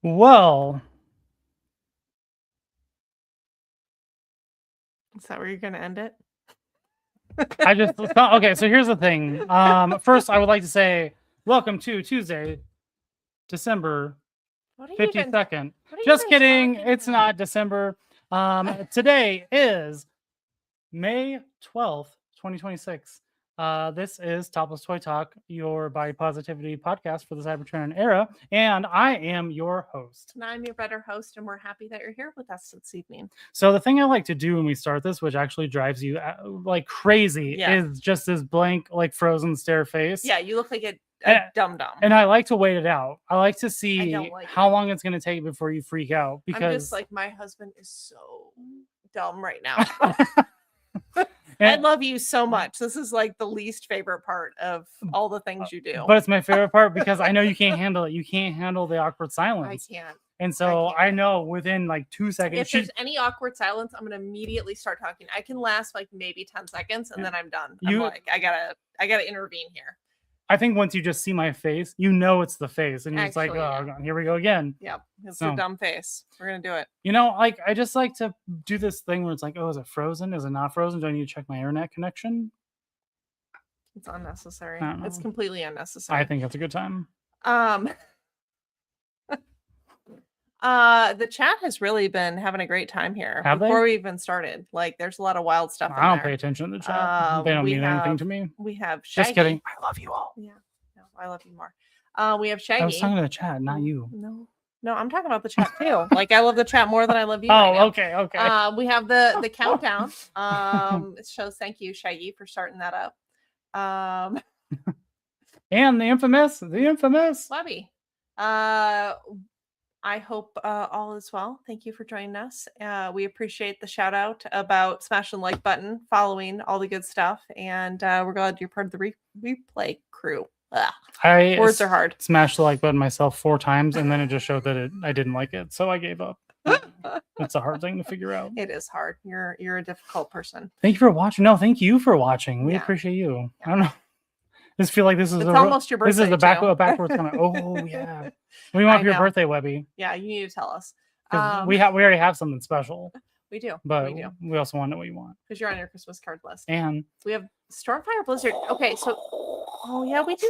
Well, Is that where you're going to end it? I just okay. So here's the thing. First, I would like to say welcome to Tuesday, December 52nd. Just kidding. It's not December. Today is May 12th, 2026. This is Topless Toy Talk, your body positivity podcast for the Cybertrend era, and I am your host. And I'm your better host, and we're happy that you're here with us this evening. So the thing I like to do when we start this, which actually drives you like crazy, is just this blank, like frozen stare face. Yeah, you look like a dum-dum. And I like to wait it out. I like to see how long it's going to take before you freak out. Because I'm just like, my husband is so dumb right now. I love you so much. This is like the least favorite part of all the things you do. But it's my favorite part because I know you can't handle it. You can't handle the awkward silence. I can't. And so I know within like 2 seconds. If there's any awkward silence, I'm gonna immediately start talking. I can last like maybe 10 seconds and then I'm done. I'm like, I gotta intervene here. I think once you just see my face, you know it's the face, and it's like, oh, here we go again. Yep, it's a dumb face. We're gonna do it. You know, like I just like to do this thing where it's like, oh, is it frozen? Is it not frozen? Do I need to check my internet connection? It's unnecessary. It's completely unnecessary. I think it's a good time. The chat has really been having a great time here. Before we even started. Like, there's a lot of wild stuff. I don't pay attention to the chat. They don't mean anything to me. We have Shaggy. Just kidding. I love you all. Yeah, no, I love you more. We have Shaggy. I was talking to the chat, not you. No, I'm talking about the chat too. Like, I love the chat more than I love you. Okay. We have the countdown. It shows thank you, Shaggy, for starting that up. And the infamous Webby. I hope all is well. Thank you for joining us. We appreciate the shout out about smashing the like button, following all the good stuff, and we're glad you're part of the replay crew. Words are hard. Smashed the like button myself 4 times, and then it just showed that I didn't like it, so I gave up. It's a hard thing to figure out. It is hard. You're a difficult person. Thank you for watching. No, thank you for watching. We appreciate you. Yeah. I don't know. I just feel like this is almost your birthday. This is the backwards comment. Oh yeah. We want your birthday, Webby. Yeah, you need to tell us. We already have something special. We do. But we also want to know what you want. Because you're on your Christmas card list. And we have Stormfire Blizzard. Okay, so we do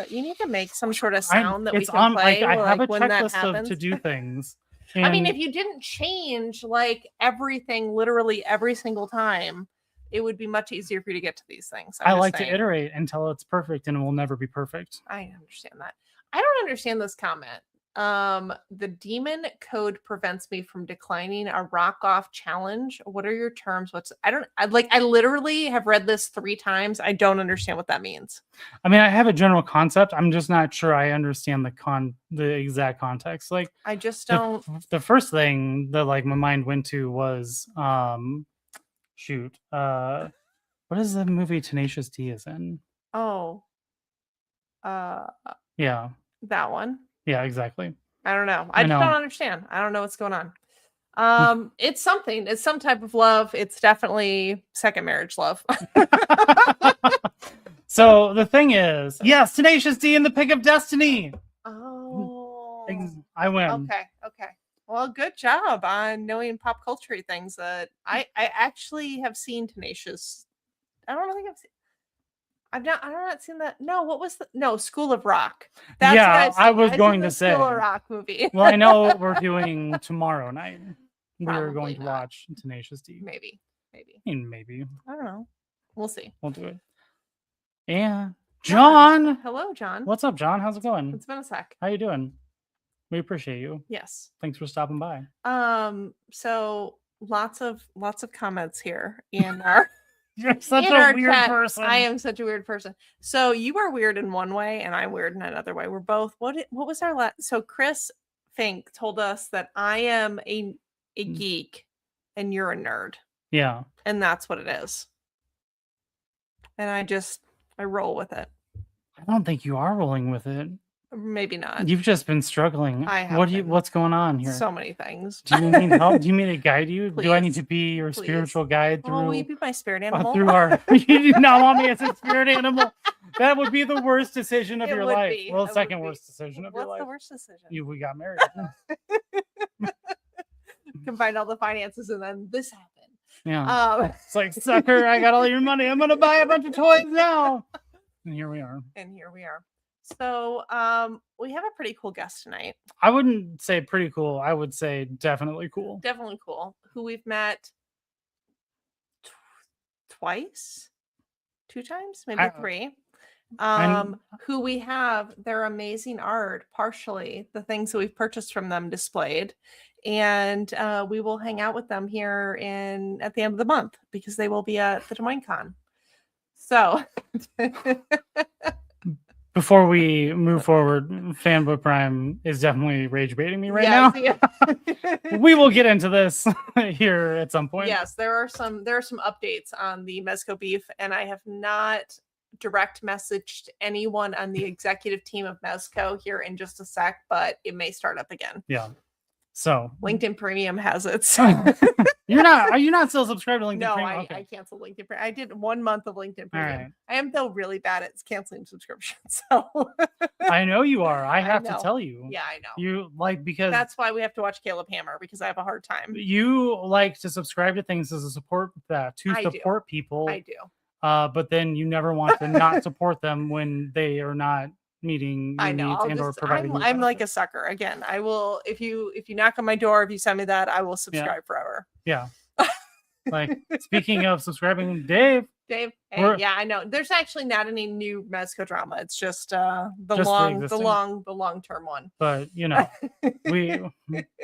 you need to make some sort of sound that we can play. I have a checklist to do things. I mean, if you didn't change like everything literally every single time, it would be much easier for you to get to these things. I like to iterate until it's perfect, and it will never be perfect. I understand that. I don't understand this comment. The demon code prevents me from declining a rock off challenge. What are your terms? I literally have read this 3 times. I don't understand what that means. I mean, I have a general concept. I'm just not sure I understand the exact context. Like, I just don't. The first thing that like my mind went to was what is the movie Tenacious D is in? Yeah, that one. Yeah, exactly. I don't know. I just don't understand. I don't know what's going on. It's something. It's some type of love. It's definitely second marriage love. So the thing is, yes, Tenacious D in the Pick of Destiny. Oh, I win. Okay. Well, good job on knowing pop culture things that I actually have seen Tenacious. I don't think I've seen. I've not seen that. No, what was School of Rock? That's what I was going to say. School of Rock movie. Well, I know what we're doing tomorrow night. We're going to watch Tenacious D. Maybe. Maybe. I don't know. We'll see. We'll do it. Yeah. John. Hello, John. What's up, John? How's it going? It's been a sec. How you doing? We appreciate you. Yes. Thanks for stopping by. So lots of comments here in our You're such a weird person. I am such a weird person. So you are weird in one way and I'm weird in another way. We're both what was our last so Chris Fink told us that I am a geek and you're a nerd. Yeah. And that's what it is. And I roll with it. I don't think you are rolling with it. Maybe not. You've just been struggling. I have. What's going on here? So many things. Do you need help? Do you need to guide you? Please. Do I need to be your spiritual guide through? Oh, will you be my spirit animal? You do not want me as a spirit animal. That would be the worst decision of It your would life. be. Well, It would second be. worst decision of your What's life. the worst decision? We got married. Combine all the finances and then this happened. Yeah. It's like, sucker, I got all your money. I'm gonna buy a bunch of toys now. And here we are. So we have a pretty cool guest tonight. I wouldn't say pretty cool. I would say definitely cool. Definitely cool. Who we've met twice, 2 times, maybe 3. Who we have their amazing art, partially the things that we've purchased from them displayed. And we will hang out with them here at the end of the month because they will be at the Des Moines Con. So before we move forward, Fanboy Prime is definitely rage baiting me right now. Yeah. We will get into this here at some point. Yes, there are some updates on the Mezco beef, and I have not direct messaged anyone on the executive team of Mezco here in just a sec, but it may start up again. Yeah. So LinkedIn Premium has it. Are you not still subscribed to LinkedIn No, Premium? I canceled LinkedIn Premium. I did 1 month of LinkedIn Premium. Right. I am though really bad at canceling subscriptions. So I know you are. I have to tell you. Yeah, I know. You because that's why we have to watch Caleb Hammer because I have a hard time. You like to subscribe to things as a support people. I do. But then you never want to not support them when they are not meeting your needs and or providing. I'm like a sucker. Again, I will if you knock on my door, if you send me that, I will subscribe forever. Yeah. Like speaking of subscribing, Dave. Hey, yeah, I know. There's actually not any new Mezco drama. It's just the long term one. But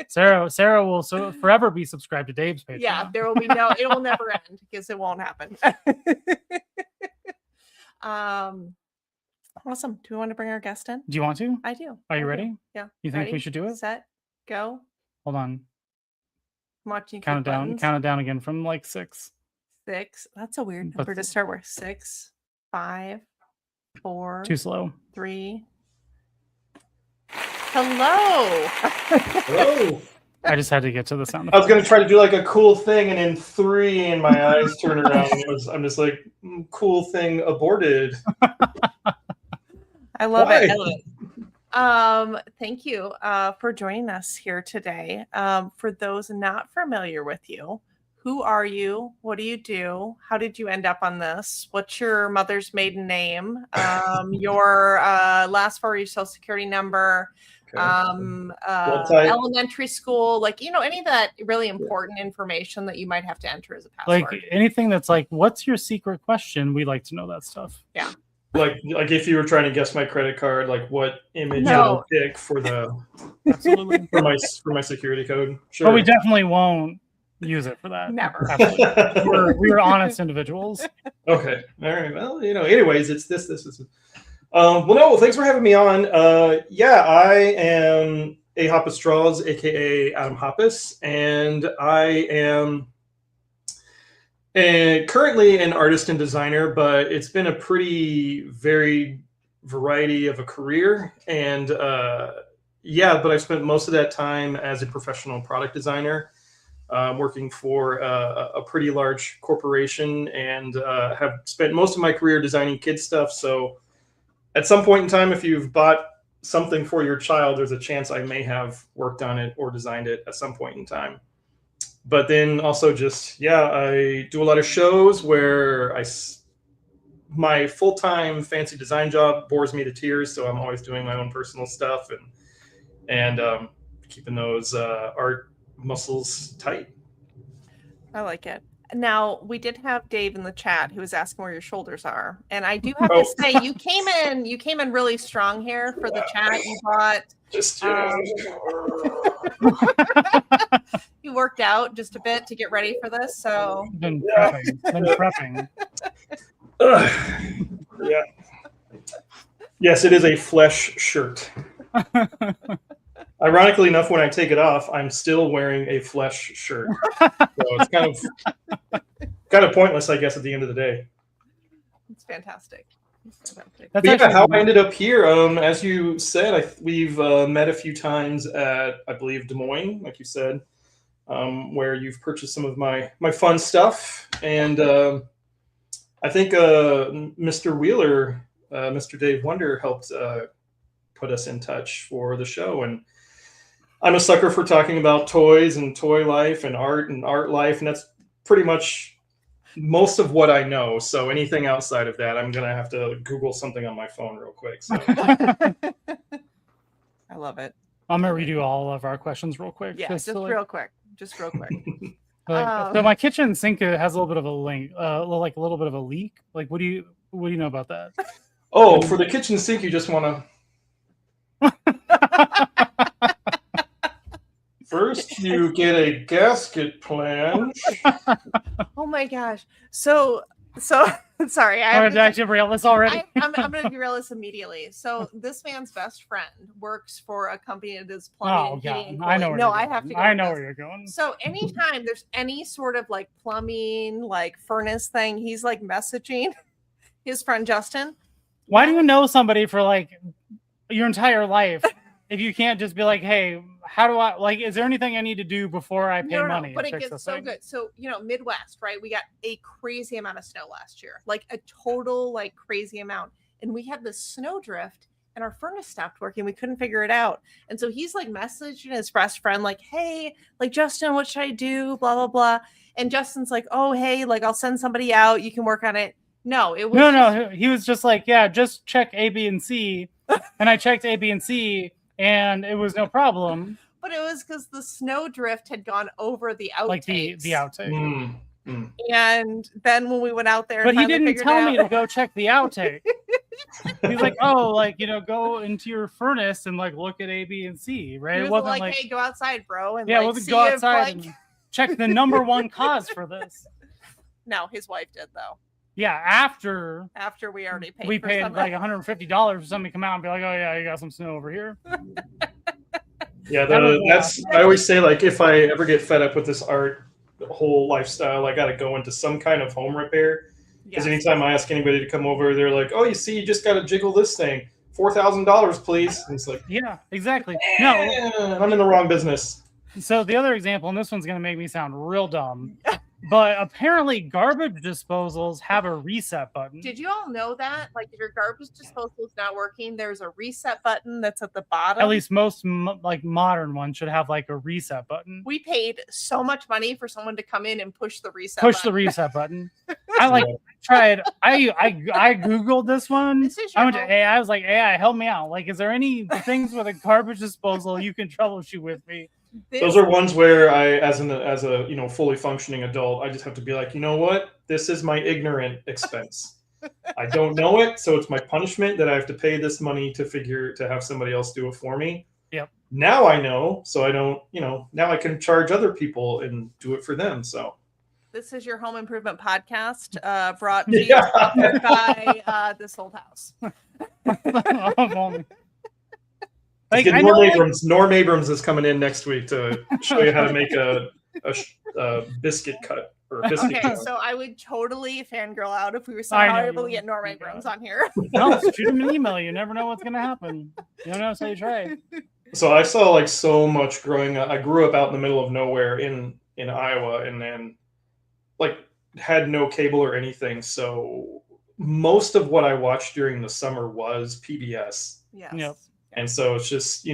Sarah will forever be subscribed to Dave's page. Yeah, there will be it will never end because it won't happen. Awesome. Do we want to bring our guest in? Do you want to? I do. Are you ready? Yeah. You think we should do it? Set, go. Hold on. I'm watching. Count it down again from like 6. 6. That's a weird number to start with. 6, 5, 4. Too slow. 3. Hello. Hello. I just had to get to the sound. I was going to try to do like a cool thing, and in 3, and my eyes turn around. And I'm just like, cool thing aborted. I love it. Thank you for joining us here today. For those not familiar with you, who are you? What do you do? How did you end up on this? What's your mother's maiden name? Your last 4 of your social security number? Elementary school, like any of that really important information that you might have to enter as a password. Like anything that's like, what's your secret question? We like to know that stuff. Yeah. Like if you were trying to guess my credit card, like what image I would pick for absolutely for my security code. Sure. But we definitely won't use it for that. Never. We're honest individuals. Okay. All right. Well, anyways, it's this. Well, thanks for having me on. I am A. Hoppus Straws, aka Adam Hoppus, and I am currently an artist and designer, but it's been a pretty varied variety of a career. And but I've spent most of that time as a professional product designer, working for a pretty large corporation, and have spent most of my career designing kids stuff. So at some point in time, if you've bought something for your child, there's a chance I may have worked on it or designed it at some point in time. But then also I do a lot of shows where my full-time fancy design job bores me to tears. So I'm always doing my own personal stuff and keeping those art muscles tight. I like it. Now, we did have Dave in the chat who was asking where your shoulders are. And I do have to say, you came in really strong here for the chat. You bought you worked out just a bit to get ready for this. So been prepping. Yeah. Yes, it is a flesh shirt. Ironically enough, when I take it off, I'm still wearing a flesh shirt. So it's kind of pointless, I guess, at the end of the day. It's fantastic. How I ended up here, as you said, we've met a few times at, I believe, Des Moines, like you said, where you've purchased some of my fun stuff. And I think Mr. Wheeler Mr. Dave Wonder helped put us in touch for the show. And I'm a sucker for talking about toys and toy life and art life. And that's pretty much most of what I know. So anything outside of that, I'm going to have to Google something on my phone real quick. So. I love it. I'm going to redo all of our questions real quick. Yeah, just real quick. Just real quick. So my kitchen sink has a little bit of a leak, like a little bit of a leak. Like, what do you know about that? Oh, for the kitchen sink, you just want to. First, you get a gasket plan. Oh my gosh! So sorry. I'm going to derail this already. I'm going to derail this immediately. So this man's best friend works for a company that does plumbing and heating. And I know. I have to. I know where you're going. So anytime there's any sort of like plumbing, like furnace thing, he's like messaging his friend Justin. Why do you know somebody for like your entire life if you can't just be like, hey, how do I, like, is there anything I need to do before I pay money? But it gets so good. So, Midwest, right? We got a crazy amount of snow last year, like a total, like crazy amount. And we had this snow drift and our furnace stopped working. We couldn't figure it out. And so he's like messaging his best friend, like, hey, like, Justin, what should I do? Blah, blah, blah. And Justin's like, oh, hey, like, I'll send somebody out. You can work on it. No, it was no. He was just like, yeah, just check A, B, and C. And I checked A, B, and C, and it was no problem. But it was because the snow drift had gone over the outtakes. Like the outtake. And then when we went out there, but he didn't tell me to go check the outtake. He's like, oh, like, go into your furnace and like look at A, B, and C, right? It wasn't like, hey, go outside, bro. And yeah, like, it wasn't go outside and check the number one cause for this. No, his wife did though. Yeah, after we already paid. We paid like $150 for somebody to come out and be like, oh yeah, you got some snow over here. Yeah, that's I always say, like, if I ever get fed up with this art whole lifestyle, I got to go into some kind of home repair. Because anytime I ask anybody to come over, they're like, oh, you just got to jiggle this thing. $4,000, please. And it's like, yeah, exactly. No, I'm in the wrong business. So the other example, and this one's going to make me sound real dumb, but apparently garbage disposals have a reset button. Did you all know that? Like, if your garbage disposal is not working, there's a reset button that's at the bottom. At least most like modern ones should have like a reset button. We paid so much money for someone to come in and push the reset button. I tried. I Googled this one. I went to AI. I was like, AI, help me out. Like, is there any things with a garbage disposal you can troubleshoot with me? Those are ones where I, as a fully functioning adult, I just have to be like, you know what? This is my ignorant expense. I don't know it, so it's my punishment that I have to pay this money to have somebody else do it for me. Yep. Now I know, so I don't, now I can charge other people and do it for them. So this is your home improvement podcast, brought to you by This Old House. Like, Norm Abrams is coming in next week to show you how to make a biscuit cut or a biscuit cut. So I would totally fangirl out if we were somehow able to get Norm Abrams on here. No, shoot him an email. You never know what's going to happen. You don't know, so you try. So I saw like so much growing up. I grew up out in the middle of nowhere in Iowa, and then like had no cable or anything. So most of what I watched during the summer was PBS. Yes. Yep. And so it's just,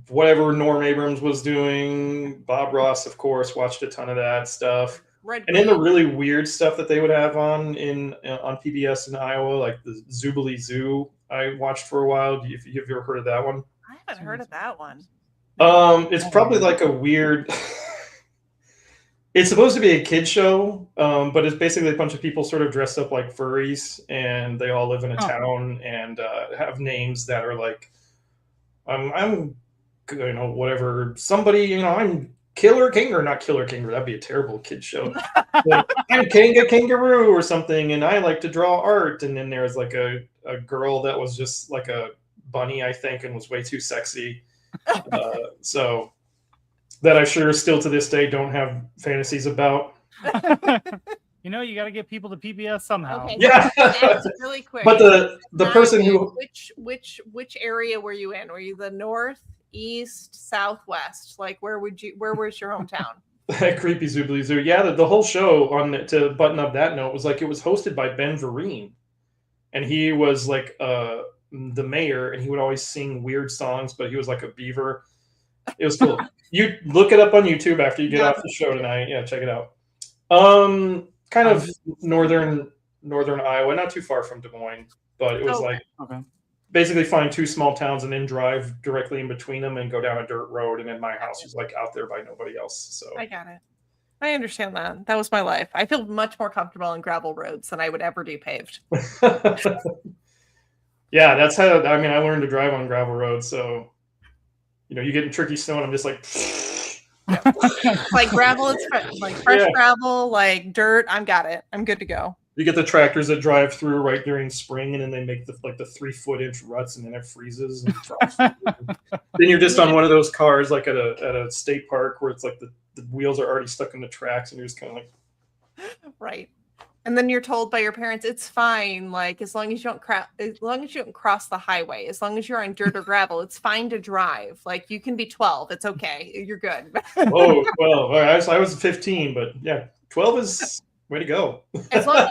whatever Norm Abrams was doing. Bob Ross, of course, watched a ton of that stuff. And then the really weird stuff that they would have on PBS in Iowa, like the Zoobly Zoo, I watched for a while. Have you ever heard of that one? I haven't heard of that one. It's probably like a weird... It's supposed to be a kid show, but it's basically a bunch of people sort of dressed up like furries, and they all live in a town and have names that are like, I'm whatever. Somebody, I'm Killer King, or not Killer King, that'd be a terrible kid show. Like, I'm Kanga Kangaroo or something, and I like to draw art. And then there's like a girl that was just like a bunny, I think, and was way too sexy. So... that I sure still to this day don't have fantasies about. You got to get people to PBS somehow. Okay, yeah. Really quick. But the person who which area were you in? Were you the north, east, southwest? Like where was your hometown? That creepy Zoobly Zoo. Yeah, the whole show to button up that note was like it was hosted by Ben Vereen. and he was like the mayor, and he would always sing weird songs, but he was like a beaver. It was cool. You look it up on YouTube after you get off the show tonight. Yeah, check it out. Kind of northern Iowa, not too far from Des Moines, but it was basically find two small towns and then drive directly in between them and go down a dirt road, and then my house was like out there by nobody else. So I got it. I understand that. That was my life. I feel much more comfortable on gravel roads than I would ever do paved. Yeah, that's how. I mean, I learned to drive on gravel roads, so you get in tricky snow, and I'm just like. Like gravel, it's like fresh gravel, like dirt. I'm got it. I'm good to go. You get the tractors that drive through right during spring, and then they make the 3-foot-inch ruts, and then it freezes. And then you're just on one of those cars, like at a state park, where it's like the wheels are already stuck in the tracks, and you're just kind of like, right. And then you're told by your parents, it's fine. Like as long as you don't cross the highway, as long as you're on dirt or gravel, it's fine to drive. Like you can be 12, it's okay, you're good. Oh, 12. All right, I was 15, but yeah, 12 is way to go. as long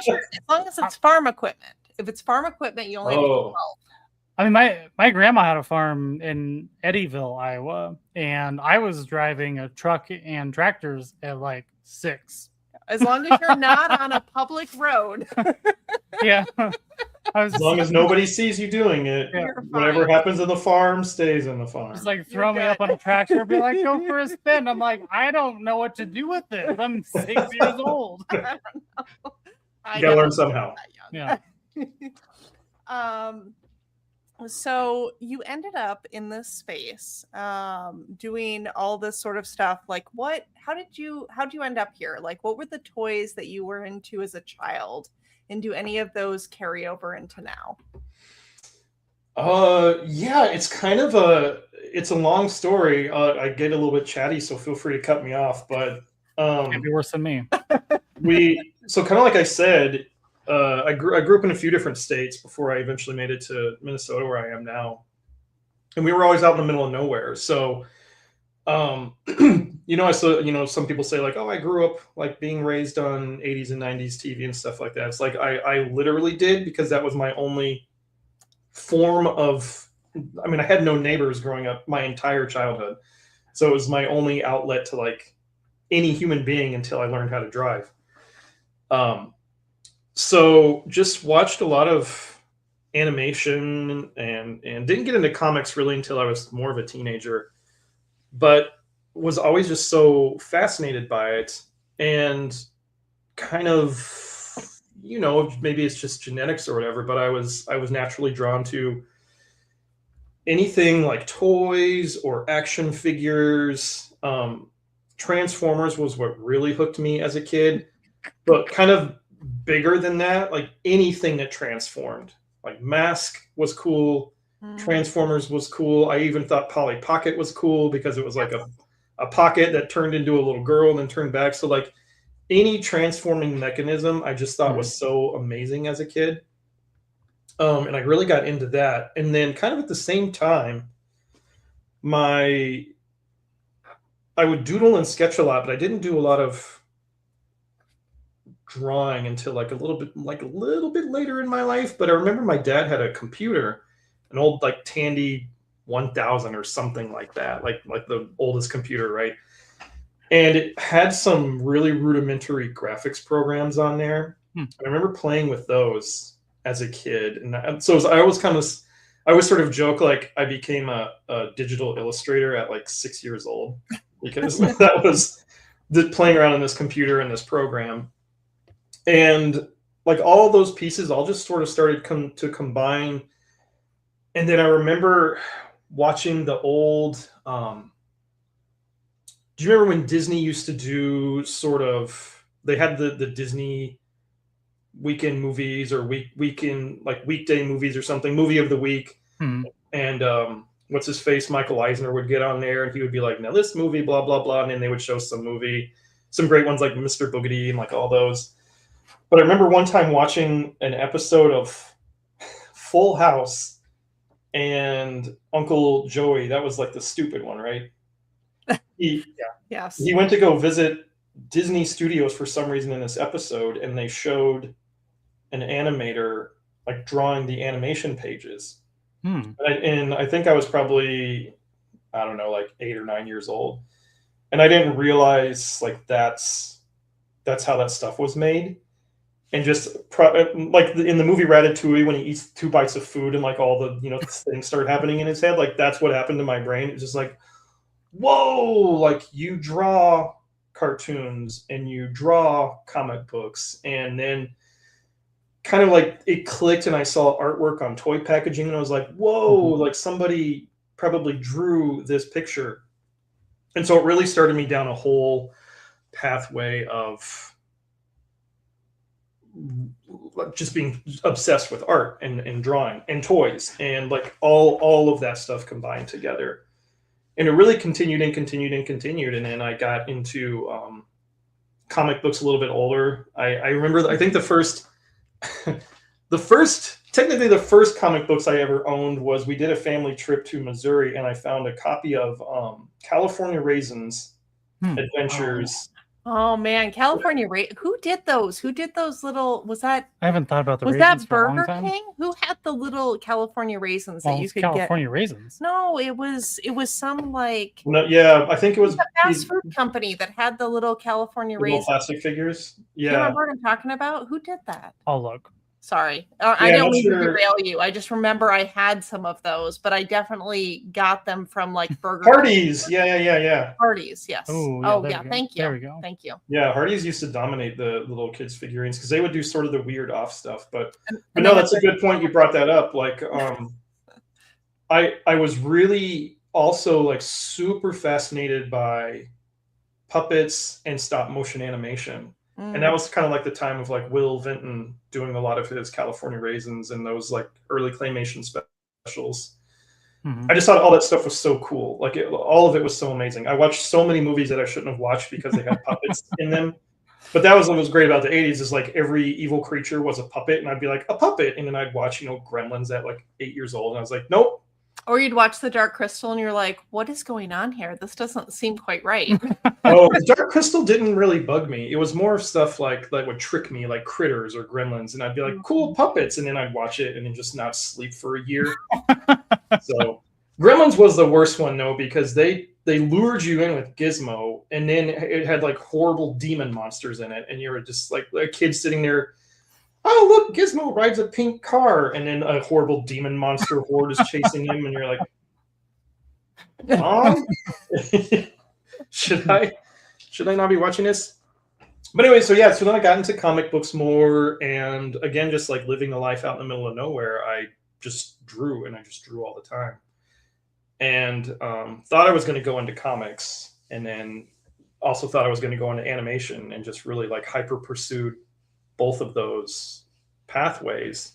as it's farm equipment. If it's farm equipment, you only have to be 12. I mean, my grandma had a farm in Eddyville, Iowa, and I was driving a truck and tractors at like 6. As long as you're not on a public road. Yeah. As long as nobody sees you doing it, whatever happens in the farm stays in the farm. Just like throw me up on a tractor and be like, go for a spin. I'm like, I don't know what to do with this. I'm 6 years old. You gotta learn somehow. Yeah. So you ended up in this space doing all this sort of stuff. Like how did you end up here? Like what were the toys that you were into as a child, and do any of those carry over into now? Yeah, it's kind of it's a long story. I get a little bit chatty, so feel free to cut me off, but can't be worse than me. So kind of like I said, I grew up in a few different states before I eventually made it to Minnesota, where I am now. And we were always out in the middle of nowhere. So, some people say like, oh, I grew up like being raised on 80s and 90s TV and stuff like that. It's like, I literally did, because that was my only form of, I had no neighbors growing up my entire childhood. So it was my only outlet to like any human being until I learned how to drive. So just watched a lot of animation and didn't get into comics really until I was more of a teenager, but was always just so fascinated by it, and kind of, maybe it's just genetics or whatever, but I was naturally drawn to anything like toys or action figures. Transformers was what really hooked me as a kid, but kind of bigger than that, like anything that transformed. Like Mask was cool, Transformers was cool. I even thought Polly Pocket was cool because it was like a pocket that turned into a little girl and then turned back. So like any transforming mechanism I just thought was so amazing as a kid. And I really got into that. And then kind of at the same time, I would doodle and sketch a lot, but I didn't do a lot of drawing until like a little bit later in my life. But I remember my dad had a computer, an old like Tandy 1000 or something like that, like the oldest computer, right? And it had some really rudimentary graphics programs on there. I remember playing with those as a kid, and so I always sort of joke like I became a digital illustrator at like 6 years old, because that was playing around in this computer and this program. And like all of those pieces all just sort of started to combine. And then I remember watching the old, do you remember when Disney used to do they had the Disney weekend movies or weekend, like weekday movies or something, movie of the week. And what's his face? Michael Eisner would get on there and he would be like, now this movie, blah, blah, blah. And then they would show some great ones like Mr. Boogedy and like all those. But I remember one time watching an episode of Full House, and Uncle Joey, that was like the stupid one, right? Yes. He went to go visit Disney Studios for some reason in this episode, and they showed an animator like drawing the animation pages. Hmm. And I think I was probably, I don't know, like 8 or 9 years old. And I didn't realize like that's how that stuff was made. And just like in the movie Ratatouille, when he eats 2 bites of food and like all the, you know, things start happening in his head, like that's what happened to my brain. It's just like, whoa, like you draw cartoons and you draw comic books, and then kind of like it clicked and I saw artwork on toy packaging and I was like, whoa, like somebody probably drew this picture. And so it really started me down a whole pathway of just being obsessed with art and drawing and toys and like all of that stuff combined together. And it really continued and continued and continued. And then I got into comic books a little bit older. I remember, I think the first technically the first comic books I ever owned was, we did a family trip to Missouri and I found a copy of California Raisins Adventures. Oh man, California who did those? Who did those little, I haven't thought about the was raisins that for a long Burger time. King? Who had the little California raisins that Well, you it's could California raisins. No, it was some like No, yeah, I think it was a fast food company that had the little California the little raisins. plastic figures. Do you Yeah. remember what I'm talking about? Who did that? I'll look. Sorry. I Yeah, don't not mean to sure. derail you. I just remember I had some of those, but I definitely got them from like Burger Hardee's. Yeah. Hardee's, yes. Oh, yeah, Oh there yeah, we go. thank you. There we go. Thank you. Yeah, Hardee's used to dominate the little kids figurines because they would do sort of the weird off stuff. But And no, they that's had a good point. You brought that up. Like, I was really also like super fascinated by puppets and stop motion animation. And that was kind of like the time of like Will Vinton doing a lot of his California Raisins and those like early claymation specials. I just thought all that stuff was so cool. Like all of it was so amazing. I watched so many movies that I shouldn't have watched because they had puppets in them. But that was what was great about the 80s, is like every evil creature was a puppet. And I'd be like, a puppet. And then I'd watch, you know, Gremlins at like 8 years old. And I was like, nope. Or you'd watch The Dark Crystal and you're like, what is going on here? This doesn't seem quite right. Oh, Dark Crystal didn't really bug me. It was more of stuff like that would trick me, like Critters or Gremlins. And I'd be like, cool puppets. And then I'd watch it and then just not sleep for a year. So Gremlins was the worst one, though, because they lured you in with Gizmo, and then it had like horrible demon monsters in it. And you were just like a kid sitting there, oh, look, Gizmo rides a pink car. And then a horrible demon monster horde is chasing him. And you're like, Mom, should I not be watching this? But anyway, so yeah, so then I got into comic books more. And again, just like living a life out in the middle of nowhere, I just drew, and I just drew all the time. And thought I was going to go into comics, and then also thought I was going to go into animation, and just really like hyper pursued both of those pathways.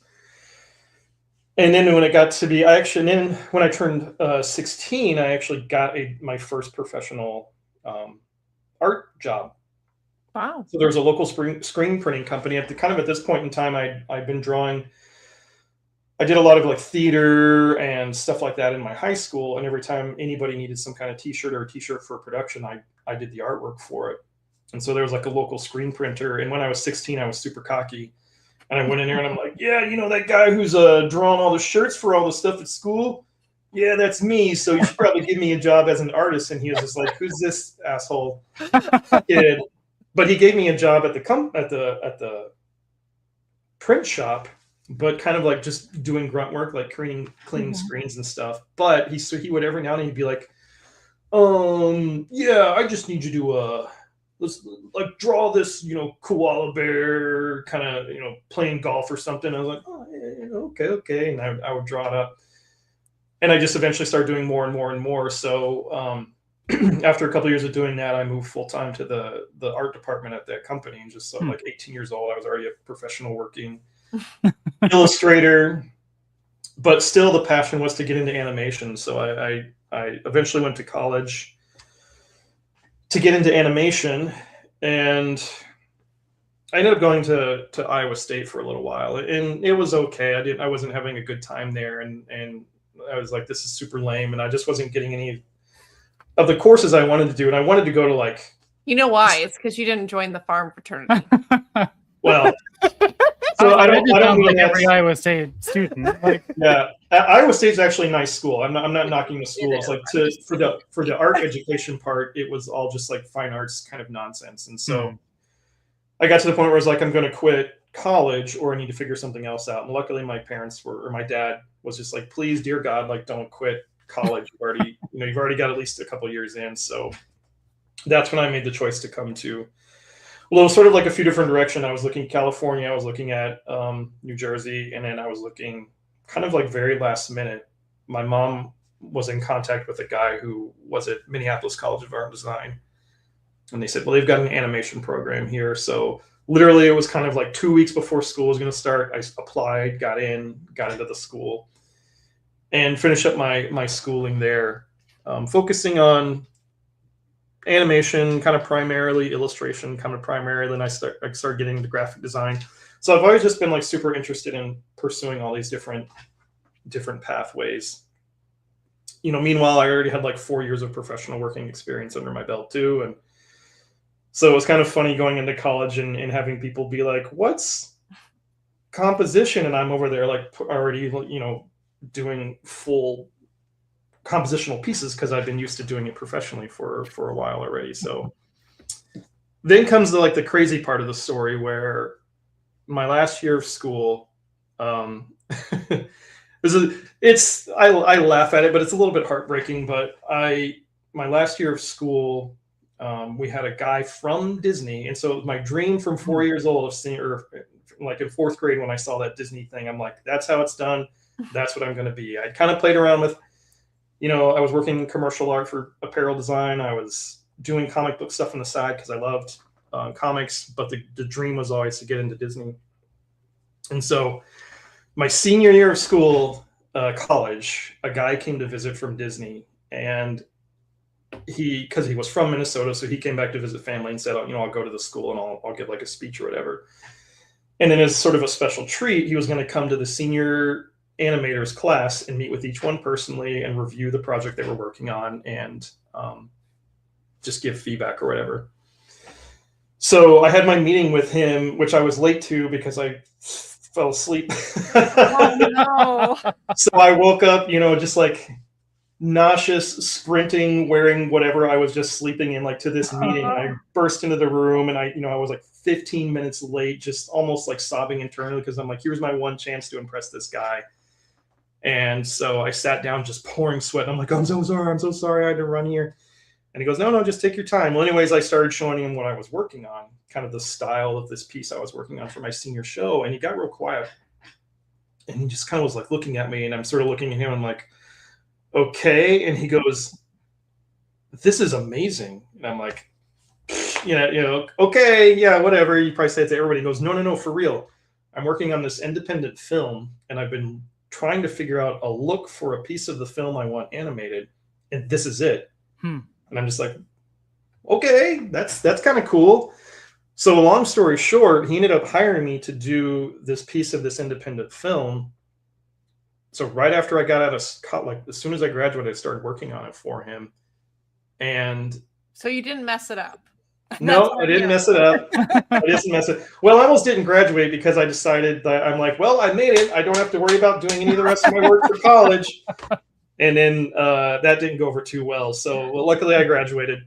And then when it got to be, when I turned 16, I actually got my first professional art job. Wow. So there was a local screen printing company. At this point in time, I'd been drawing. I did a lot of like theater and stuff like that in my high school. And every time anybody needed some kind of t-shirt or a t-shirt for production, I did the artwork for it. And so there was like a local screen printer. And when I was 16, I was super cocky. And I went in there and I'm like, yeah, you know, that guy who's drawing all the shirts for all the stuff at school? Yeah, that's me. So you should probably give me a job as an artist. And he was just like, who's this asshole kid? But he gave me a job at the print shop, but kind of like just doing grunt work, like cleaning screens and stuff. But he would every now and then he'd be like, yeah, I just need you to let's like draw this, you know, koala bear kind of, you know, playing golf or something. I was like, oh, yeah, okay. And I would draw it up. And I just eventually started doing more and more and more. So after a couple of years of doing that, I moved full time to the art department at that company. And just like 18 years old, I was already a professional working illustrator. But still, the passion was to get into animation. So I eventually went to college to get into animation, and I ended up going to Iowa State for a little while, and it was okay. I wasn't having a good time there, and I was like, this is super lame, and I just wasn't getting any of the courses I wanted to do, and I wanted to go to like. You know why? It's because you didn't join the farm fraternity. Well, so So I That don't just sounds mean like that's, every Iowa State student. Like, yeah. Iowa State's actually a nice school. I'm not knocking the schools. Like for the art education part, it was all just like fine arts kind of nonsense. And so I got to the point where I was like, I'm going to quit college or I need to figure something else out. And luckily my my dad was just like, please, dear God, like don't quit college. You've already got at least a couple years in. So that's when I made the choice to come to, well, sort of like a few different directions. I was looking at California, I was looking at New Jersey, and then I was looking kind of like very last minute. My mom was in contact with a guy who was at Minneapolis College of Art and Design. And they said, well, they've got an animation program here. So literally it was kind of like 2 weeks before school was going to start. I applied, got into the school and finished up my schooling there, focusing on animation, kind of primarily illustration, kind of primarily. Then I started getting into graphic design. So I've always just been like super interested in pursuing all these different pathways. Meanwhile, I already had like 4 years of professional working experience under my belt too. And so it was kind of funny going into college and having people be like, what's composition? And I'm over there like already, doing full compositional pieces because I've been used to doing it professionally for a while already. So then comes the crazy part of the story where my last year of school, I laugh at it, but it's a little bit heartbreaking. But my last year of school, we had a guy from Disney, and so it was my dream from 4 years old of seeing, or like in fourth grade when I saw that Disney thing. I'm like, that's how it's done. That's what I'm going to be. I kind of played around with. I was working in commercial art for apparel design. I was doing comic book stuff on the side because I loved comics, but the dream was always to get into Disney. And so my senior year of school, college, a guy came to visit from Disney, and because he was from Minnesota, so he came back to visit family and said, I'll go to the school and I'll give like a speech or whatever. And then as sort of a special treat, he was going to come to the senior animators class and meet with each one personally and review the project they were working on and just give feedback or whatever. So I had my meeting with him, which I was late to because I fell asleep. Oh, no. So I woke up, just like nauseous, sprinting, wearing whatever I was just sleeping in, like to this meeting. And I burst into the room and I was like 15 minutes late, just almost like sobbing internally because I'm like, here's my one chance to impress this guy. And so I sat down just pouring sweat. I'm like, I'm so sorry I had to run here. And he goes, no, just take your time. Well, anyways, I started showing him what I was working on, kind of the style of this piece I was working on for my senior show. And he got real quiet. And he just kind of was like looking at me, and I'm sort of looking at him. I'm like, okay. And he goes, this is amazing. And I'm like, okay, yeah, whatever. You probably say it to everybody. He goes, no, for real. I'm working on this independent film, and I've been trying to figure out a look for a piece of the film I want animated, and this is it. And I'm just like, okay, that's kind of cool. So long story short, he ended up hiring me to do this piece of this independent film. So right after I got out of, like as soon as I graduated, I started working on it for him. And so you didn't mess it up. No, I didn't mess it up. Well, I almost didn't graduate because I decided that I'm like, well, I made it. I don't have to worry about doing any of the rest of my work for college. And then that didn't go over too well. So luckily I graduated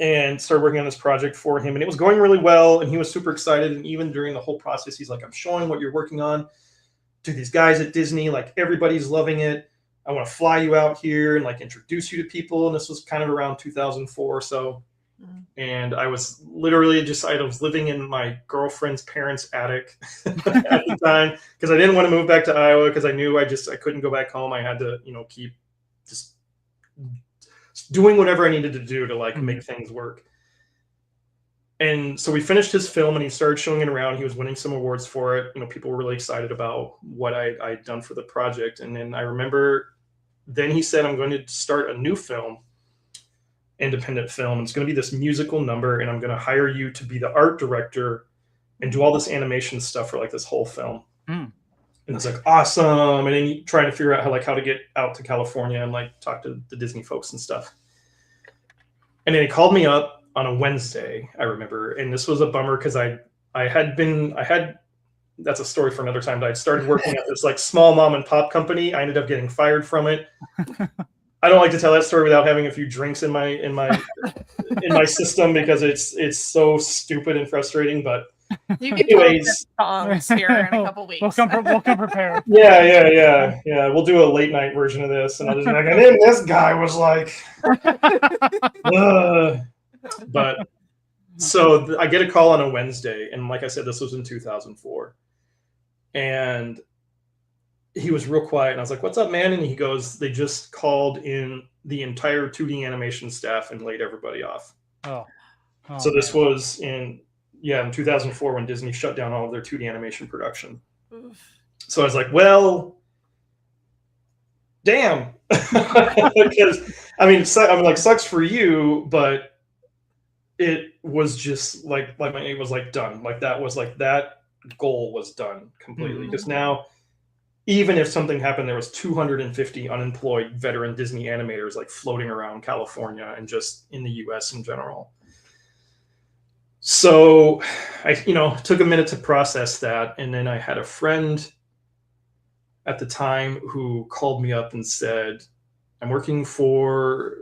and started working on this project for him. And it was going really well. And he was super excited. And even during the whole process, he's like, I'm showing what you're working on to these guys at Disney. Like everybody's loving it. I want to fly you out here and like introduce you to people. And this was kind of around 2004 or so. And I was literally I was living in my girlfriend's parents' attic at the time because I didn't want to move back to Iowa because I knew I couldn't go back home. I had to, keep just doing whatever I needed to do to like make things work. And so we finished his film and he started showing it around. He was winning some awards for it. People were really excited about what I'd done for the project. And then I remember then he said, I'm going to start a new film, independent film. It's going to be this musical number, and I'm going to hire you to be the art director and do all this animation stuff for like this whole film. And it's like, awesome. And then you trying to figure out how to get out to California and like talk to the Disney folks and stuff. And then he called me up on a Wednesday, I remember. And this was a bummer because I had that's a story for another time. But I started working at this like small mom and pop company. I ended up getting fired from it. I don't like to tell that story without having a few drinks in my system because it's so stupid and frustrating. But You can anyways, songs here in a couple weeks. We'll come prepared. Yeah. We'll do a late night version of this, and I'll just be like, and then this guy was like, but so I get a call on a Wednesday, and like I said, this was in 2004, and he was real quiet, and I was like, "What's up, man?" And he goes, "They just called in the entire 2D animation staff and laid everybody off." So this was in 2004 when Disney shut down all of their 2D animation production. Oof. So I was like, well, damn. Because I'm like, sucks for you, but it was just like it was like done. Like that was like that goal was done completely. Because now, even if something happened, there was 250 unemployed veteran Disney animators like floating around California and just in the US in general. So I, took a minute to process that. And then I had a friend at the time who called me up and said, I'm working for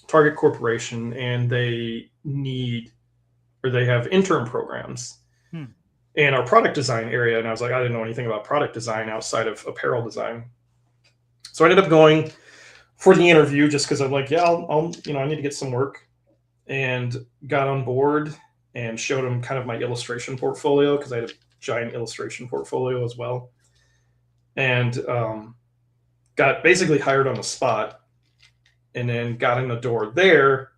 Target Corporation and they have intern programs in our product design area. And I was like, I didn't know anything about product design outside of apparel design. So I ended up going for the interview just because I'm like, yeah, I'll I need to get some work, and got on board and showed him kind of my illustration portfolio because I had a giant illustration portfolio as well. And got basically hired on the spot, and then got in the door there.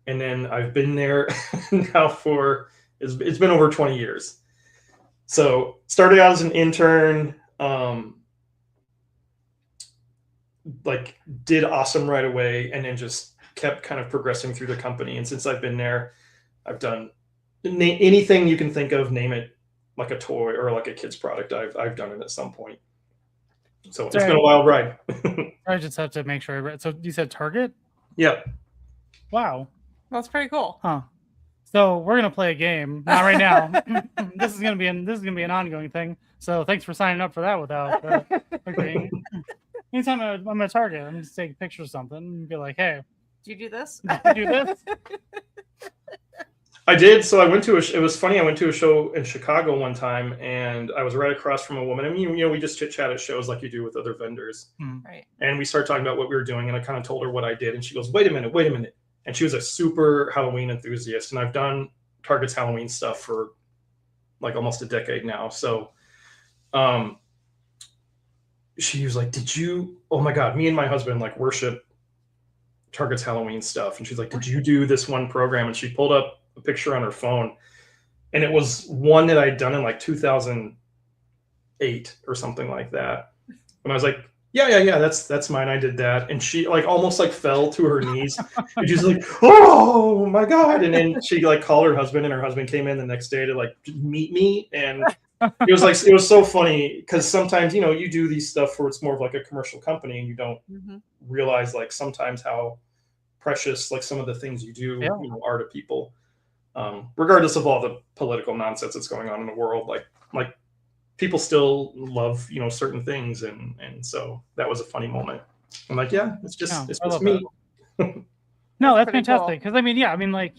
And then I've been there now for, it's been over 20 years. So started out as an intern, like did awesome right away, and then just kept kind of progressing through the company. And since I've been there, I've done anything you can think of, name it, like a toy or like a kid's product. I've done it at some point. So it's been a wild ride. I just have to make sure I read. So you said Target? Yeah. Wow. That's pretty cool. Huh. So we're gonna play a game. Not right now. This is gonna be an ongoing thing. So thanks for signing up for that without agreeing. Anytime I'm at Target, I'm just take a picture of something and be like, hey, do you do this? Do this? I did. So I went to it was funny. I went to a show in Chicago one time, and I was right across from a woman. I mean, we just chit chat at shows like you do with other vendors. Right. And we started talking about what we were doing, and I kind of told her what I did, and she goes, wait a minute. And she was a super Halloween enthusiast, and I've done Target's Halloween stuff for like almost a decade now. So she was like, oh my God, me and my husband like worship Target's Halloween stuff. And she's like, did you do this one program? And she pulled up a picture on her phone, and it was one that I'd done in like 2008 or something like that. And I was like, yeah, that's mine. I did that. And she like almost like fell to her knees. And she's like, oh my God. And then she like called her husband, and her husband came in the next day to like meet me. And it was so funny because sometimes, you do these stuff where it's more of like a commercial company, and you don't realize like sometimes how precious like some of the things you do are to people, regardless of all the political nonsense that's going on in the world. Like people still love certain things, and so that was a funny moment. I'm like, yeah, it's just me. No, that's fantastic. Because cool. Like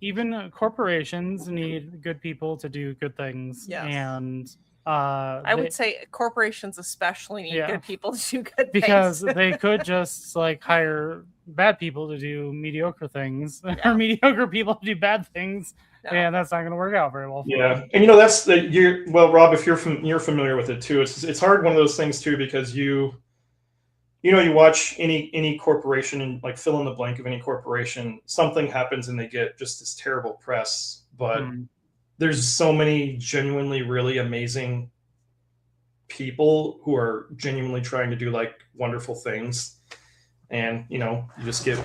even corporations need good people to do good things. Yes. And I would say corporations especially need good people to do good because things. They could just like hire bad people to do mediocre things or mediocre people to do bad things. No. And that's not going to work out very well. Yeah, and that's Rob, if you're familiar with it too, it's hard, one of those things too, because you watch any corporation and like fill in the blank of any corporation, something happens and they get just this terrible press, but there's so many genuinely really amazing people who are genuinely trying to do like wonderful things, and you just get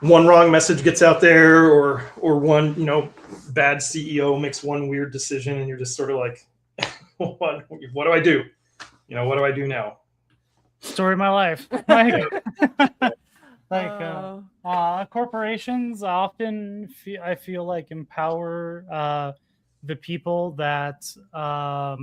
one wrong message gets out there, or one bad CEO makes one weird decision, and you're just sort of like, what do I do? What do I do now? Story of my life. Corporations often I feel like empower the people that how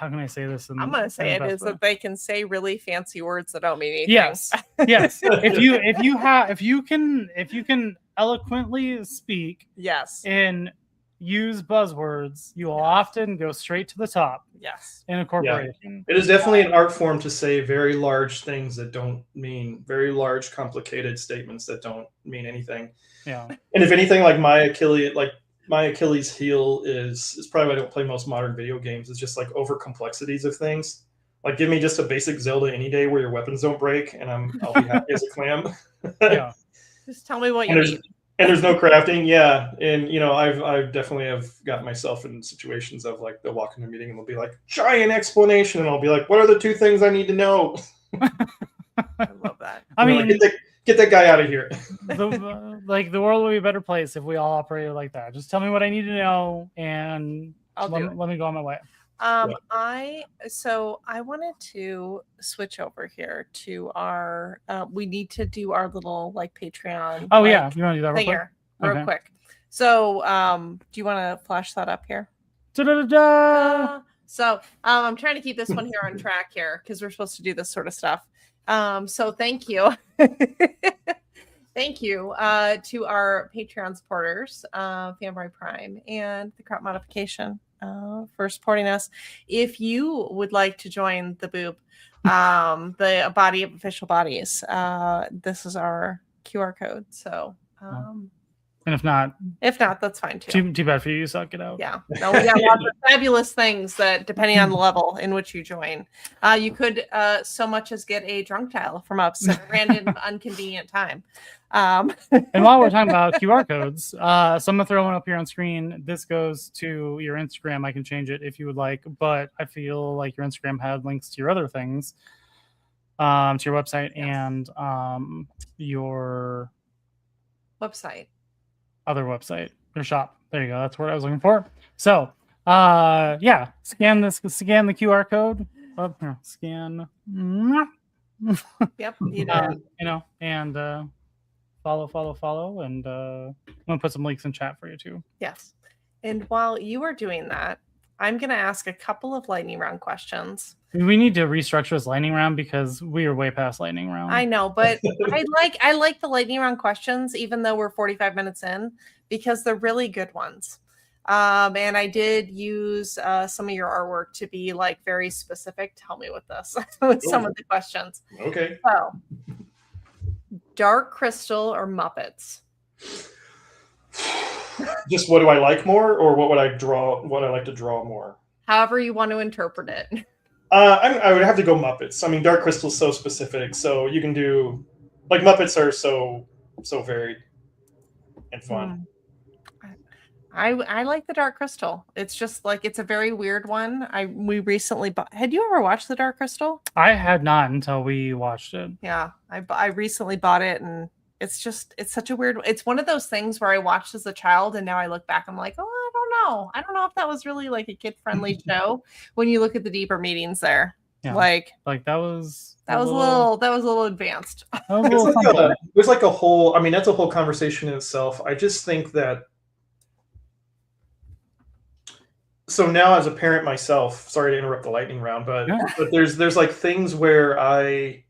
can I say this? I'm gonna say it is that they can say really fancy words that don't mean anything. Yes, yes. if you can eloquently speak, yes, and use buzzwords, you will often go straight to the top. Yes, in a corporation. It is definitely an art form to say very large things that don't mean very large, complicated statements that don't mean anything. Yeah. And if anything, like my Achilles heel is probably why I don't play most modern video games. It's just like over complexities of things. Like give me just a basic Zelda any day where your weapons don't break, and I'll be happy as a clam. Yeah. Just tell me what you need. And there's no crafting, yeah. And I've definitely have gotten myself in situations of like they'll walk into a meeting and they'll be like giant explanation, and I'll be like, what are the 2 things I need to know? I love that. I mean, like, get that guy out of here. The world would be a better place if we all operated like that. Just tell me what I need to know, and let me go on my way. I wanted to switch over here to our we need to do our little like Patreon. Oh yeah, you want to do that real quick? So do you want to flash that up here? Da-da-da-da! So I'm trying to keep this one here on track here because we're supposed to do this sort of stuff. So thank you. Thank you to our Patreon supporters, Fanboy Prime and the Crop Modification, for supporting us. If you would like to join the boob, the body of official bodies, this is our QR code. So, and if not, that's fine too. Too bad for you. Suck it out. Yeah. No, we got lots of fabulous things that, depending on the level in which you join, you could so much as get a drunk dial from us at a random, inconvenient time. And while we're talking about QR codes, so I'm gonna throw one up here on screen. This goes to your Instagram. I can change it if you would like, but I feel like your Instagram had links to your other things, to your website and your website. Other website, your shop. There you go. That's what I was looking for. So, yeah, scan the QR code. Oh, here, scan. Yep. And follow, and I'm gonna put some links in chat for you too. Yes. And while you are doing that, I'm gonna ask a couple of lightning round questions. We need to restructure this lightning round because we are way past lightning round. I know, but I like the lightning round questions, even though we're 45 minutes in, because they're really good ones. And I did use some of your artwork to be like very specific to help me with this, with some of the questions. Okay. So, Dark Crystal or Muppets? Just what do I like more, or what would I draw? What I like to draw more? However you want to interpret it. I would have to go Muppets. I mean, Dark Crystal's so specific, so you can do like Muppets are so varied and fun. I like the Dark Crystal. It's just like it's a very weird one. We recently bought. Had you ever watched the Dark Crystal? I had not until we watched it. Yeah, I recently bought it, and it's such a weird. It's one of those things where I watched as a child, and now I look back, I'm like, oh, I don't know if that was really like a kid friendly show. When you look at the deeper meanings there, yeah. like that was a little advanced. There's like a whole. I mean, that's a whole conversation in itself. I just think that. So now, as a parent myself, sorry to interrupt the lightning round, but there's like things where I'm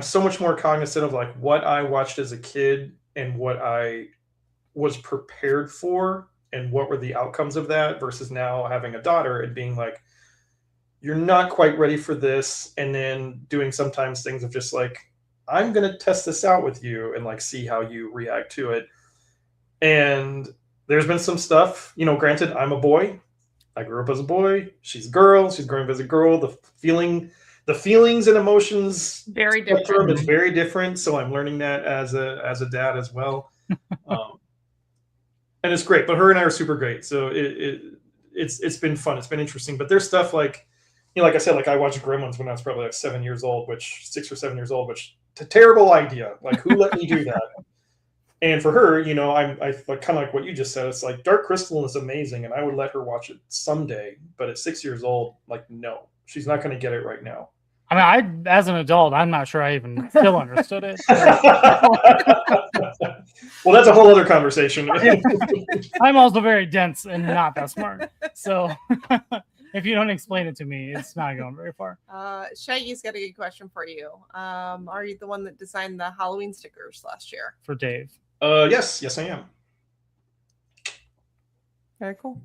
so much more cognizant of like what I watched as a kid and what I was prepared for and what were the outcomes of that versus now having a daughter and being like, you're not quite ready for this. And then doing sometimes things of just like, I'm going to test this out with you and like, see how you react to it. And there's been some stuff, granted, I'm a boy. I grew up as a boy. She's a girl. She's growing up as a girl. The feelings and emotions very different. Is very different. So I'm learning that as a dad as well. And it's great, but her and I are super great. So it's been fun. It's been interesting, but there's stuff like, like I said, like I watched Gremlins when I was probably like 6 or 7 years old, which a terrible idea. Like who let me do that? And for her, I like kind of like what you just said. It's like Dark Crystal is amazing, and I would let her watch it someday. But at 6 years old, like no, she's not going to get it right now. I mean, as an adult, I'm not sure I even still understood it. Well, that's a whole other conversation. I'm also very dense and not that smart. So if you don't explain it to me, it's not going very far. Shaggy's got a good question for you. Are you the one that designed the Halloween stickers last year? For Dave. Yes, I am. Very cool.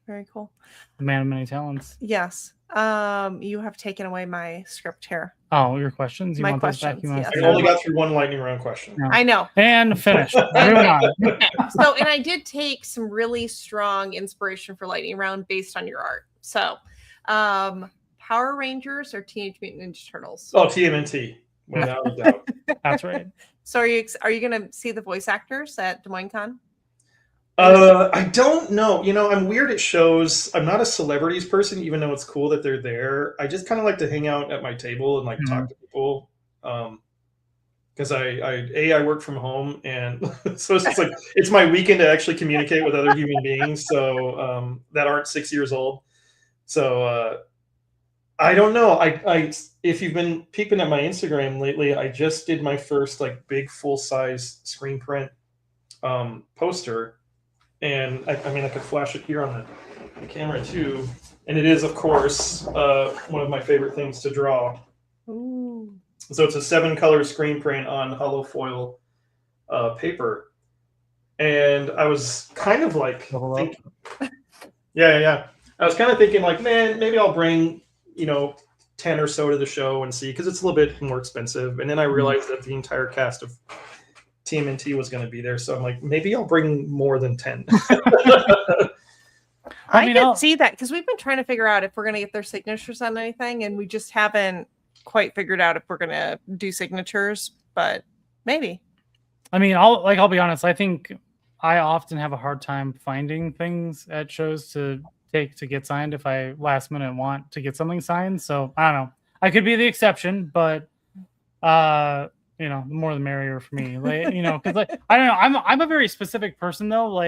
Very cool. The man of many talents. Yes. You have taken away my script here. Oh, your questions? You My want those back? questions, You want yes. us I to- only got through one lightning round question. No. I know. And finished. Moving on. So, and I did take some really strong inspiration for lightning round based on your art. So, Power Rangers or Teenage Mutant Ninja Turtles? Oh, TMNT, without a doubt. That's right. So, are you going to see the voice actors at Des Moines Con? I don't know. I'm weird at shows. I'm not a celebrities person, even though it's cool that they're there. I just kind of like to hang out at my table and talk to people. Because I work from home, and so it's just it's my weekend to actually communicate with other human beings. So that aren't 6 years old. So I don't know. I if you've been peeping at my Instagram lately, I just did my first big full size screen print poster. And I mean, I could flash it here on the camera too. And it is, of course, one of my favorite things to draw. Ooh. So it's a 7-color screen print on hollow foil paper. And I was kind of yeah. I was kind of thinking man, maybe I'll bring, 10 or so to the show and see, because it's a little bit more expensive. And then I realized that the entire cast of TMNT was going to be there, so I'm like, maybe I'll bring more than 10. I can see that, because we've been trying to figure out if we're going to get their signatures on anything, and we just haven't quite figured out if we're going to do signatures, but maybe. I mean, I'll be honest. I think I often have a hard time finding things at shows to take to get signed if I last minute want to get something signed. So I don't know. I could be the exception, but the more the merrier for me. Because I don't know. I'm a very specific person though.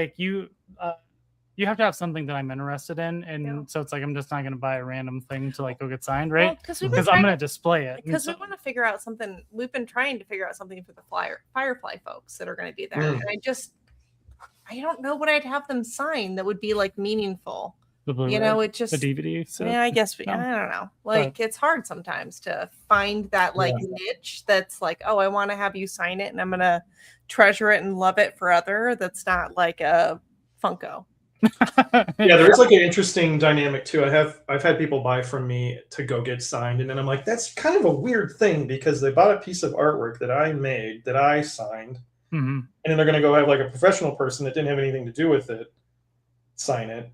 You have to have something that I'm interested in, and so it's I'm just not going to buy a random thing to go get signed, right? Because I'm going to display it. Because we want to figure out something. We've been trying to figure out something for the Firefly folks that are going to be there, and I don't know what I'd have them sign that would be meaningful. The Blu-ray, it just the DVD. So. Yeah, I guess I don't know. It's hard sometimes to find that niche that's oh, I want to have you sign it, and I'm gonna treasure it and love it forever. That's not a Funko. Yeah, there is an interesting dynamic too. I've had people buy from me to go get signed, and then I'm like, that's kind of a weird thing, because they bought a piece of artwork that I made, that I signed, and then they're gonna go have a professional person that didn't have anything to do with it sign it.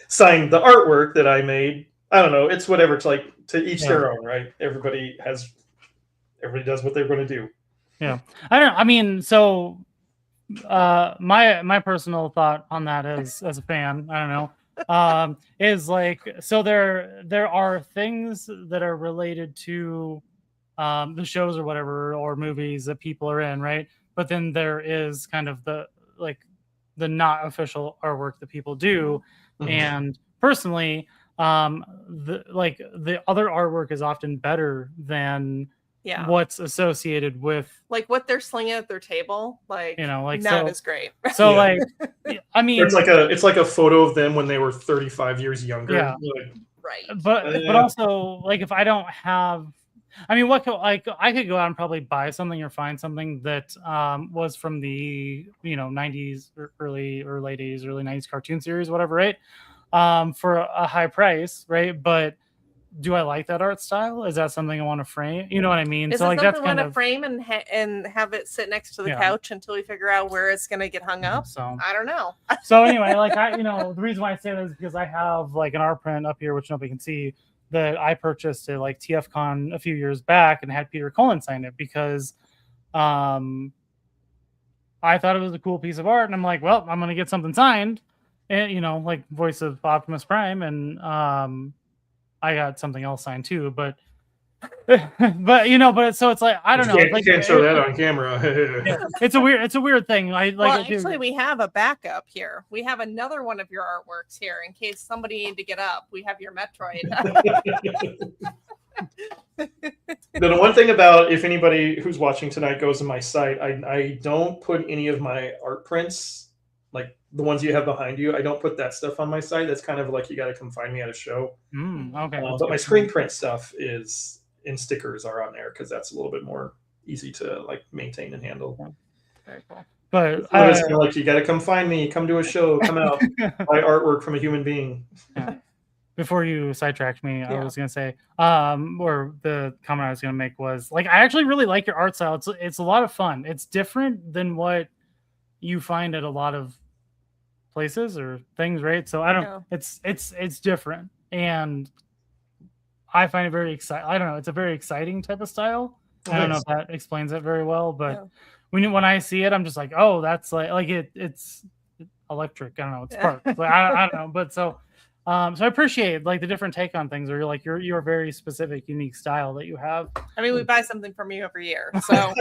Sign the artwork that I made. I don't know. It's whatever. It's to each their own, right? Everybody does what they're going to do. Yeah, I don't know. I mean, so my personal thought on that is, as a fan, I don't know, is so there are things that are related to the shows or whatever, or movies that people are in, right? But then there is kind of the not official artwork that people do. And personally, the other artwork is often better than what's associated with what they're slinging at their table. That is great. So I mean, it's like a photo of them when they were 35 years younger. Yeah. Right. But also if I don't have, I mean, what could I could go out and probably buy something or find something that was from the 90s or early or late 80s, early 90s cartoon series, whatever, right? For a high price, right? But do I like that art style? Is that something I want to frame? You know what I mean? Is so it that's something kind I want of to frame and have it sit next to the couch until we figure out where it's going to get hung up? So I don't know. So anyway, the reason why I say that is because I have an art print up here, which nobody can see, that I purchased at TFCon a few years back and had Peter Cullen sign it, because I thought it was a cool piece of art, and I'm like, well, I'm gonna get something signed, and voice of Optimus Prime, and I got something else signed too. But But you know, but so it's like I don't know. You It's like can't show that on camera. it's a weird thing. I like. Well, I do. actually, we have a backup here. We have another one of your artworks here in case somebody needed to get up. We have your Metroid. The one thing about if anybody who's watching tonight goes to my site, I don't put any of my art prints, like the ones you have behind you. I don't put that stuff on my site. That's kind of like you got to come find me at a show. Okay. But my screen print stuff is in stickers are on there because that's a little bit more easy to like maintain and handle. Very cool. But it's kind of like you got to come find me, come to a show, come out, buy artwork from a human being. Yeah. Before you sidetracked me, I was gonna say, or the comment I was gonna make was like, I actually really like your art style. It's a lot of fun. It's different than what you find at a lot of places or things, right? So I don't. Yeah. It's different, and I find it very exciting. I don't know. It's a very exciting type of style. I don't know if that explains it very well, but when I see it, I'm just like, oh, that's like it's electric. I don't know. It's sparks. Like, I don't know, but so I appreciate like the different take on things, or you're like your very specific, unique style that you have. I mean, we buy something from you every year, so.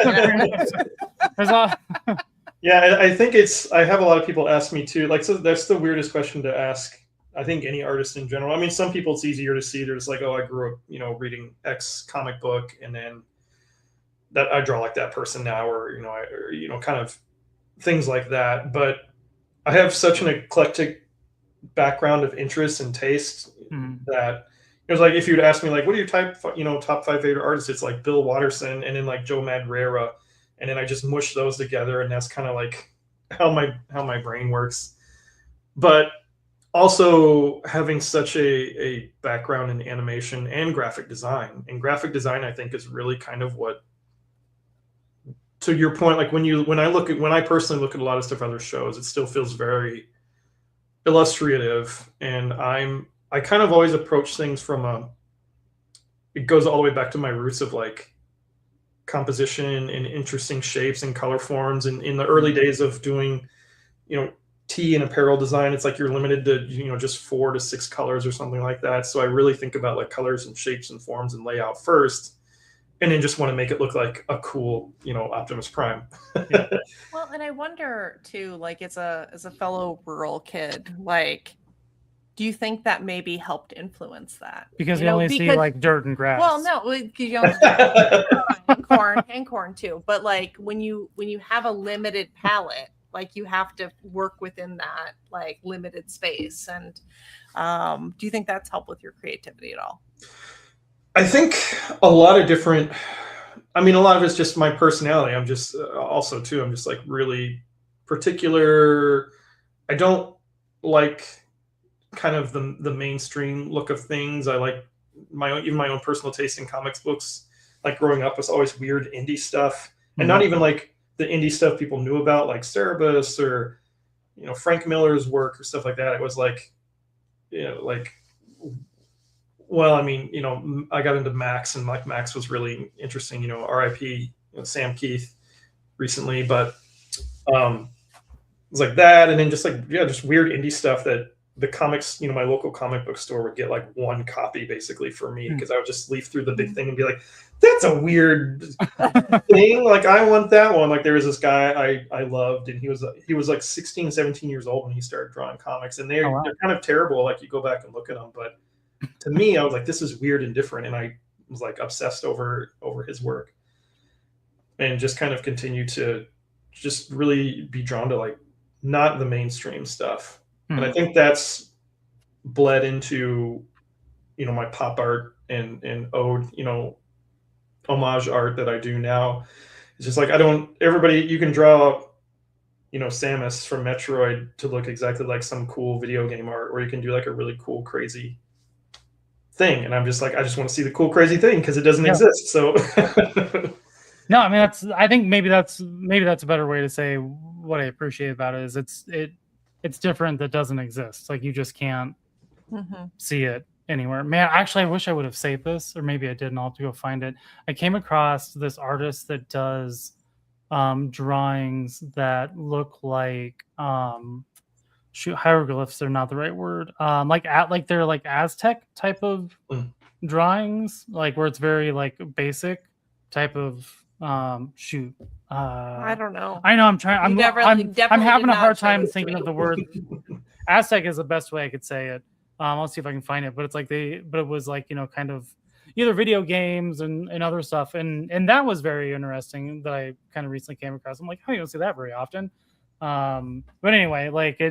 Yeah, I think I have a lot of people ask me too. Like, so that's the weirdest question to ask. I think any artist in general. I mean, some people it's easier to see. They're just like, oh, I grew up, reading X comic book, and then that I draw like that person now, or kind of things like that. But I have such an eclectic background of interest and taste that it was like if you'd ask me like, what are your top 5 favorite artists? It's like Bill Watterson and then like Joe Madureira, and then I just mush those together, and that's kind of like how my brain works. But also having such a background in animation and graphic design, I think is really kind of what, to your point, like when I personally look at a lot of stuff other shows, it still feels very illustrative, and I kind of always approach things from it goes all the way back to my roots of like composition and interesting shapes and color forms. And in the early days of doing, tee and apparel design, it's like you're limited to, just 4 to 6 colors or something like that. So I really think about like colors and shapes and forms and layout first, and then just want to make it look like a cool, Optimus Prime. Well, and I wonder too, like as a fellow rural kid, like, do you think that maybe helped influence that? Because you only see like dirt and grass. Well, no, because you only and corn too. But like when you have a limited palette, like you have to work within that like limited space. And do you think that's helped with your creativity at all? I think a lot of it's just my personality. I'm just also too, I'm just like really particular. I don't like kind of the mainstream look of things. I like my own personal taste in comics books. Like growing up was always weird indie stuff, and not even like the indie stuff people knew about, like Cerebus or Frank Miller's work or stuff like that. It was like, well, I mean, I got into Max, and like Max was really interesting. R.I.P. Sam Keith recently, but it was like that, and then just like just weird indie stuff that the comics, my local comic book store would get like one copy basically for me, because I would just leaf through the big thing and be like, that's a weird thing. Like, I want that one. Like, there was this guy I loved, and he was like 16, 17 years old when he started drawing comics, and they're kind of terrible. Like, you go back and look at them, but to me, I was like, this is weird and different, and I was like obsessed over his work, and just kind of continue to just really be drawn to like not the mainstream stuff. And I think that's bled into, my pop art and ode, homage art that I do now. It's just like, you can draw, Samus from Metroid to look exactly like some cool video game art, or you can do like a really cool, crazy thing. And I'm just like, I just want to see the cool, crazy thing because it doesn't exist. So no, I mean, I think maybe that's a better way to say what I appreciate about it is it's different, that doesn't exist. Like, you just can't see it anywhere. Man, actually, I wish I would have saved this, or maybe I didn't. I'll have to go find it. I came across this artist that does drawings that look like hieroglyphs are not the right word. Like they're like Aztec type of drawings, like where it's very like basic type of shoot. I don't know. I know I'm trying. I'm definitely having did a hard not show time this to thinking me. of the word. Aztec is the best way I could say it. I'll see if I can find it. But it's like but it was like, you know, kind of either video games and other stuff. And that was very interesting that I kind of recently came across. I'm like, oh, you don't see that very often. But anyway, like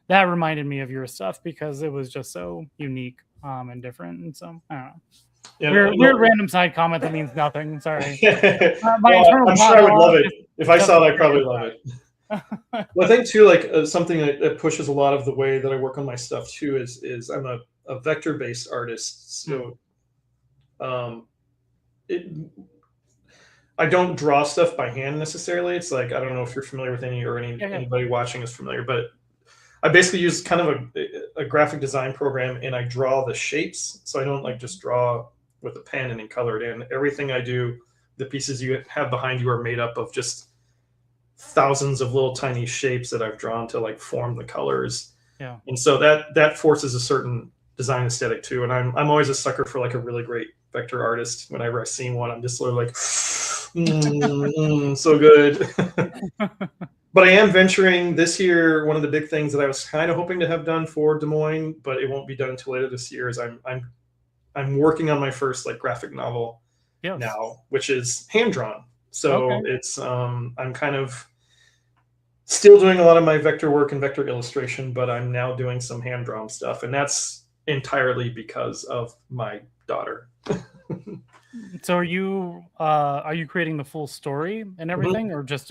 that reminded me of your stuff because it was just so unique and different. And so I don't know. Yeah, Weird random side comment that means nothing. Sorry. Well, I'm sure I would love it. If I saw it, I'd probably love it. Well, I think too, like something that pushes a lot of the way that I work on my stuff too is I'm a vector-based artist. So I don't draw stuff by hand necessarily. It's like, I don't know if you're familiar with anybody watching is familiar, but I basically use kind of a graphic design program and I draw the shapes. So I don't like just draw with a pen and then color it in. Everything I do, the pieces you have behind you are made up of just thousands of little tiny shapes that I've drawn to like form the colors. Yeah. And so that forces a certain design aesthetic too. And I'm always a sucker for like a really great vector artist. Whenever I see one, I'm just sort of like, so good. But I am venturing this year. One of the big things that I was kind of hoping to have done for Des Moines, but it won't be done until later this year, is I'm working on my first like graphic novel now, which is hand drawn. So it's I'm kind of still doing a lot of my vector work and vector illustration, but I'm now doing some hand drawn stuff, and that's entirely because of my daughter. So are you creating the full story and everything, or just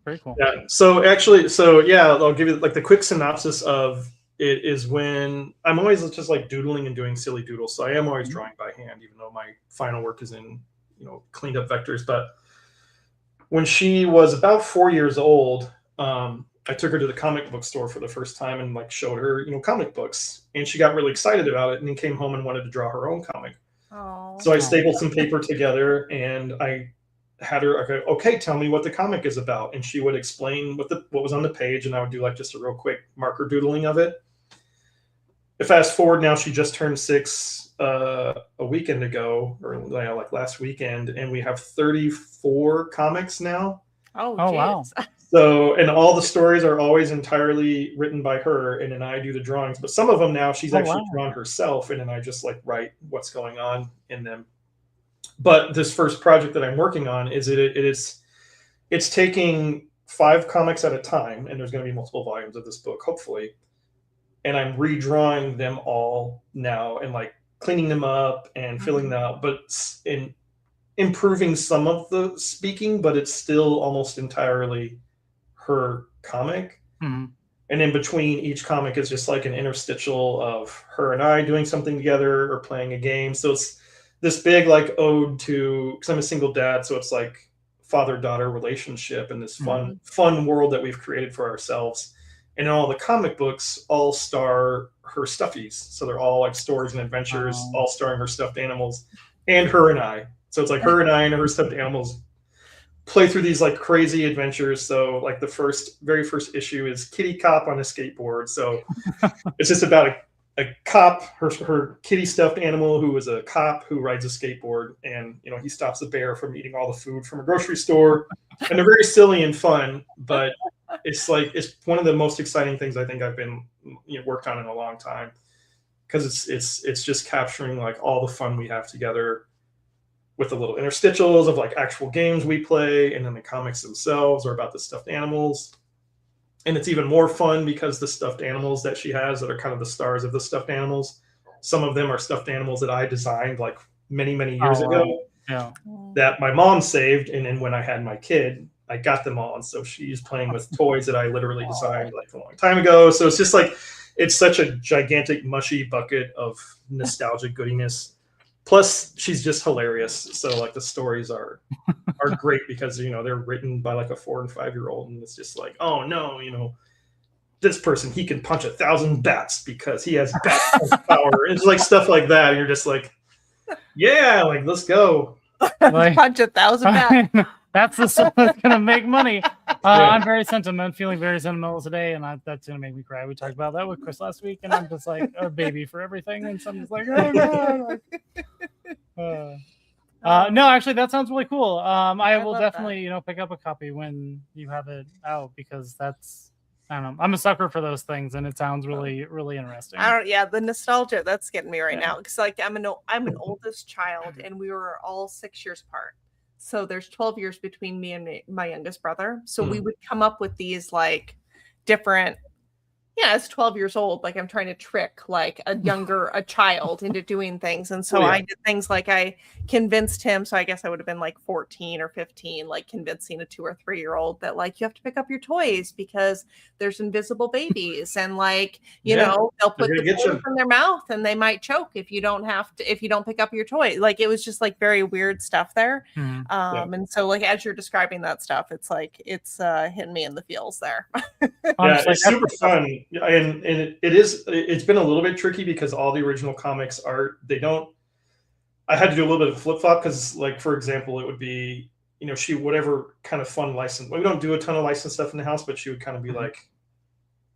very cool? Yeah. So actually, I'll give you like the quick synopsis of it is when I'm always just like doodling and doing silly doodles. So I am always drawing by hand, even though my final work is in, you know, cleaned up vectors. But when she was about 4 years old, I took her to the comic book store for the first time and like showed her, you know, comic books, and she got really excited about it and then came home and wanted to draw her own comic. So I stapled some paper together and I had her, okay, tell me what the comic is about. And she would explain what was on the page, and I would do like just a real quick marker doodling of it. Fast forward now, she just turned 6 a weekend ago, or like last weekend, and we have 34 comics now. Oh wow. So, and all the stories are always entirely written by her, and then I do the drawings. But some of them now she's actually drawn herself, and then I just like write what's going on in them. But this first project that I'm working on it's taking 5 comics at a time, and there's going to be multiple volumes of this book, hopefully. And I'm redrawing them all now and like cleaning them up and filling them out, but in improving some of the speaking, but it's still almost entirely her comic. And in between each comic is just like an interstitial of her and I doing something together or playing a game. So it's this big like ode to, because I'm a single dad, so it's like father-daughter relationship and this fun world that we've created for ourselves. And all the comic books all star her stuffies. So they're all like stories and adventures, all starring her stuffed animals and her and I. So it's like her and I and her stuffed animals play through these like crazy adventures. So like the very first issue is Kitty Cop on a skateboard. So it's just about a cop, her kitty stuffed animal who is a cop who rides a skateboard, and you know he stops a bear from eating all the food from a grocery store. And they're very silly and fun, but it's one of the most exciting things I think I've been worked on in a long time, because it's just capturing like all the fun we have together with the little interstitials of like actual games we play, and then the comics themselves are about the stuffed animals. And it's even more fun because the stuffed animals that she has that are kind of the stars of the stuffed animals, some of them are stuffed animals that I designed like many years ago, that my mom saved, and then when I had my kid, I got them all, and so she's playing with toys that I literally designed like a long time ago. So it's just like, it's such a gigantic mushy bucket of nostalgic goodiness. Plus, she's just hilarious. So like the stories are great because they're written by like a 4 and 5 year old, and it's just like, oh no, this person, he can punch 1,000 bats because he has bat power. It's like stuff like that, and you're just like, yeah, like let's go. Punch 1,000 bats. That's the stuff that's gonna make money. I'm very sentimental, feeling very sentimental today, and that's gonna make me cry. We talked about that with Chris last week, and I'm just like a baby for everything, and so I'm just like, oh god. No, actually, that sounds really cool. I will definitely, pick up a copy when you have it out because that's, I don't know, I'm a sucker for those things, and it sounds really, really interesting. The nostalgia that's getting me right now because like I'm an oldest child, and we were all 6 years apart. So there's 12 years between me and my youngest brother. So we would come up with these like different. Yeah, as 12 years old, like I'm trying to trick like a child into doing things. And so I did things like I convinced him. So I guess I would have been like 14 or 15, like convincing a 2 or 3-year-old that like you have to pick up your toys because there's invisible babies and like, they'll put the toys in their mouth and they might choke if you don't pick up your toy. Like it was just like very weird stuff there. And so like as you're describing that stuff, it's like it's hitting me in the feels there. Yeah, it's super fun. And it's been a little bit tricky because all the original comics art, I had to do a little bit of flip-flop because like, for example, it would be, whatever kind of fun license. We don't do a ton of licensed stuff in the house, but she would kind of be like,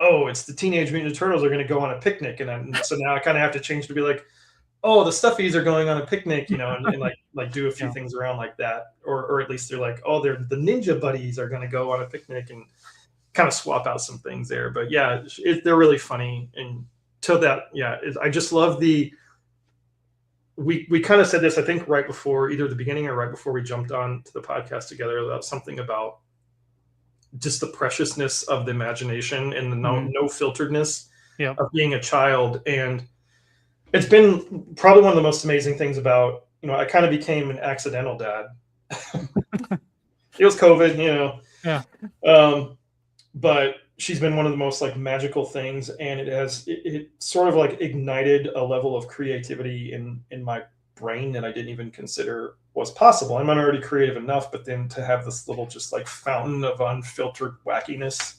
oh, it's the Teenage Mutant Ninja Turtles are going to go on a picnic. And so now I kind of have to change to be like, oh, the Stuffies are going on a picnic, and like do a few things around like that. Or at least they're like, oh, the Ninja Buddies are going to go on a picnic and kind of swap out some things there. But yeah, they're really funny. And to that, I just love we kind of said this, I think, right before either the beginning or right before we jumped on to the podcast together, about something about just the preciousness of the imagination and the no filteredness of being a child. And it's been probably one of the most amazing things about, I kind of became an accidental dad. It was COVID, but she's been one of the most like magical things, and it sort of like ignited a level of creativity in my brain that I didn't even consider was possible. I'm already creative enough, but then to have this little just like fountain of unfiltered wackiness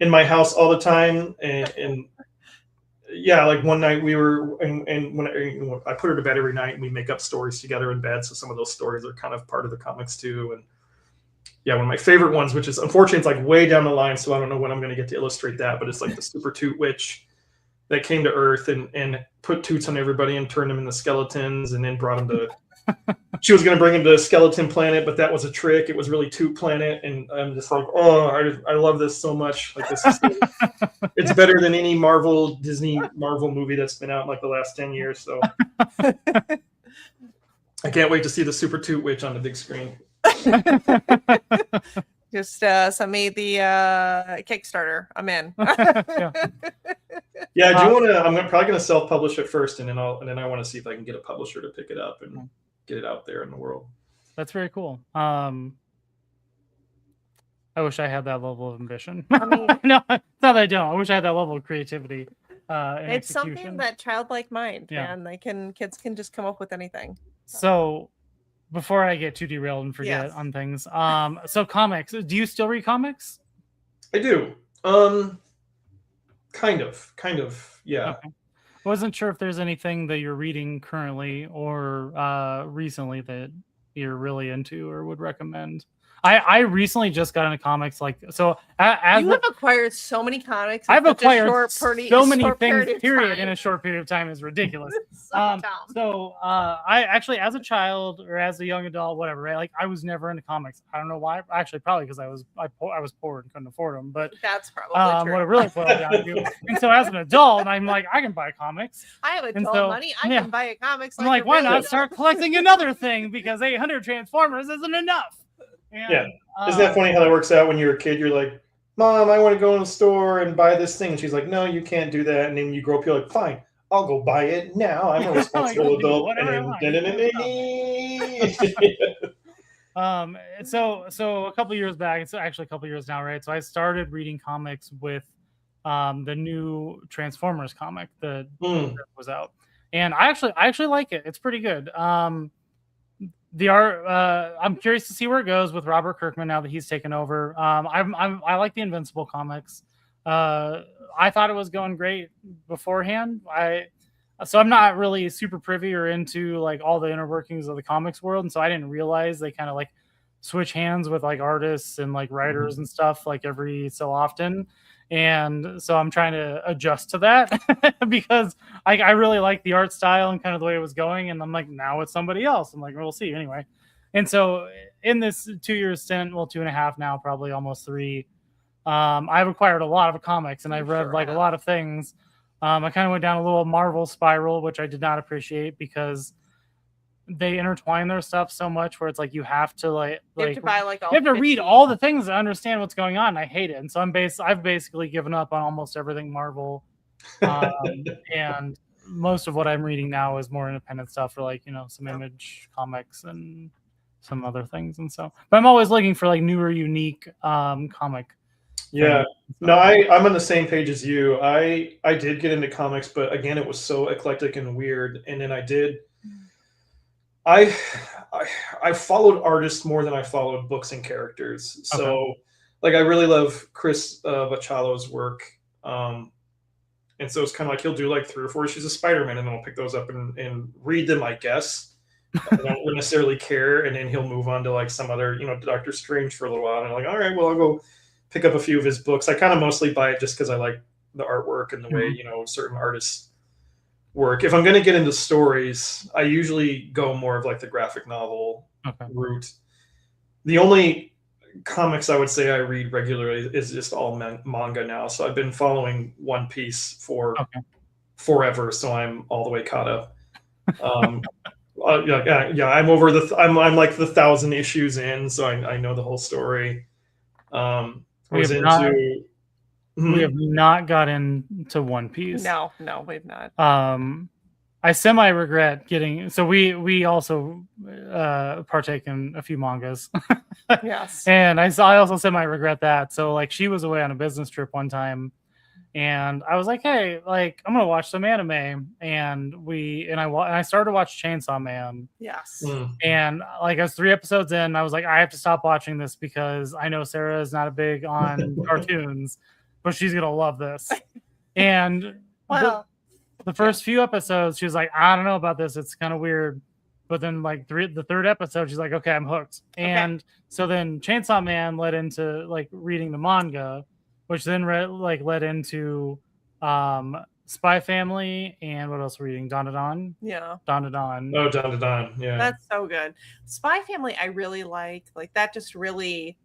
in my house all the time. And yeah, like one night we were, and when I put her to bed every night, and we make up stories together in bed. So some of those stories are kind of part of the comics too. And yeah, one of my favorite ones, which is unfortunately it's like way down the line, so I don't know when I'm going to get to illustrate that, but it's like the Super Toot Witch that came to Earth and put toots on everybody and turned them into skeletons, and then brought them to. She was going to bring him to Skeleton Planet, but that was a trick. It was really Toot Planet, and I'm just like, oh, I love this so much. Like this is it's better than any Disney Marvel movie that's been out in like the last 10 years. So I can't wait to see the Super Toot Witch on the big screen. Just send me the Kickstarter. I'm in. Yeah, do you want to? I'm probably going to self-publish it first, and then I want to see if I can get a publisher to pick it up and get it out there in the world. That's very cool. I wish I had that level of ambition. I mean, no, it's not that I don't. I wish I had that level of creativity. It's something that childlike mind, man. Kids can just come up with anything. So before I get too derailed and forget on things, so comics. Do you still read comics? I do. Kind of, yeah. Okay. I wasn't sure if there's anything that you're reading currently or recently that you're really into or would recommend. I recently just got into comics, you have acquired so many comics. I've acquired so many things. Period in a short period of time is ridiculous. So I actually, as a child or as a young adult, whatever, right? Like I was never into comics. I don't know why. Actually, probably because I was poor and couldn't afford them. But that's probably true. What it really boiled down to. And so as an adult, I'm like, I can buy comics. I have adult money. I can buy a comics. I'm like, why not start collecting another thing? Because 800 Transformers isn't enough. And, isn't that funny how that works out when you're a kid? You're like, Mom, I want to go in the store and buy this thing. And she's like, no, you can't do that. And then you grow up, you're like, fine, I'll go buy it now. I'm a responsible adult. So a couple years back, it's actually a couple years now, right? So I started reading comics with the new Transformers comic that was out. And I actually like it. It's pretty good. The art, I'm curious to see where it goes with Robert Kirkman now that he's taken over. I like the Invincible comics. I thought it was going great beforehand. So I'm not really super privy or into like all the inner workings of the comics world, and so I didn't realize they kind of like switch hands with like artists and like writers and stuff like every so often. And so I'm trying to adjust to that because I really like the art style and kind of the way it was going. And I'm like, now it's somebody else. I'm like, we'll see anyway. And so in this 2-year stint, well, 2.5 now, probably almost 3, I've acquired a lot of comics and I've read like a lot of things. I kind of went down a little Marvel spiral, which I did not appreciate because they intertwine their stuff so much where it's like you have to you have to buy like all you have to 50. read all the things to understand what's going on, and I hate it. And so I've basically given up on almost everything Marvel, and most of what I'm reading now is more independent stuff for like some Image comics and some other things. And so, but I'm always looking for like newer, unique comic. Yeah, no, I'm on the same page as you. I did get into comics, but again, it was so eclectic and weird. And then I followed artists more than I followed books and characters. So, like, I really love Chris Bachalo's work. And so it's kind of like he'll do like 3 or 4 issues of Spider-Man, and then I'll pick those up and read them, I guess. I don't necessarily care. And then he'll move on to like some other, Doctor Strange for a little while. And I'm like, all right, well, I'll go pick up a few of his books. I kind of mostly buy it just because I like the artwork and the way, certain artists work. If I'm going to get into stories, I usually go more of like the graphic novel route. The only comics I would say I read regularly is just all manga now. So I've been following One Piece for forever. So I'm all the way caught up. I'm over I'm like the 1,000 issues in. So I know the whole story. We have not got into One Piece. No, we've not. I semi regret getting. So we also partake in a few mangas. Yes. And I also semi regret that. So like she was away on a business trip one time, and I was like, hey, like I'm gonna watch some anime, and I started to watch Chainsaw Man. Yes. And like I was 3 episodes in, I was like, I have to stop watching this because I know Sarah is not big on cartoons, but she's gonna love this. And the first few episodes, she was like, I don't know about this. It's kind of weird. But then like the 3rd episode, she's like, okay, I'm hooked. And so then Chainsaw Man led into like reading the manga, which then led into Spy Family, and what else were we reading? Dawn to Dawn? Yeah. Dawn to Dawn. Oh, Dawn to Dawn. Yeah. That's so good. Spy Family, I really like. Like that just really,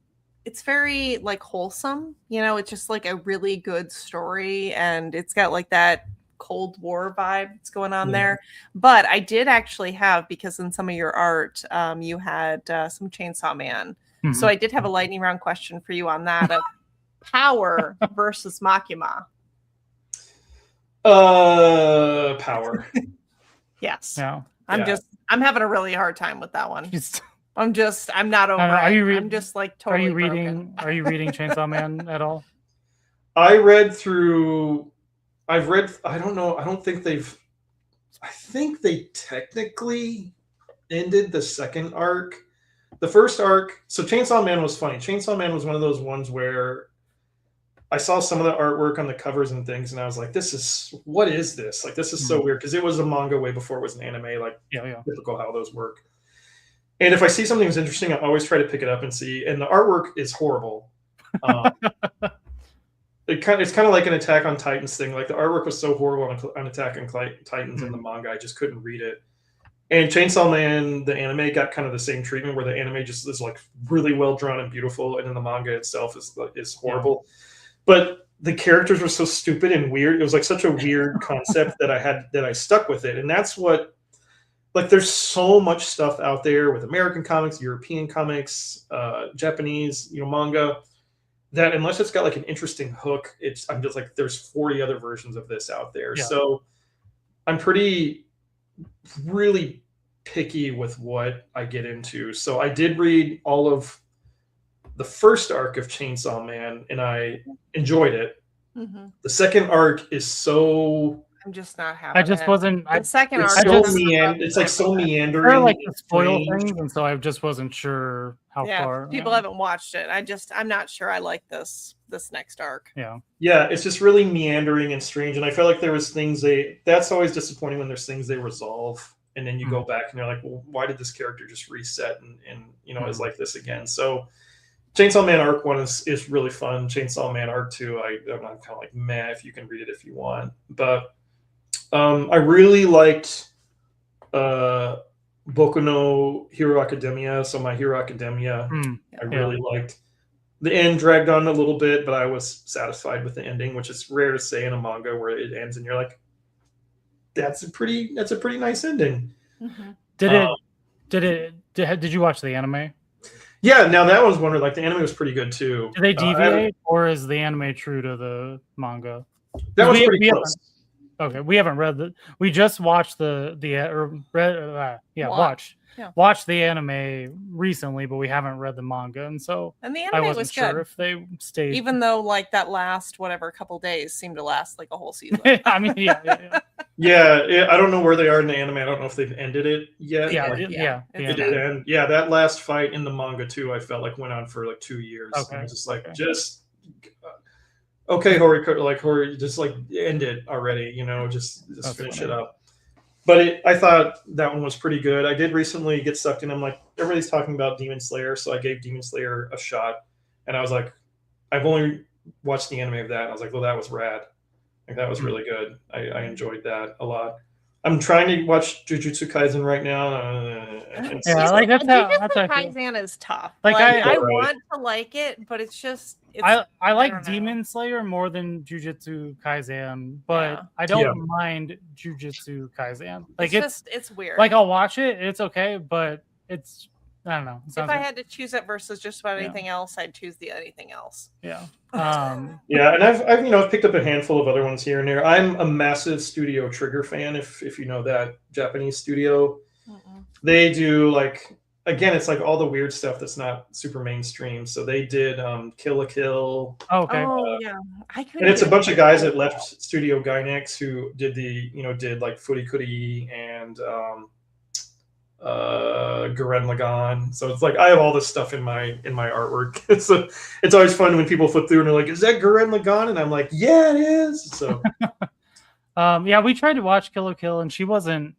it's very like wholesome. It's just like a really good story, and it's got like that Cold War vibe that's going on there. But I did actually have, because in some of your art, you had some Chainsaw Man. So I did have a lightning round question for you on that of Power versus Makima. Power. Yes. Yeah. I'm having a really hard time with that one. I'm not over it. I'm just like totally broken. Are you reading Chainsaw Man at all? I don't know. I think they technically ended the 2nd arc. The 1st arc, so Chainsaw Man was funny. Chainsaw Man was one of those ones where I saw some of the artwork on the covers and things, and I was like, what is this? Like, this is so weird, because it was a manga way before it was an anime, like typical how those work. And if I see something that's interesting, I always try to pick it up and see, and the artwork is horrible. It's kind of like an Attack on Titans thing. Like the artwork was so horrible on Attack on Titans in the manga, I just couldn't read it. And Chainsaw Man, the anime, got kind of the same treatment, where the anime just is like really well drawn and beautiful, and then the manga itself is horrible. But the characters were so stupid and weird. It was like such a weird concept that I stuck with it. And that's what, like, there's so much stuff out there with American comics, European comics, Japanese, manga, that unless it's got like an interesting hook, I'm just like, there's 40 other versions of this out there. So I'm really picky with what I get into. So I did read all of the 1st arc of Chainsaw Man, and I enjoyed it. The 2nd arc is so... I'm just not having wasn't... The 2nd arc... It's like so meandering. I like to spoil things, and so I just wasn't sure how far... people haven't watched it. I'm not sure I like this next arc. Yeah, it's just really meandering and strange, and I felt like there was things that's always disappointing when there's things they resolve. and then you go back and you're like, well, why did this character just reset and is like this again? So Chainsaw Man Arc 1 is really fun. Chainsaw Man Arc 2, I'm kind of like, meh, if you can read it if you want. But I really liked Boku no Hero Academia. So My Hero Academia, I really liked. The end dragged on a little bit, but I was satisfied with the ending, which is rare to say in a manga where it ends and you're like, that's a pretty nice ending. Mm-hmm. Did you watch the anime? Yeah, now that was one like the anime was pretty good too. Do they deviate, or is the anime true to the manga? That was pretty close. Okay, we haven't read the. We just watched watched the anime recently, but we haven't read the manga, and so the anime I wasn't was sure good. if they stayed. Even though like that last couple days seemed to last like a whole season. I mean, yeah. Yeah, I don't know where they are in the anime. I don't know if they've ended it yet. It did end. Yeah, that last fight in the manga too, I felt like went on for like 2 years. Okay. I was just like, okay, Hori, just like end it already. Just finish it up. But I thought that one was pretty good. I did recently get sucked in. I'm like, everybody's talking about Demon Slayer, so I gave Demon Slayer a shot, and I was like, I've only watched the anime of that. And I was like, well, that was rad. Like that was really good. I enjoyed that a lot. I'm trying to watch Jujutsu Kaisen right now. Jujutsu Kaisen is tough. Like I want to like it, but it's just. I like Demon Slayer more than Jujutsu Kaisen, but I don't mind Jujutsu Kaisen. Like it's weird. Like I'll watch it. It's okay, but it's. I don't know. If I had to choose it versus just about anything else, I'd choose the anything else. Yeah. And I've picked up a handful of other ones here and there. I'm a massive Studio Trigger fan. If you know that Japanese studio, they do like again, it's like all the weird stuff that's not super mainstream. So they did Kill la Kill. Oh, okay. And it's a bunch of guys that left Studio Gainax who did did like Furikuri and Gurren Lagann. So it's like I have all this stuff in my artwork. So it's always fun when people flip through and they're like, "Is that Gurren Lagann?" And I'm like, "Yeah, it is." So we tried to watch Kill la Kill and she wasn't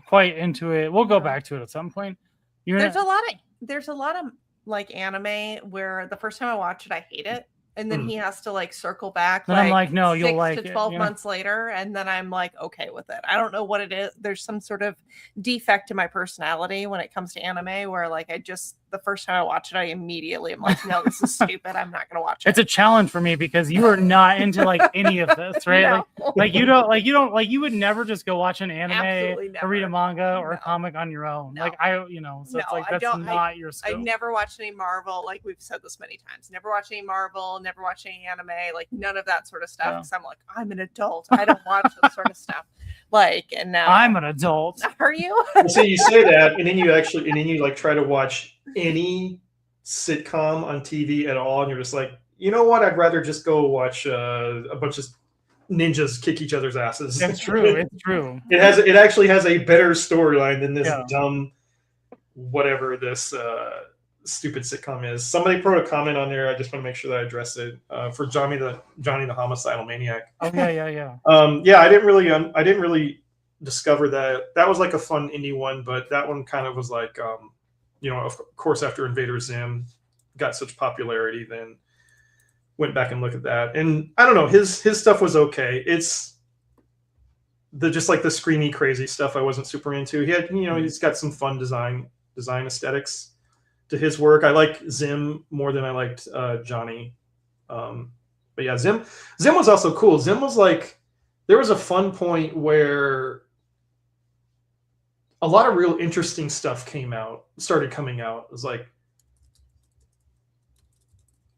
quite into it. We'll go back to it at some point. There's a lot of like anime where the first time I watch it, I hate it. And then he has to like circle back. Then I'm like, no, you'll like 6 to 12 months later, and then I'm like, okay with it. I don't know what it is. There's some sort of defect in my personality when it comes to anime, where like the first time I watch it, I immediately am like, no, this is stupid. I'm not gonna watch it. It's a challenge for me because you are not into like any of this, right? No. You would never just go watch an anime or read a manga or a comic on your own. No. Like it's like that's not your skill. I never watched any Marvel. Like we've said this many times. Never watched any Marvel. Never watched any anime. Like none of that sort of stuff. Because I'm like, I'm an adult. I don't watch that sort of stuff. Like, and now I'm an adult. Are you? So you say that, and then you like try to watch any sitcom on TV at all, and you're just like, you know what? I'd rather just go watch a bunch of ninjas kick each other's asses. It's true. It's true. It actually has a better storyline than this dumb whatever this stupid sitcom is. Somebody put a comment on there. I just want to make sure that I address it for Johnny the Homicidal Maniac. Oh yeah. I didn't really discover that. That was like a fun indie one, but that one kind of was like of course after Invader Zim got such popularity, then went back and looked at that. And I don't know, his stuff was okay. It's just like the screamy crazy stuff I wasn't super into. He had he's got some fun design aesthetics to his work. I like Zim more than I liked Johnny. But yeah, Zim was also cool. Zim was like, there was a fun point where a lot of real interesting stuff started coming out. It was like,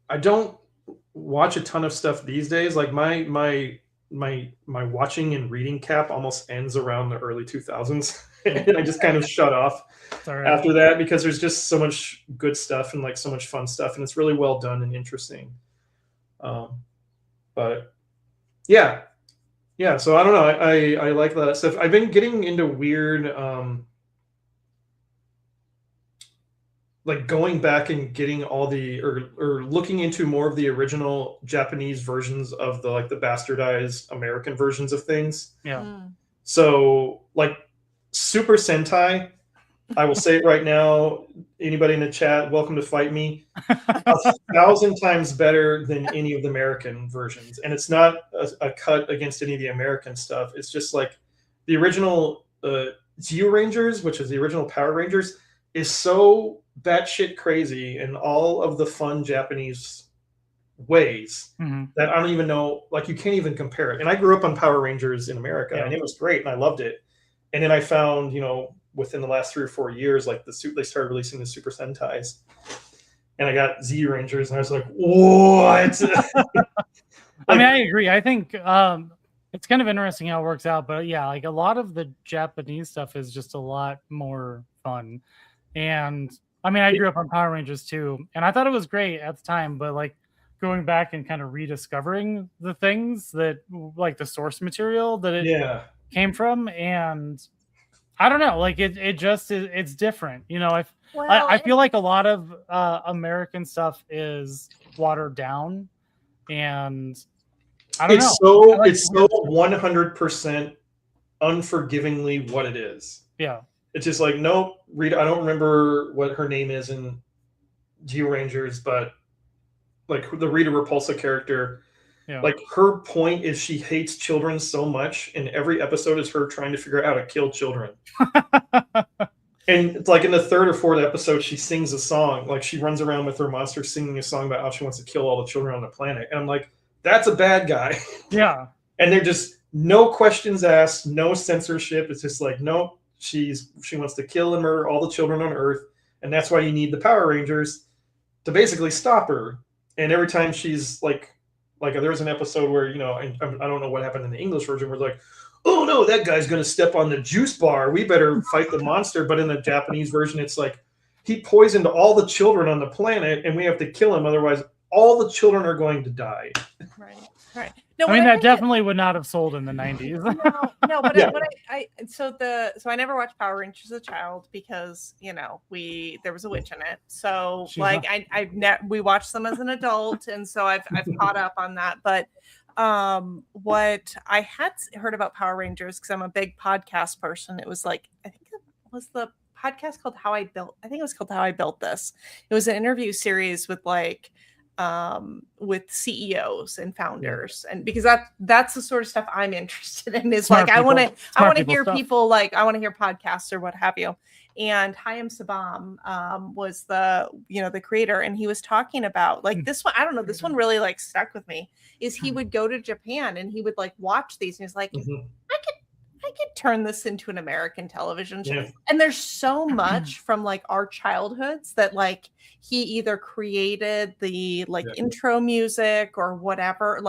I don't watch a ton of stuff these days. Like my watching and reading cap almost ends around the early 2000s. And I just kind of shut off after that because there's just so much good stuff and like so much fun stuff, and it's really well done and interesting. But yeah. So I don't know. I like that stuff. I've been getting into weird, like going back and getting all the or looking into more of the original Japanese versions of the bastardized American versions of things. Yeah. So like Super Sentai. I will say it right now. Anybody in the chat, welcome to fight me. 1,000 times better than any of the American versions. And it's not a cut against any of the American stuff. It's just like the original Zeo Rangers, which is the original Power Rangers, is so batshit crazy in all of the fun Japanese ways that I don't even know, like you can't even compare it. And I grew up on Power Rangers in America and it was great and I loved it. And then I found, within the last 3 or 4 years, like they started releasing the Super Sentais. And I got Z Rangers and I was like, what? I mean, I agree. I think it's kind of interesting how it works out, but yeah, like a lot of the Japanese stuff is just a lot more fun. And I mean, I grew up on Power Rangers too, and I thought it was great at the time, but like going back and kind of rediscovering the things that like the source material that it came from, and I don't know, like it just is, it's different. I feel like a lot of American stuff is watered down, and I don't know. It's so 100% unforgivingly what it is. Yeah. It's just like, nope, Rita, I don't remember what her name is in Geo Rangers, but like the Rita Repulsa character, like her point is she hates children so much, and every episode is her trying to figure out how to kill children. And it's like in the 3rd or 4th episode, she sings a song. Like she runs around with her monster singing a song about how she wants to kill all the children on the planet. And I'm like, that's a bad guy. Yeah. And they're just no questions asked, no censorship. It's just like, nope, she wants to kill and murder all the children on Earth. And that's why you need the Power Rangers to basically stop her. And every time she's like there was an episode where, I don't know what happened in the English version, where like, oh no, that guy's going to step on the juice bar. We better fight the monster. But in the Japanese version, it's like he poisoned all the children on the planet and we have to kill him. Otherwise, all the children are going to die. Right. No, I mean, that definitely would not have sold in the 90s. No, but so I never watched Power Rangers as a child because, there was a witch in it. So we watched them as an adult. And so I've caught up on that. But what I had heard about Power Rangers, because I'm a big podcast person, it was like, I think it was the podcast called How I Built This. It was an interview series with with CEOs and founders, and because that's the sort of stuff I'm interested in. Is smart like people. I want to hear stuff. People I want to hear podcasts or what have you. And Hayam Sabam was the creator, and he was talking about this one. I don't know, this one really stuck with me. Is he would go to Japan and he would watch these, and he's like, I could turn this into an American television show. Yeah. And there's so much from our childhoods that he either created the intro music or whatever,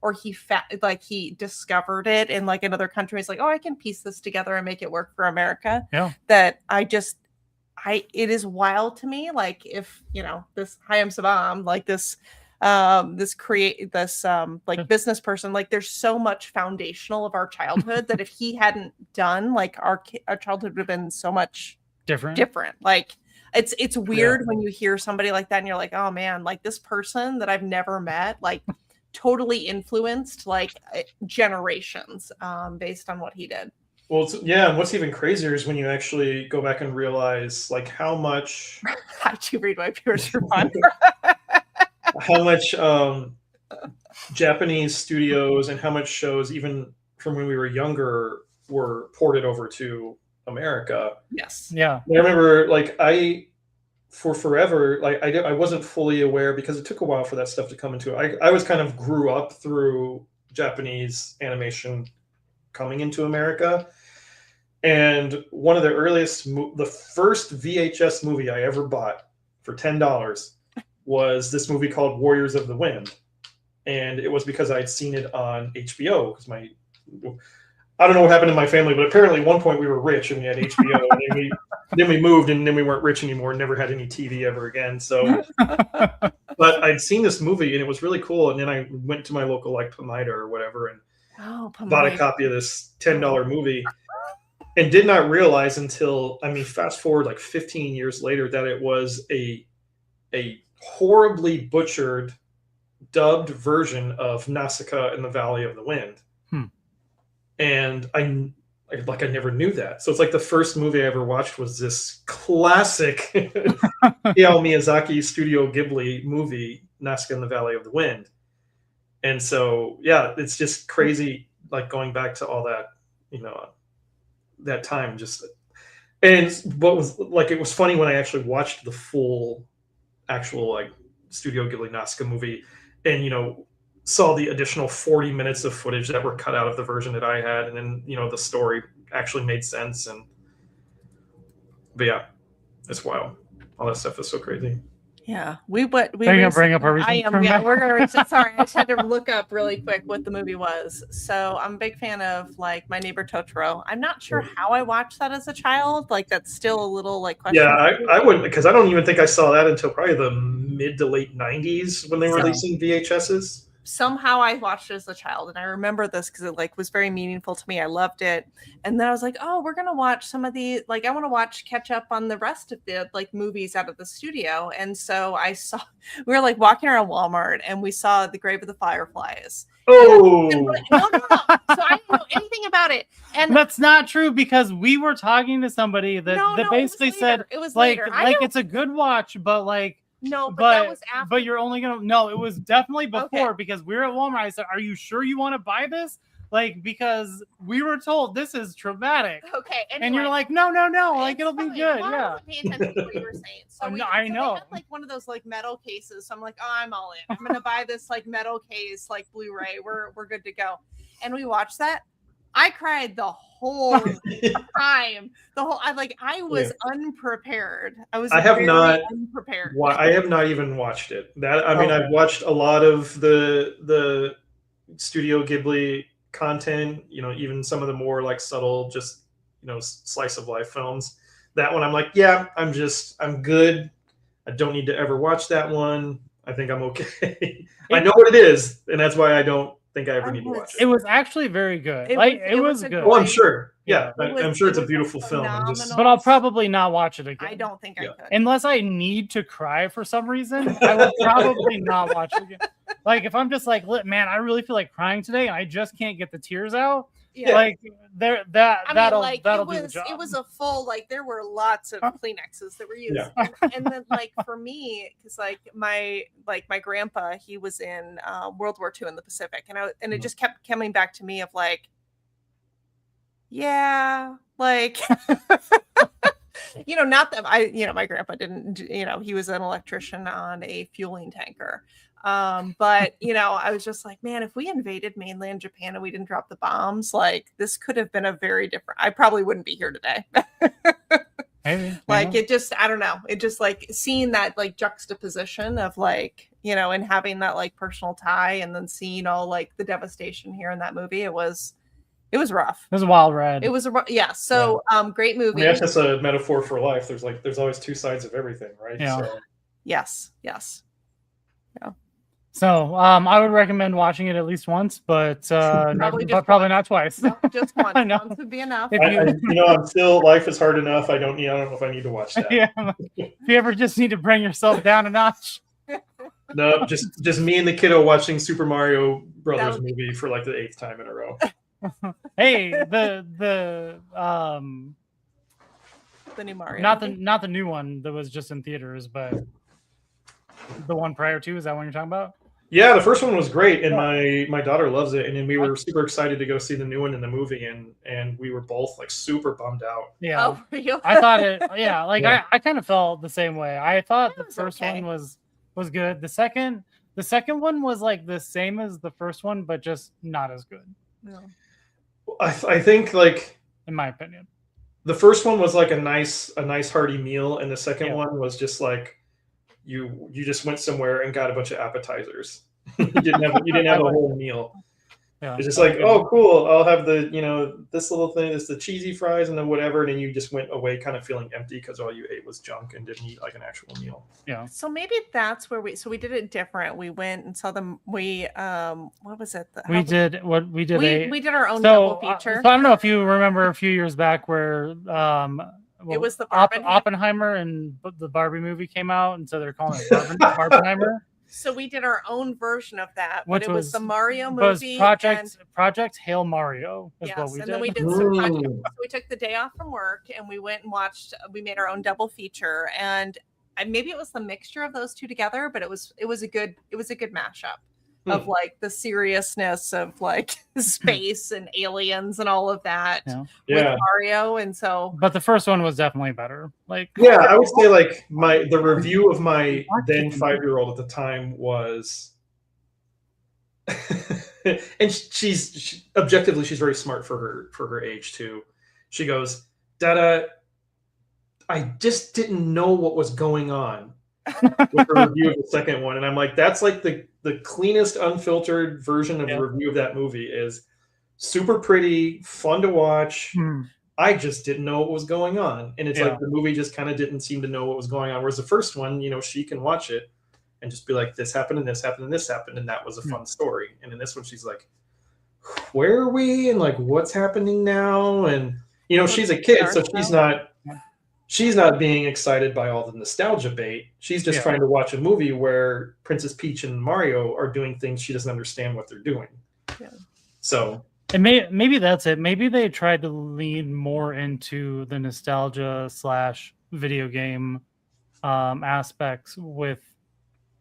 or he discovered it in another country. He's like, oh, I can piece this together and make it work for America. Yeah. That it is wild to me. If, this Hayam Sabam, business person, there's so much foundational of our childhood that if he hadn't done, our childhood would have been so much different. It's weird when you hear somebody like that and you're like, oh man, this person that I've never met, totally influenced generations based on what he did. Well, and what's even crazier is when you actually go back and realize how much how'd you read my peers for fun? How much Japanese studios and how much shows, even from when we were younger, were ported over to America. Yes. Yeah. I remember, for forever, I wasn't fully aware because it took a while for that stuff to come into it. I was kind of grew up through Japanese animation coming into America. And one of the earliest, the first VHS movie I ever bought for $10 was this movie called Warriors of the Wind. And it was because I'd seen it on HBO. Because I don't know what happened in my family, but apparently at one point we were rich and we had HBO. And then we moved and then we weren't rich anymore and never had any TV ever again. So, but I'd seen this movie and it was really cool. And then I went to my local Pomida or whatever and bought a copy of this $10 movie. And did not realize until, fast forward 15 years later, that it was a horribly butchered, dubbed version of Nausicaa in the Valley of the Wind. And like I never knew that. So it's like the first movie I ever watched was this classic Hayao Miyazaki Studio Ghibli movie, Nazca in the Valley of the Wind. And so, yeah, it's just crazy, like going back to all that, that time. Just and what was like, it was funny when I actually watched the full, actual like Studio Ghibli Nazca movie, and saw the additional 40 minutes of footage that were cut out of the version that I had, and then the story actually made sense. But yeah, it's wild. All that stuff is so crazy. Yeah, Are you gonna bring up I am. Yeah, we're gonna. Sorry, I just had to look up really quick what the movie was. So I'm a big fan of like My Neighbor Totoro. I'm not sure how I watched that as a child. Like that's still a little like question. Yeah, I wouldn't, because I don't even think I saw that until probably the mid to late 90s when they were releasing VHSs. Somehow I watched it as a child, and I remember this because it like was very meaningful to me. I loved it, and then I was like, "Oh, we're gonna watch some of the like I want to catch up on the rest of the like movies out of the studio." And so we were like walking around Walmart, and we saw The Grave of the Fireflies. Oh, no. So I didn't know anything about it, and that's not true because we were talking to somebody that basically said it was like later. like it's a good watch, but like. No, but that was after. But you're only gonna it was definitely before because we were at Walmart. I said, "Are you sure you want to buy this?" Like because we were told this is traumatic. Okay, anyway. And you're like, no, like it'll be good. Well, yeah. I wasn't paying attention to what you were saying. So I know. They had like one of those like metal cases. So I'm like, oh, I'm all in. I'm gonna buy this like metal case, like Blu-ray. We're good to go. And we watched that. I cried the whole time. I was unprepared. I have not unprepared. I have not even watched it. I've watched a lot of the Studio Ghibli content, even some of the more like subtle, just slice of life films. That one I'm like, yeah, I'm good. I don't need to ever watch that one. I think I'm okay. I know what it is, and that's why I don't think I ever need to watch it. It was actually very good. It was good. Oh, I'm sure. Yeah, I'm sure it's a beautiful film. But I'll probably not watch it again. I don't think I could. Unless I need to cry for some reason, I will probably not watch it again. Like if I'm just like, man, I really feel like crying today, and I just can't get the tears out. Yeah. Like that'll do the job. It was a full there were lots of Kleenexes that were used, and then like for me, because like my grandpa, he was in World War II in the Pacific, and it just kept coming back to me of like, yeah, like not that my grandpa didn't, he was an electrician on a fueling tanker. But I was just like, man, if we invaded mainland Japan and we didn't drop the bombs, like this could have been a very different. I probably wouldn't be here today. Maybe, it just, I don't know. It just like seeing that like juxtaposition of like, and having that like personal tie, and then seeing all like the devastation here in that movie. It was rough. It was a wild ride. It was So, great movie. That's just a metaphor for life. There's always two sides of everything, right? Yeah. So. Yes. Yeah. So I would recommend watching it at least once, but probably not twice. No, just once. I know. Once would be enough. I'm still, life is hard enough. I don't know if I need to watch that. Yeah. If you ever just need to bring yourself down a notch. No, just me and the kiddo watching Super Mario Brothers movie for like the 8th time in a row. Hey, the new Mario. Not the new one that was just in theaters, but the one prior to. Is that one you're talking about? Yeah, the first one was great, and my daughter loves it, and then we were super excited to go see the new one in the movie, and we were both like super bummed out. Yeah, oh, really? I thought it. Yeah, like yeah. I kind of felt the same way. I thought the first one was good. The second one was like the same as the first one, but just not as good. No. I think like in my opinion, the first one was like a nice hearty meal, and the second one was just like. You just went somewhere and got a bunch of appetizers. you didn't have a whole meal. Yeah. It's just like, oh, cool. I'll have the this little thing. It's the cheesy fries and then whatever. And then you just went away kind of feeling empty because all you ate was junk and didn't eat like an actual meal. Yeah. So maybe that's where we did it different. We went and saw them. What was it? We did our own double feature. So I don't know if you remember a few years back where it was the Barbenheimer. Oppenheimer and the Barbie movie came out, and so they're calling it Barbenheimer. So we did our own version of that, but Which it was the Mario was movie. Project Hail Mario is what we and did. then we did some projects. So we took the day off from work and we went and watched. We made our own double feature, and maybe it was the mixture of those two together, but it was a good mashup of like the seriousness of like space and aliens and all of that with Mario. And so, but the first one was definitely better. Like, yeah, I would say like the review of my then 5-year-old at the time was, and she's objectively she's very smart for her age too. She goes, Dada, I just didn't know what was going on with the review of the second one. And I'm like, that's like the cleanest, unfiltered version of the review of that movie is super pretty, fun to watch. I just didn't know what was going on. And it's like the movie just kind of didn't seem to know what was going on. Whereas the first one, she can watch it and just be like, this happened and this happened and this happened. And that was a fun story. And in this one, she's like, where are we? And like, what's happening now? And, she's a kid, so she's not being excited by all the nostalgia bait. She's just trying to watch a movie where Princess Peach and Mario are doing things she doesn't understand what they're doing. Yeah. So, and maybe that's it. Maybe they tried to lean more into the nostalgia / video game aspects with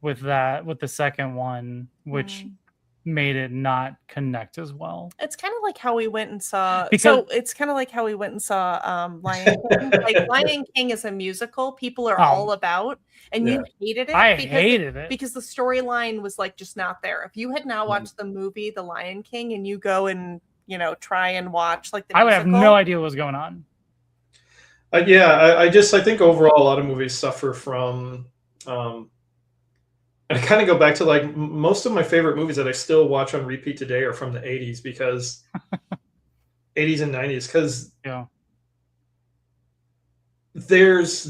the second one, which made it not connect as well. It's kind of like how we went and saw Lion King. Like Lion King is a musical people are all about, and you hated it. I hated it because the storyline was like just not there. If you had now watched the movie The Lion King and you go and try and watch like the I would have no idea what was going on. I think overall a lot of movies suffer from I kind of go back to like most of my favorite movies that I still watch on repeat today are from the 80s because 80s and 90s because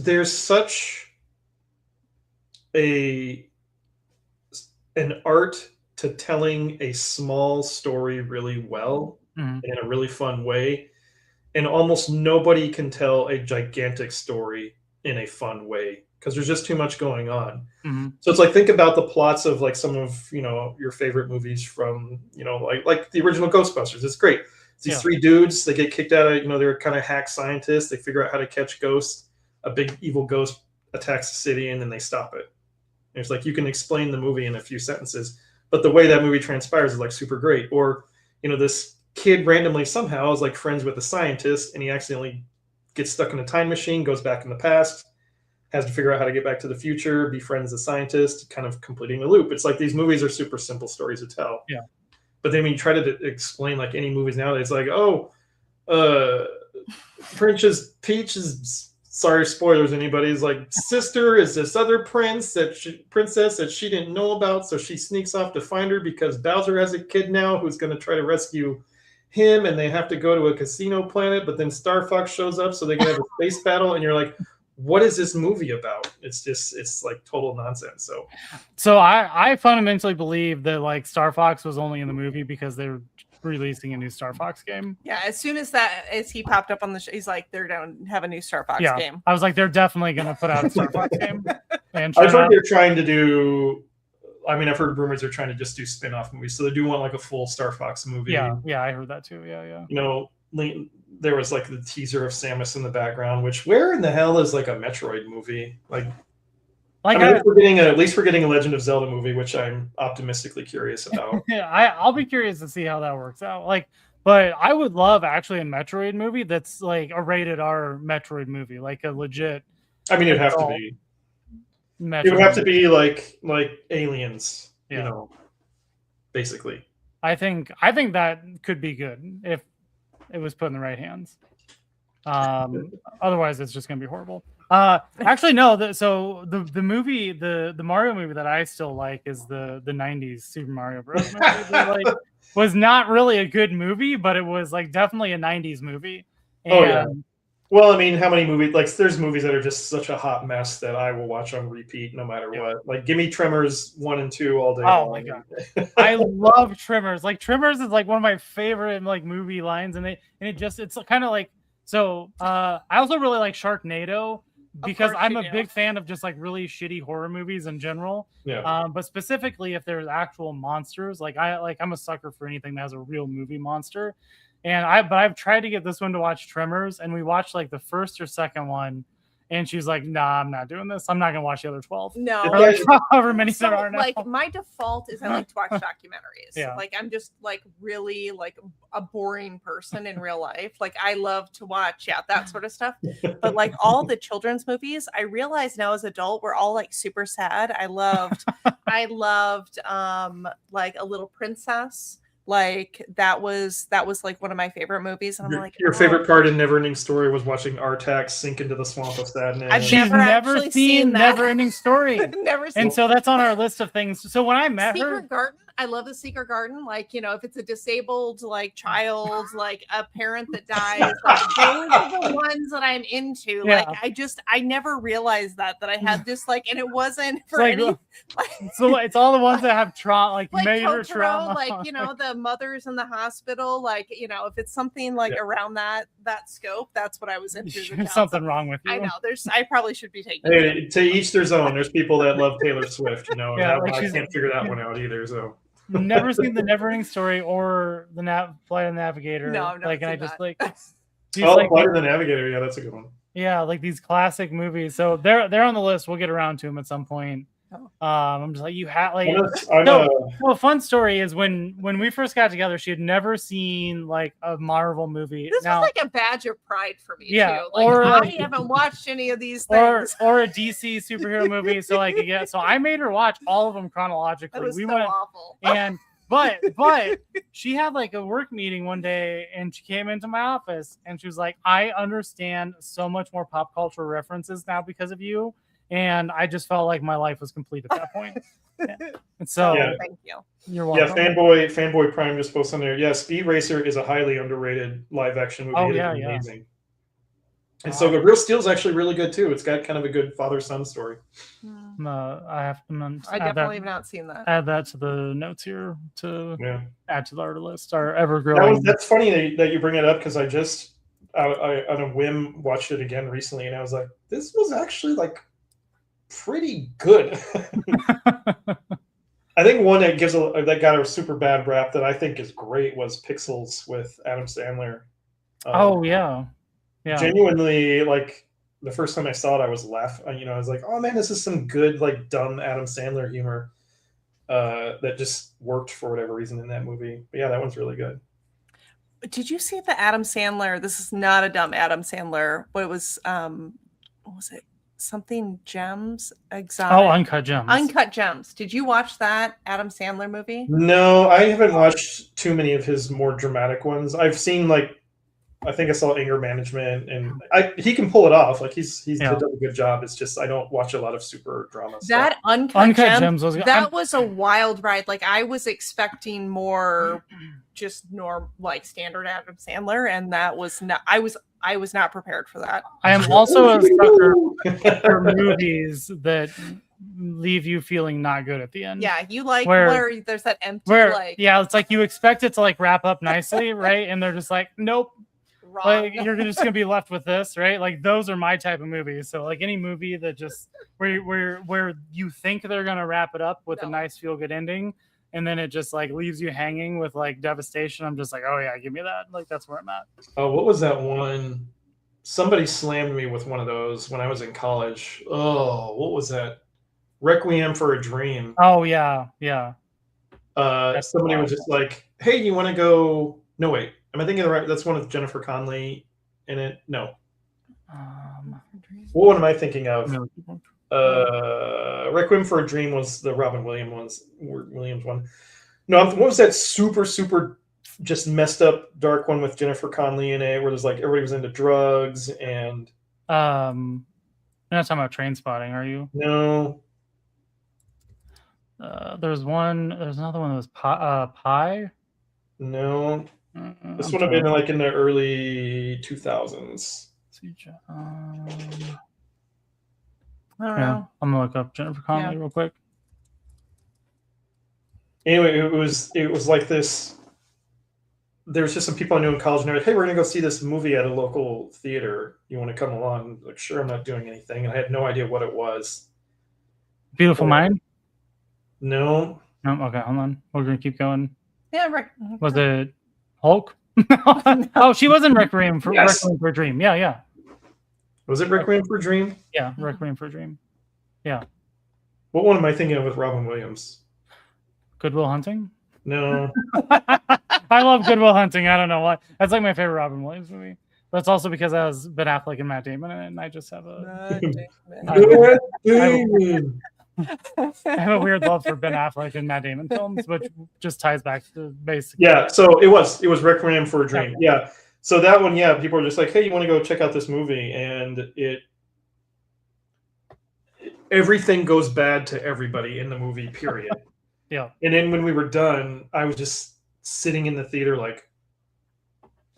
there's such an art to telling a small story really well in a really fun way, and almost nobody can tell a gigantic story in a fun way because there's just too much going on. So it's like, think about the plots of like some of your favorite movies from like the original Ghostbusters. It's great. It's these three dudes, they get kicked out of they're kind of hack scientists, they figure out how to catch ghosts, a big evil ghost attacks the city, and then they stop it. And it's like you can explain the movie in a few sentences, but the way that movie transpires is like super great. Or this kid randomly somehow is like friends with a scientist, and he accidentally gets stuck in a time machine, goes back in the past, has to figure out how to get back to the future, befriends a scientist, kind of completing the loop. It's like these movies are super simple stories to tell. Yeah. But then when you try to explain like any movies nowadays, like, Princess Peach's, sorry, spoilers, anybody's like sister is this other princess that she didn't know about, so she sneaks off to find her because Bowser has a kid now who's going to try to rescue him, and they have to go to a casino planet, but then Star Fox shows up so they can have a space battle, and you're like, what is this movie about? It's like total nonsense. So I fundamentally believe that like Star Fox was only in the movie because they're releasing a new Star Fox game. Yeah, as soon as he popped up on the show, he's like, they're going to have a new Star Fox game. I was like, they're definitely going to put out a Star Fox game. I've heard they're trying to do. I've heard rumors they're trying to just do spin-off movies, so they do want like a full Star Fox movie. Yeah, I heard that too. Yeah. There was like the teaser of Samus in the background, which where in the hell is like a Metroid movie? At least we're getting a Legend of Zelda movie, which I'm optimistically curious about. Yeah, I'll be curious to see how that works out. But I would love actually a Metroid movie that's like a rated R Metroid movie, like a legit. It'd have to be. Metroid. It would have to be like Aliens, basically. I think that could be good if it was put in the right hands. Otherwise, it's just going to be horrible. Actually, no. So the movie, the Mario movie that I still like is the 90s Super Mario Bros. Movie. That, was not really a good movie, but it was like definitely a 90s movie. And, Well, how many movies? Like, there's movies that are just such a hot mess that I will watch on repeat no matter what. Like, give me Tremors 1 and 2 all day. Oh my god, I love Tremors. Like, Tremors is like one of my favorite like movie lines, and it's kind of like so. I also really like Sharknado, because course I'm you a do. big fan of just like really shitty horror movies in general. Yeah. But specifically if there's actual monsters, I'm a sucker for anything that has a real movie monster. And I've tried to get this one to watch Tremors, and we watched like the first or second one, and she's like, "Nah, I'm not doing this. I'm not gonna watch the other 12." No. Or like however many there are now. Like my default is I like to watch documentaries. Yeah. Like I'm just like really like a boring person in real life. Like I love to watch that sort of stuff. But like all the children's movies, I realize now as an adult we're all like super sad. I loved like A Little Princess. Like that was like one of my favorite movies. And I'm like, your favorite part in Neverending Story was watching Artax sink into the swamp of sadness. I've She's never never actually seen seen that. Neverending Story. Never seen And so that's on our list of things. So when I met her, Secret Garden. I love The Secret Garden. Like, you know, if it's a disabled like child, like a parent that dies, like those are the ones that I'm into. Yeah. Like I never realized that I had this like, and it wasn't for like, any like, so it's all the ones that have trauma, like major Totoro, trauma. like, you know, the mothers in the hospital, like, you know, if it's something like around that scope, that's what I was into. There's something wrong with you. I know. I probably should be taking Hey, to each their own. There's people that love Taylor Swift, you know. Yeah, and like I she's- can't figure that one out either. So Never seen the Neverending Story or the Flight of the Navigator. No, I've never like, and I seen just that. like, these, oh, like, Flight of the Navigator, yeah, that's a good one. yeah, like these classic movies. So they're on the list. We'll get around to them at some point. I'm just like, you had like a fun story is when we first got together, she had never seen like a Marvel movie. This was like a badge of pride for me too. Like or I haven't watched any of these things. Or a DC superhero movie. So like again, so I made her watch all of them chronologically. That was We so went awful. and but she had like a work meeting one day and she came into my office and she was like, I understand so much more pop culture references now because of you. And I just felt like my life was complete at that point. Yeah. And so thank you. You're welcome. Yeah, fanboy Prime just posted on there. Yeah, Speed Racer is a highly underrated live action movie. Oh, It is yeah, amazing. And so the Real Steel's actually really good too. It's got kind of a good father-son story. I definitely have not seen that. Add that to the notes here to add to our list, our ever-growing. That's funny that you bring it up because I just I on a whim watched it again recently and I was like, this was actually like pretty good. I think one that got a super bad rap that I think is great was Pixels with Adam Sandler. Genuinely, like the first time I saw it, I was laughing. You know, I was like, "Oh man, this is some good like dumb Adam Sandler humor that just worked for whatever reason in that movie." But yeah, that one's really good. Did you see the Adam Sandler? This is not a dumb Adam Sandler, but it was what was it? Something Gems Exotic. Oh, Uncut Gems. Uncut Gems. Did you watch that Adam Sandler movie? No, I haven't watched too many of his more dramatic ones. I've seen like I think I saw Anger Management, and he can pull it off. Like he's done a good job. It's just I don't watch a lot of super drama that stuff. Uncut Gems was a wild ride. Like I was expecting more just like standard Adam Sandler, and that was not. I was not prepared for that. I am also a sucker for movies that leave you feeling not good at the end. Yeah, you like where there's that empty like. Yeah, it's like you expect it to like wrap up nicely, right? And they're just like, nope. Wrong. Like you're just gonna be left with this, right? Like those are my type of movies. So like any movie that just where you think they're gonna wrap it up with a nice feel good ending, and then it just like leaves you hanging with like devastation. I'm just like, oh yeah, give me that. Like that's where I'm at. Oh, what was that one? Somebody slammed me with one of those when I was in college. Oh, what was that? Requiem for a Dream. Oh yeah. Somebody was just like, hey, you want to go? No, wait. Am I thinking of the right? That's one with Jennifer Connelly in it. No. What am I thinking of? Requiem for a Dream was the Robin Williams one. No, what was that super just messed up dark one with Jennifer Connelly in it, where there's like everybody was into drugs and. You're not talking about Trainspotting, are you? No. There's another one that was Pie. No. This would have been like in the early 2000s. I don't know. I'm gonna look up Jennifer Connelly real quick. Anyway, it was like this there's just some people I knew in college, and they're like, "Hey, we're gonna go see this movie at a local theater. You want to come along?" I'm like, sure, I'm not doing anything, and I had no idea what it was. Beautiful Mind? No. No, okay, hold on. We're gonna keep going. Yeah, right. Was it Hulk? Oh, she was in Requiem for a Dream. Yeah. Was it Requiem for a Dream? Yeah, Requiem for a Dream. Yeah. What one am I thinking of with Robin Williams? Good Will Hunting? No. I love Good Will Hunting. I don't know why. That's like my favorite Robin Williams movie. But it's also because it has Ben Affleck and Matt Damon in it, and I just have a I have a weird love for Ben Affleck and Matt Damon films, which just ties back to basically. Yeah, so it was Requiem for a Dream. Yeah. So that one, yeah, people were just like, "Hey, you want to go check out this movie?" And everything goes bad to everybody in the movie, period. Yeah. And then when we were done, I was just sitting in the theater like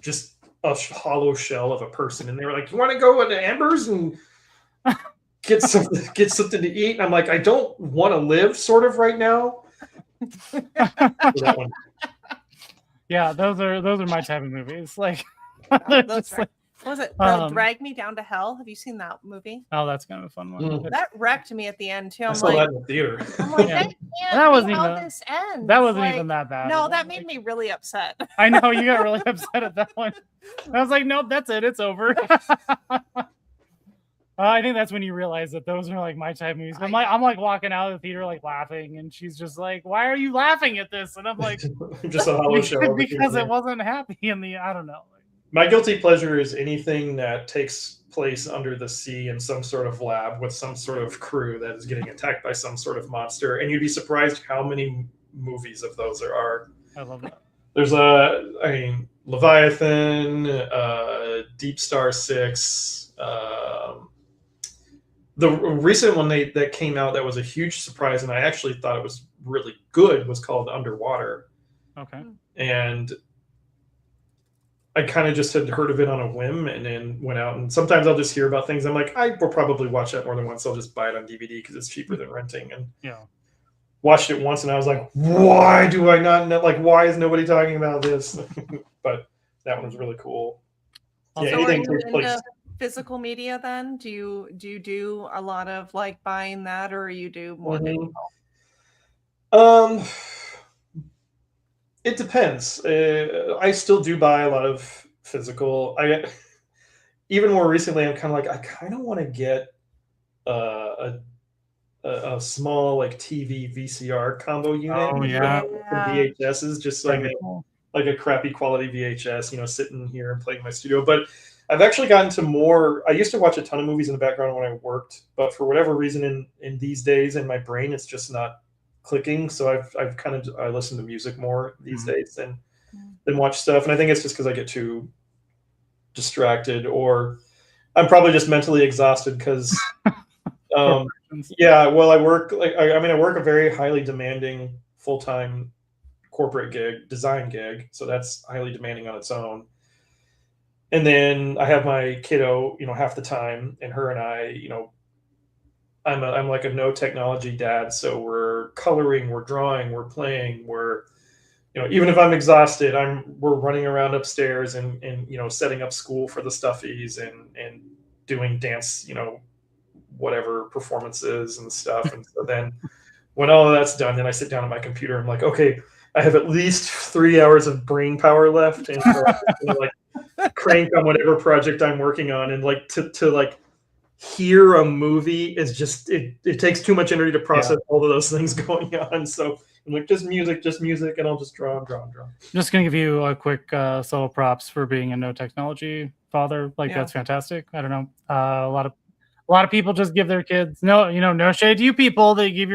just a hollow shell of a person, and they were like, "You want to go into Amber's and get something to eat?" And I'm like, "I don't want to live sort of right now." That one. Yeah, those are my type of movies. Like, was it Drag Me Down to Hell? Have you seen that movie? Oh, that's kind of a fun one. That wrecked me at the end too. I saw that in the theater. I'm like, that wasn't even this ends. That wasn't even that bad. No, that made me really upset. I know, you got really upset at that one. I was like, nope, that's it. It's over. I think that's when you realize that those are like my type of movies. I'm like walking out of the theater like laughing, and she's just like, "Why are you laughing at this?" And I'm like, just a hollow shell. Because it wasn't happy in the, I don't know. My guilty pleasure is anything that takes place under the sea in some sort of lab with some sort of crew that is getting attacked by some sort of monster. And you'd be surprised how many movies of those there are. I love that. There's Leviathan, Deep Star 6. The recent one that came out that was a huge surprise, and I actually thought it was really good, was called Underwater. Okay. And I kind of just had heard of it on a whim and then went out, and sometimes I'll just hear about things. I'm like, I will probably watch that more than once. I'll just buy it on DVD because it's cheaper than renting. And watched it once, and I was like, why do I not know? Like, why is nobody talking about this? But that one was really cool. So anything takes place. Physical media then? Do you do a lot of like buying that, or you do more digital? It depends. I still do buy a lot of physical. Even more recently, I'm kind of like, I kind of want to get a small like TV VCR combo unit. Oh yeah. VHSs, just like a crappy quality VHS, sitting here and playing in my studio. But I've actually gotten to more. I used to watch a ton of movies in the background when I worked, but for whatever reason in these days in my brain, it's just not clicking. So I listen to music more these days than watch stuff. And I think it's just because I get too distracted, or I'm probably just mentally exhausted because I work I work a very highly demanding full-time corporate design gig. So that's highly demanding on its own. And then I have my kiddo, half the time, and her and I, I'm like a no technology dad. So we're coloring, we're drawing, we're playing, we're, even if I'm exhausted, we're running around upstairs and setting up school for the stuffies and doing dance, whatever performances and stuff. And so then when all of that's done, then I sit down at my computer. I'm like, okay, I have at least 3 hours of brain power left, and so crank on whatever project I'm working on. And like to like hear a movie is just it takes too much energy to process all of those things going on. So I'm like, just music, and I'll just draw. Just gonna give you a quick subtle props for being a no technology father. That's fantastic. I don't know. A lot of people just give their kids no shade to you people that give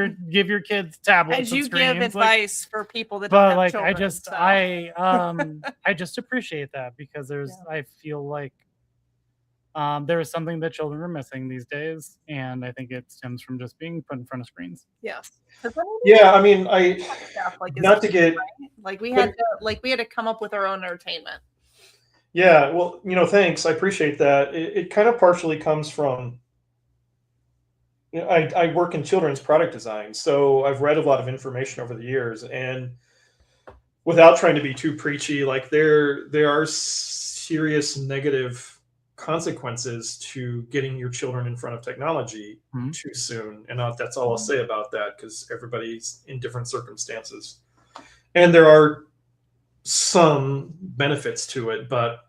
your kids tablets. As you give advice for people that but don't have like children, I just appreciate that, because I feel like there is something that children are missing these days, and I think it stems from just being put in front of screens. Yes. Yeah, I mean, not to get like we had to come up with our own entertainment. Yeah, well, thanks. I appreciate that. It kind of partially comes from. I work in children's product design, so I've read a lot of information over the years, and without trying to be too preachy, like there are serious negative consequences to getting your children in front of technology too soon. And that's all I'll say about that, because everybody's in different circumstances. And there are some benefits to it, but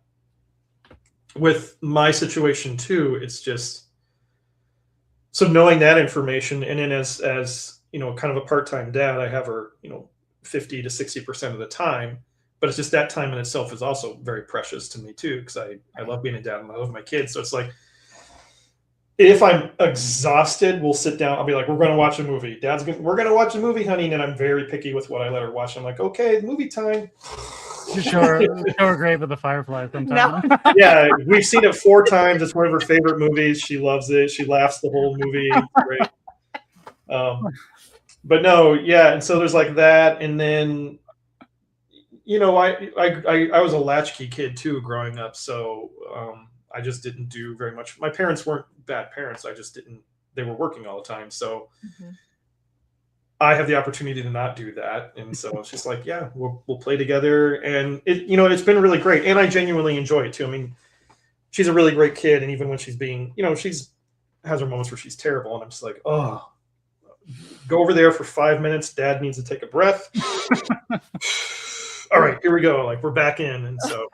with my situation too, it's just, so knowing that information, and then as you know, kind of a part-time dad, I have her, 50 to 60% of the time, but it's just that time in itself is also very precious to me too, because I love being a dad and I love my kids. So it's like, if I'm exhausted, we'll sit down. I'll be like, we're going to watch a movie. We're going to watch a movie, honey. And I'm very picky with what I let her watch. I'm like, okay, movie time. Show her Grave of the Fireflies sometime. No. Yeah, we've seen it 4 times. It's one of her favorite movies. She loves it. She laughs the whole movie. It's great. But no, yeah. And so there's like that. And then, I was a latchkey kid too growing up. So I just didn't do very much. My parents weren't bad parents. They were working all the time. So I have the opportunity to not do that. And so it's just like, yeah, we'll play together. And it's been really great. And I genuinely enjoy it too. I mean, she's a really great kid. And even when she's being, she's has her moments where she's terrible. And I'm just like, oh, go over there for 5 minutes. Dad needs to take a breath. All right, here we go. Like, we're back in. And so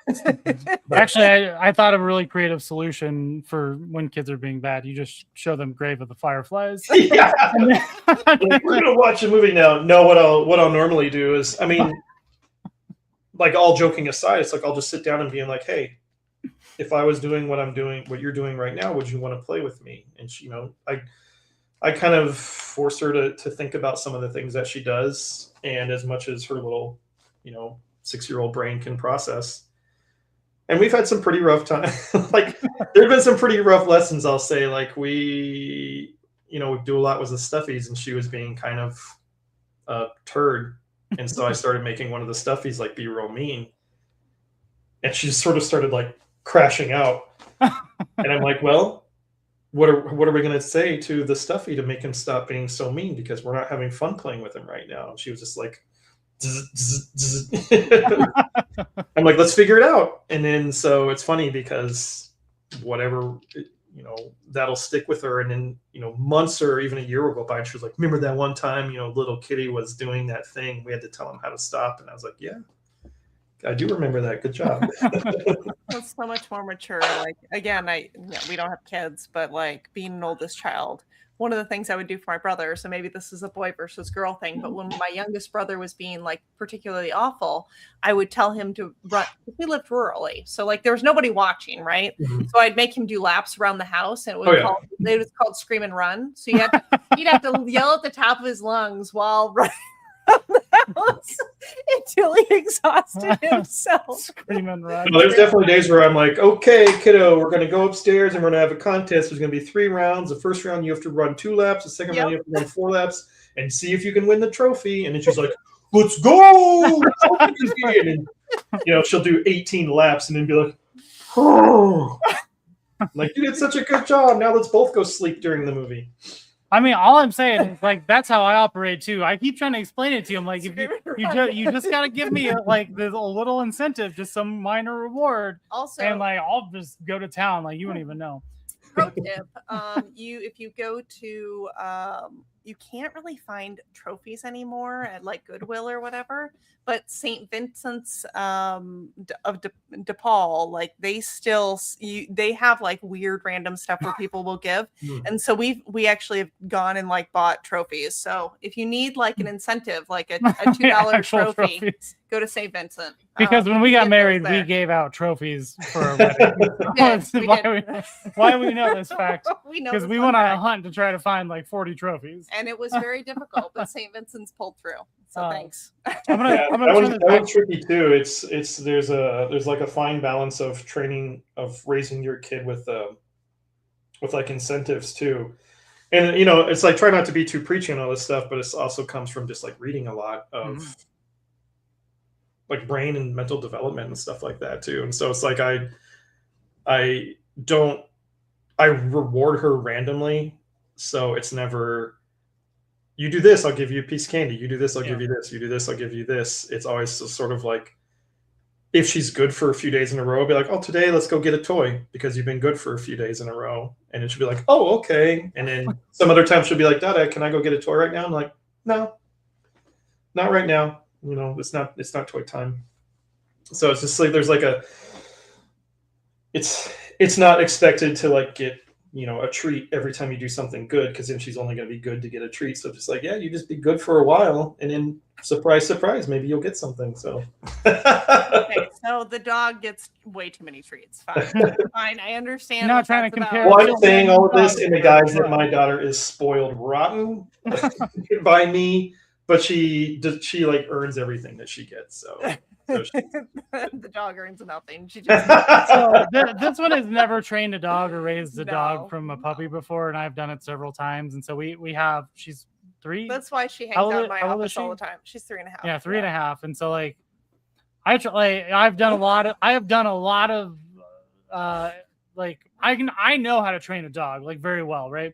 actually, I thought of a really creative solution for when kids are being bad. You just show them Grave of the Fireflies. Yeah. Like, we're gonna watch a movie now. No, what I'll normally do is, I mean, like, all joking aside, it's like I'll just sit down and be like, hey, if I was doing what you're doing right now, would you want to play with me? And she, I kind of force her to think about some of the things that she does, and as much as her little 6-year-old brain can process. And we've had some pretty rough times. Like, there have been some pretty rough lessons, I'll say. Like, we do a lot with the stuffies, and she was being kind of a turd. And so I started making one of the stuffies like be real mean. And she just sort of started like crashing out. And I'm like, well, what are we going to say to the stuffy to make him stop being so mean? Because we're not having fun playing with him right now. And she was just like, I'm like, let's figure it out. And then so it's funny because whatever, that'll stick with her. And then, months or even a year will go by and she was like, remember that one time, little Kitty was doing that thing. We had to tell him how to stop. And I was like, yeah, I do remember that. Good job. That's so much more mature. Like, again, we don't have kids, but like being an oldest child, one of the things I would do for my brother, so maybe this is a boy versus girl thing, but when my youngest brother was being like particularly awful, I would tell him to run. We lived rurally, so like there was nobody watching, right? So I'd make him do laps around the house, and it was called scream and run. So he'd have to yell at the top of his lungs while running around the house until he exhausted himself. Scream and run. Well, there's definitely days where I'm like, okay, kiddo, we're going to go upstairs and we're going to have a contest. There's going to be 3 rounds. The first round, you have to run 2 laps. The second round, you have to run 4 laps and see if you can win the trophy. And then she's like, let's go. And then, she'll do 18 laps and then be like, oh, like, you did such a good job. Now let's both go sleep during the movie. I mean, all I'm saying is like that's how I operate too. I keep trying to explain it to you. I'm like, if you just gotta give me a little incentive, just some minor reward. Also, and like I'll just go to town. Like you won't even know. Pro tip: if you go to you can't really find trophies anymore at like Goodwill or whatever. But St. Vincent's of de Paul, like they have like weird random stuff where people will give, and so we actually have gone and like bought trophies. So if you need like an incentive, like a $2 trophy, go to St. Vincent. Because when we got married, we gave out trophies for our wedding. Why we know this fact? Because we went on a hunt to try to find like 40 trophies, and it was very difficult. But St. Vincent's pulled through. So thanks. That one's tricky too. It's there's like a fine balance of training, of raising your kid with like incentives too. And it's like try not to be too preachy and all this stuff, but it also comes from just like reading a lot of like brain and mental development and stuff like that too. And so it's like I reward her randomly, so it's never you do this, I'll give you a piece of candy. You do this, I'll Yeah. give you this. You do this, I'll give you this. It's always sort of like, if she's good for a few days in a row, I'll be like, oh, today let's go get a toy because you've been good for a few days in a row. And then she'll be like, oh, okay. And then some other time she'll be like, Dada, can I go get a toy right now? I'm like, no, not right now. You know, it's not toy time. So it's just like there's like it's not expected to like get, you know, a treat every time you do something good, because then she's only going to be good to get a treat. So just like, yeah, you just be good for a while, and then surprise, surprise, maybe you'll get something. So Okay, so the dog gets way too many treats. Fine, fine. I understand. Not what trying to that's compare. about. well, I'm saying all of this in the guise that my daughter is spoiled rotten by me, but she like earns everything that she gets. So The dog earns nothing. She just So this one has never trained a dog or raised a No, dog from a puppy no. before, and I've done it several times. And so we have, she's 3. That's why she hangs How old out is- in my how old is office all she? the time. She's 3.5. Yeah, 3.5. And so like I've done a lot of like I know how to train a dog like very well, right?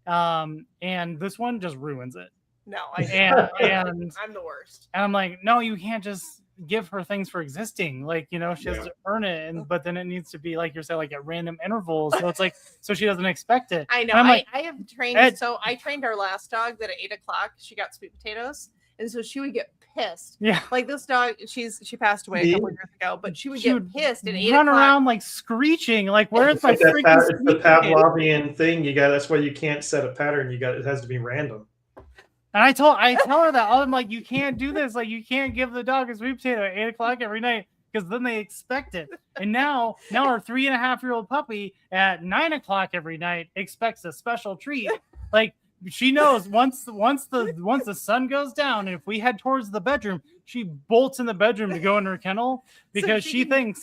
And this one just ruins it. No, I And I'm the worst. And I'm like, no, you can't just give her things for existing. Like, you know, she has to earn it. And but then it needs to be, like you're saying, like at random intervals. So it's like, so she doesn't expect it. I know. And I'm like, I have trained. Ed- So I trained our last dog that at 8:00 she got sweet potatoes, and so she would get pissed. yeah. Like this dog, she passed away a couple of years ago, but she would She get would pissed at 8:00. Run around like screeching, like, where's my it's like freaking it's the sweet potato? Pavlovian thing. You got, that's why you can't set a pattern. It has to be random. And I tell her that I'm like, you can't do this. Like, you can't give the dog a sweet potato at 8:00 every night, because then they expect it. And now our 3.5-year-old puppy at 9:00 every night expects a special treat. Like, she knows once the sun goes down, and if we head towards the bedroom, she bolts in the bedroom to go in her kennel because she thinks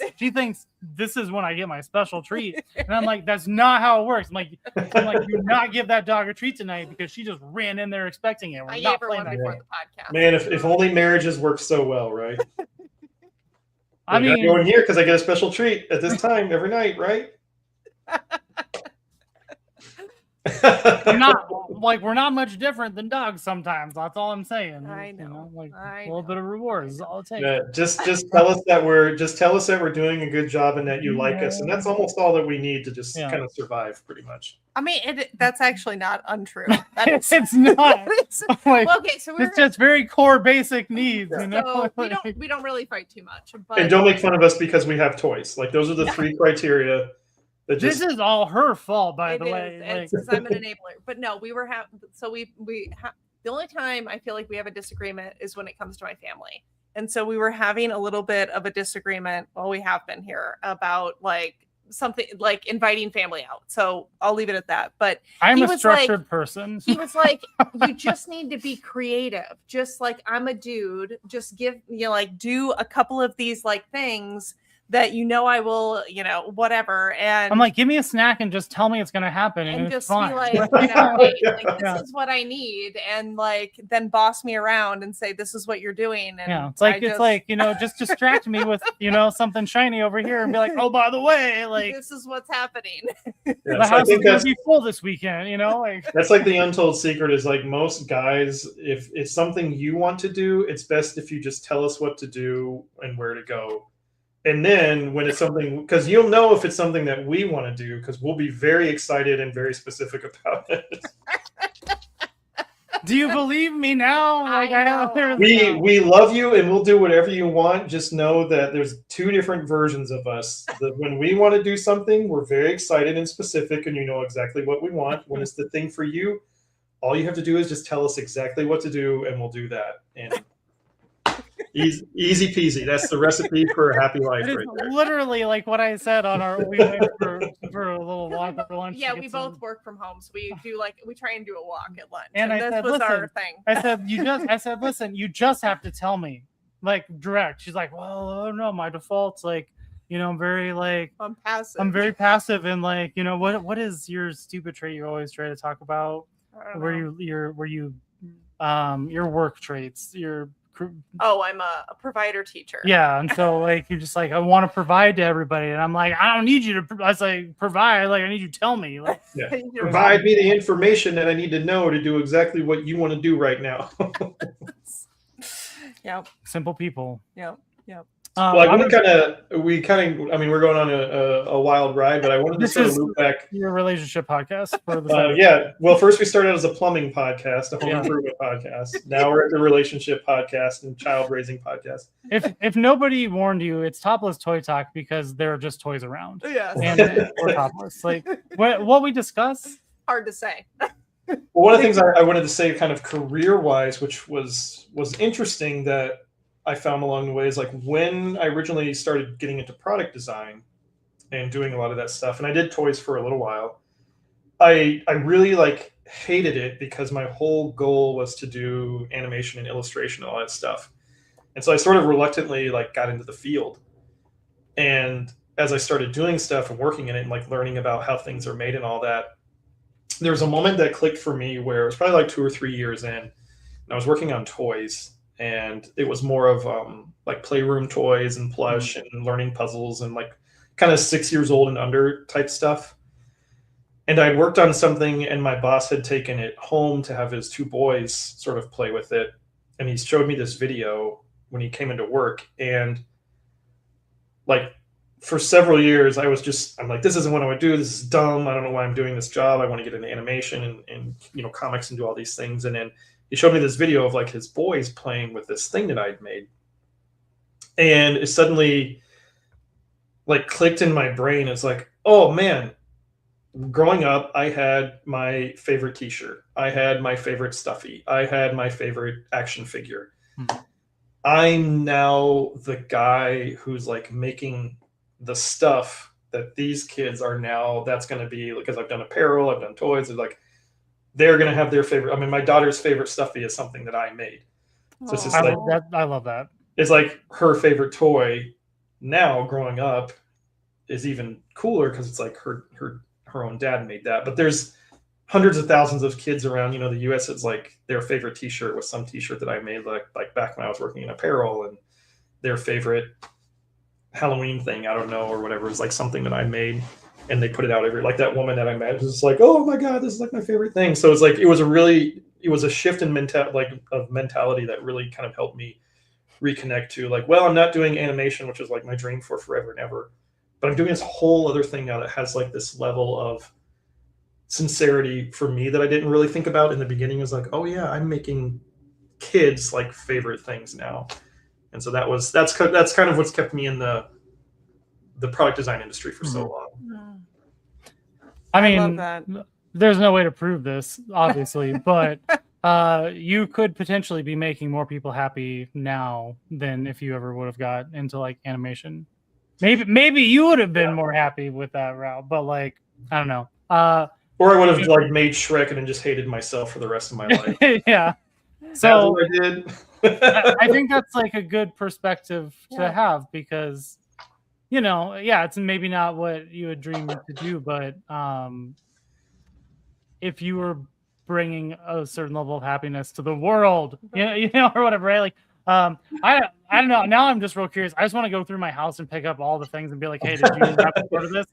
this is when I get my special treat. And I'm like, that's not how it works. I'm like, do not give that dog a treat tonight, because she just ran in there expecting it. We're I not gave her playing one that before game. the podcast. Man, if only marriages worked so well, right? I mean, go in here because I get a special treat at this time every night, right? we're not much different than dogs sometimes. That's all I'm saying. I You know. like I a little bit of rewards is all it takes. Yeah, just tell us that we're doing a good job and that you like us, and that's almost all that we need to just kind of survive, pretty much. I mean, that's actually not untrue. It's not. Like, well, okay, so it's just very core basic needs. Yeah. You know? So we don't really fight too much. But And don't make fun of us because we have toys. Like, those are the 3 criteria. That this is all her fault, by the way. It's because I'm an enabler. But no, we were the only time I feel like we have a disagreement is when it comes to my family. And so we were having a little bit of a disagreement. Well, we have been here about like something like inviting family out. So I'll leave it at that. But I'm a structured person. He was like, you just need to be creative. Just like, I'm a dude. Just do a couple of these like things that I will, whatever. And I'm like, give me a snack and just tell me it's gonna happen, and just it's fine. be like, hey, this is what I need, and like then boss me around and say this is what you're doing. And just distract me with something shiny over here and be like, oh, by the way, like this is what's happening. The house is gonna be full this weekend. Like that's like the untold secret is like most guys, if it's something you want to do, it's best if you just tell us what to do and where to go. And then when it's something, because you'll know if it's something that we want to do, because we'll be very excited and very specific about it. Do you believe me now? Like we love you and we'll do whatever you want. Just know that there's 2 different versions of us. That when we want to do something, we're very excited and specific, and you know exactly what we want. When it's the thing for you, all you have to do is just tell us exactly what to do, and we'll do that. And easy peasy. That's the recipe for a happy life, right there. Literally like what I said on we went for a little walk for lunch. Yeah, we both work from home, so we try and do a walk at lunch. And I said, listen, our thing. I said, listen, you just have to tell me, like, direct. She's like, well, I don't know, my default's like, I'm very like I'm passive. I'm very passive, and like, what is your stupid trait you always try to talk about? Your work traits, your Oh, I'm a provider teacher. Yeah, and so like you're just like, I want to provide to everybody, and I'm like, I don't need you to. I was like, provide. Like, I need you to tell me. Like, Yeah. Provide me the information that I need to know to do exactly what you want to do right now. Yep. Simple people. Yep. Well, I want to I mean, we're going on a wild ride, but I wanted to sort of loop back. Your relationship podcast. For the yeah. Well, first we started as a plumbing podcast, a home improvement podcast. Now we're at the relationship podcast and child raising podcast. If nobody warned you, it's Topless Toy Talk because there are just toys around. Yes. And we're topless. Like what we discuss. Hard to say. Well, one of the things I wanted to say, kind of career-wise, which was interesting that I found along the way, is like when I originally started getting into product design and doing a lot of that stuff, and I did toys for a little while, I really like hated it because my whole goal was to do animation and illustration and all that stuff. And so I sort of reluctantly like got into the field. And as I started doing stuff and working in it and like learning about how things are made and all that, there was a moment that clicked for me where it was probably like 2 or 3 years in, and I was working on toys. And it was more of like playroom toys and plush and learning puzzles and like kind of 6 years old and under type stuff. And I'd worked on something, and my boss had taken it home to have his 2 boys sort of play with it. And he showed me this video when he came into work. And like for several years, I'm like, this isn't what I would do. This is dumb. I don't know why I'm doing this job. I want to get into animation and comics and do all these things. And then he showed me this video of like his boys playing with this thing that I'd made. And it suddenly like clicked in my brain. It's like, oh man, growing up, I had my favorite t-shirt. I had my favorite stuffy. I had my favorite action figure. Mm-hmm. I'm now the guy who's like making the stuff that these kids are now, that's going to be, because I've done apparel, I've done toys, it's like, they're going to have their favorite. I mean, my daughter's favorite stuffy is something that I made. So it's just I love that. It's like her favorite toy now growing up is even cooler because it's like her own dad made that. But there's hundreds of thousands of kids around, the US, it's like their favorite t-shirt was some t-shirt that I made like back when I was working in apparel, and their favorite Halloween thing, I don't know, or whatever, is like something that I made. And they put it out every, like that woman that I met was just like, oh my God, this is like my favorite thing. So it's like, it was a shift in mentality that really kind of helped me reconnect to like, well, I'm not doing animation, which is like my dream for forever and ever, but I'm doing this whole other thing now that has like this level of sincerity for me that I didn't really think about in the beginning. It was like, oh yeah, I'm making kids like favorite things now. And so that's kind of what's kept me in the product design industry for so long. I mean, there's no way to prove this, obviously, but you could potentially be making more people happy now than if you ever would have got into like animation. Maybe you would have been more happy with that route, but like, I don't know. Or I would have like made Shrek and then just hated myself for the rest of my life. Yeah. So that's what I did. I think that's like a good perspective to have because, it's maybe not what you would dream to do, but if you were bringing a certain level of happiness to the world, or whatever, right? Like, I don't know. Now I'm just real curious. I just want to go through my house and pick up all the things and be like, hey, did you have part of this?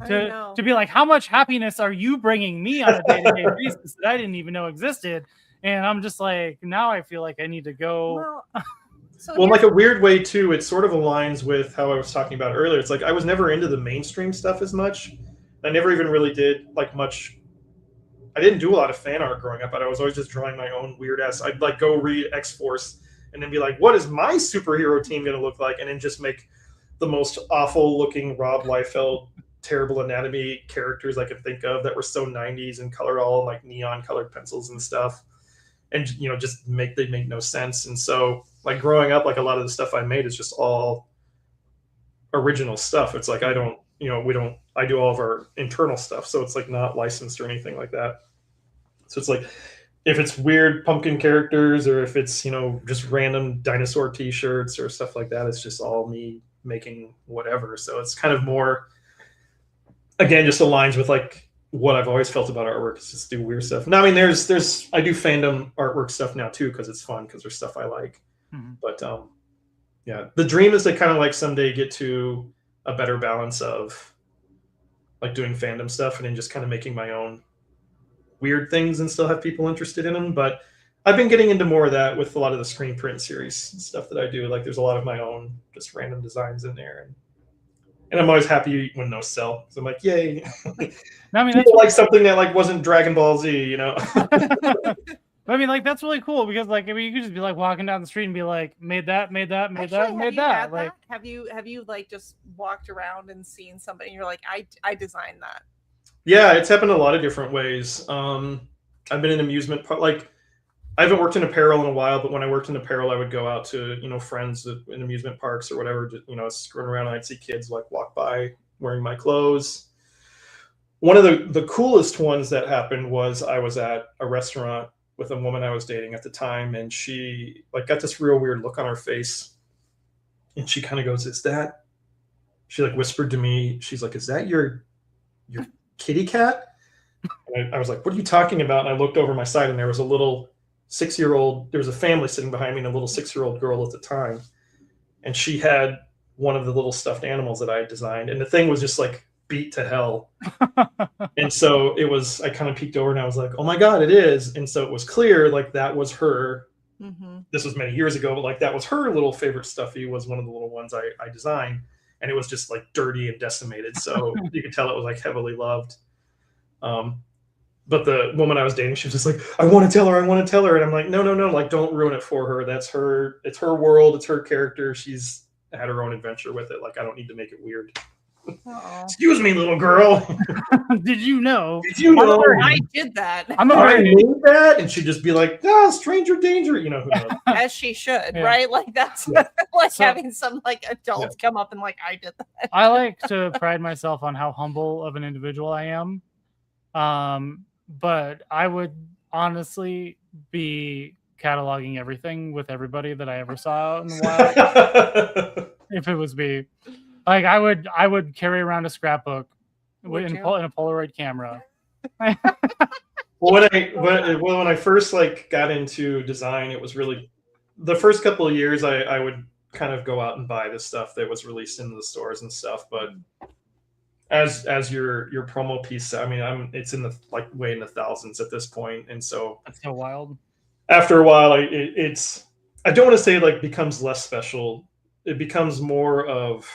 To be like, how much happiness are you bringing me on a day-to-day basis that I didn't even know existed? And I'm just like, now I feel like I need to go. Well, like a weird way too, it sort of aligns with how I was talking about earlier. It's like I was never into the mainstream stuff as much. I never even really did like much. I didn't do a lot of fan art growing up, but I was always just drawing my own weird ass. I'd like go read X-Force and then be like, what is my superhero team going to look like? And then just make the most awful looking Rob Liefeld, terrible anatomy characters I could think of that were so 90s and colored all in like neon colored pencils and stuff. And, just they make no sense. And so like growing up, like a lot of the stuff I made is just all original stuff. It's like, I do all of our internal stuff. So it's like not licensed or anything like that. So it's like, if it's weird pumpkin characters or if it's, just random dinosaur t-shirts or stuff like that, it's just all me making whatever. So it's kind of more, again, just aligns with like what I've always felt about artwork is just do weird stuff. Now, I mean, I do fandom artwork stuff now too, because it's fun, because there's stuff I like. But yeah, the dream is to kind of like someday get to a better balance of like doing fandom stuff and then just kind of making my own weird things and still have people interested in them. But I've been getting into more of that with a lot of the screen print series stuff that I do. Like there's a lot of my own just random designs in there. And I'm always happy when those sell. So I'm like, yay. I mean, that's like something that like wasn't Dragon Ball Z, you know? I mean, like that's really cool because, like, I mean, you could just be like walking down the street and be like, made that. Like, have you like just walked around and seen somebody and you're like, I designed that? Yeah, it's happened a lot of different ways. I've been in amusement park. Like, I haven't worked in apparel in a while, but when I worked in apparel, I would go out to, you know, friends in amusement parks or whatever, just, you know, screwing around and I'd see kids like walk by wearing my clothes. One of the coolest ones that happened was I was at a restaurant with a woman I was dating at the time, and she like got this real weird look on her face. And she kind of goes, she like whispered to me, she's like, is that your kitty cat? And I was like, what are you talking about? And I looked over my side and there was a little 6-year-old, there was a family sitting behind me and a little 6-year-old girl at the time. And she had one of the little stuffed animals that I had designed. And the thing was just like beat to hell. And so it was, I kind of peeked over and I was like, oh my God, it is. And so it was clear, like that was her. This was many years ago, but like that was her little favorite stuffy, was one of the little ones I designed. And it was just like dirty and decimated. So you could tell it was like heavily loved. But the woman I was dating, she was just like, I want to tell her. And I'm like, no, like don't ruin it for her. That's her. It's her world. It's her character. She's had her own adventure with it. Like, I don't need to make it weird. Excuse me, little girl. Did you know? I did that? I made that, and she'd just be like, stranger danger. You know, who knows? As she should, right? Like that's like having some like adults come up and like, I did that. I like to pride myself on how humble of an individual I am. But I would honestly be cataloging everything with everybody that I ever saw out in the wild. If it was me. Like I would carry around a scrapbook in a Polaroid camera. When I first like got into design, it was really the first couple of years I would kind of go out and buy the stuff that was released into the stores and stuff. But as your promo piece, I mean, it's in the like way in the thousands at this point, and so that's so wild. After a while, it's I don't want to say it like becomes less special. It becomes more of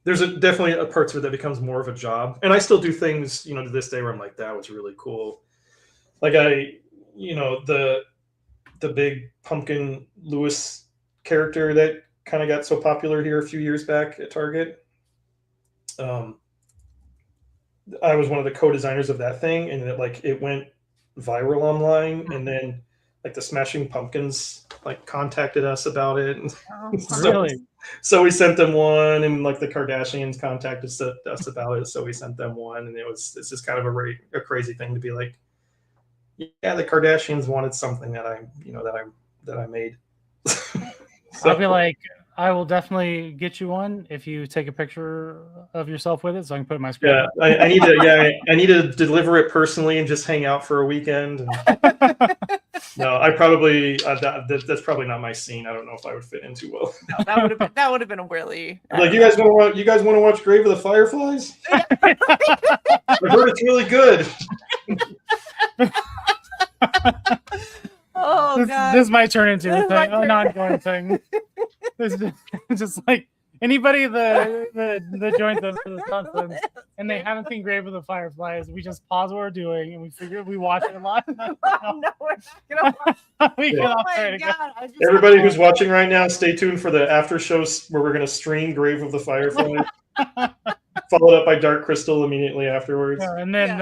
there's definitely a parts of it that becomes more of a job. And I still do things, you know, to this day where I'm like, that was really cool. Like the big Pumpkin Lewis character that kind of got so popular here a few years back at Target. I was one of the co-designers of that thing, and it went viral online, and then like the Smashing Pumpkins like contacted us about it. Really? So we sent them one, and like the Kardashians contacted us about it. So we sent them one, and it's just kind of a crazy thing to be like, yeah, the Kardashians wanted something that I made. So, I'll be like, I will definitely get you one if you take a picture of yourself with it, so I can put it in my screen. Yeah, I need to. Yeah, I need to deliver it personally and just hang out for a weekend. No, I probably that's probably not my scene. I don't know if I would fit in too well. No, that would have been a really like you guys want to watch Grave of the Fireflies? I heard it's really good. Oh God! This might turn into an ongoing thing. It's just like anybody that joins us for this nonsense and they haven't seen Grave of the Fireflies, we just pause what we're doing and we figure we watch it a lot. No, we're not gonna watch. Everybody who's watching right now, stay tuned for the after shows where we're going to stream Grave of the Fireflies, followed up by Dark Crystal immediately afterwards. Yeah, and then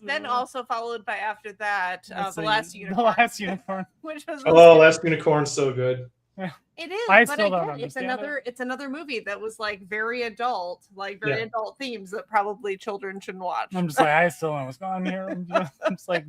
then also followed by after that the Last Unicorn. The Last Unicorn, which was Last Unicorn's so good. Yeah. It is, I but still don't again, understand it's another movie that was like very adult, adult themes that probably children shouldn't watch. I'm just like, I still don't know what's going on here. I'm just like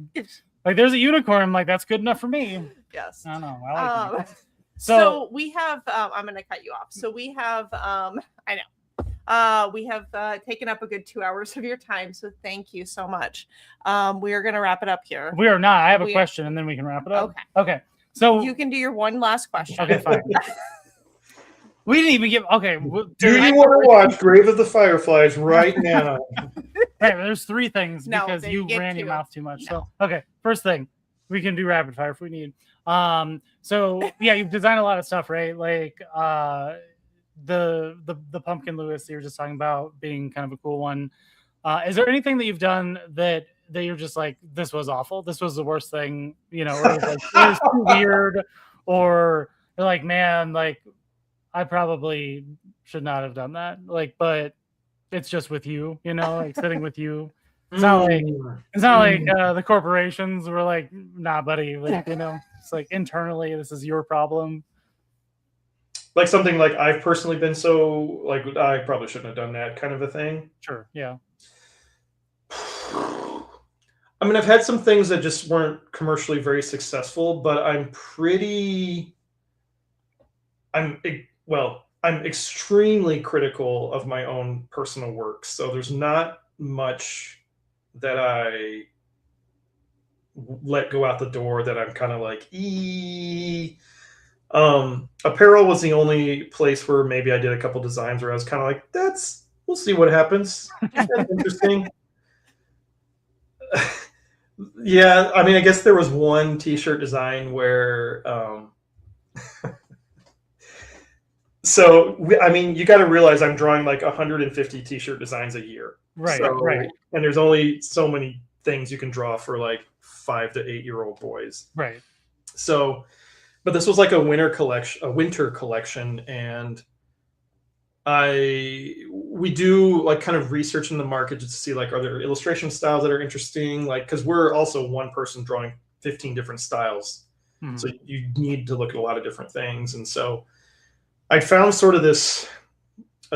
there's a unicorn. I'm like, that's good enough for me. Yes. I don't know. I like so we have I'm gonna cut you off. So we have I know. We have taken up a good 2 hours of your time, so thank you so much. We are going to wrap it up here. We are not. I have a question, and then we can wrap it up. Okay. So You can do your one last question. okay, fine. We didn't even give. Okay, Do you want to watch Grave of the Fireflies right now? Right, there's 3 things No, because then you you get ran your 2. mouth too much. No. So okay, first thing, we can do rapid fire if we need. So yeah, you've designed a lot of stuff, right? Like the pumpkin Lewis that you were just talking about being kind of a cool one. Is there anything that you've done that you're just like, this was awful, this was the worst thing, you know, or it was like it was too weird, or you're like, man, like I probably should not have done that, like, but it's just with you, you know, like sitting with you. It's not like the corporations were like, nah, buddy, like, you know, it's like internally this is your problem. Like something like I've personally been so like I probably shouldn't have done that kind of a thing. Sure, yeah. I mean, I've had some things that just weren't commercially very successful, but I'm extremely critical of my own personal work. So there's not much that I let go out the door that I'm kind of like, apparel was the only place where maybe I did a couple designs where I was kind of like, we'll see what happens. That's interesting. Yeah, I mean, I guess there was one t-shirt design where I mean, you got to realize I'm drawing like 150 t-shirt designs a year. Right, so, right. And there's only so many things you can draw for like 5 to 8-year-old boys. Right. So, but this was like a winter collection, and we do like kind of research in the market just to see like, are there illustration styles that are interesting? Like, because we're also one person drawing 15 different styles. Mm-hmm. So you need to look at a lot of different things. And so I found sort of a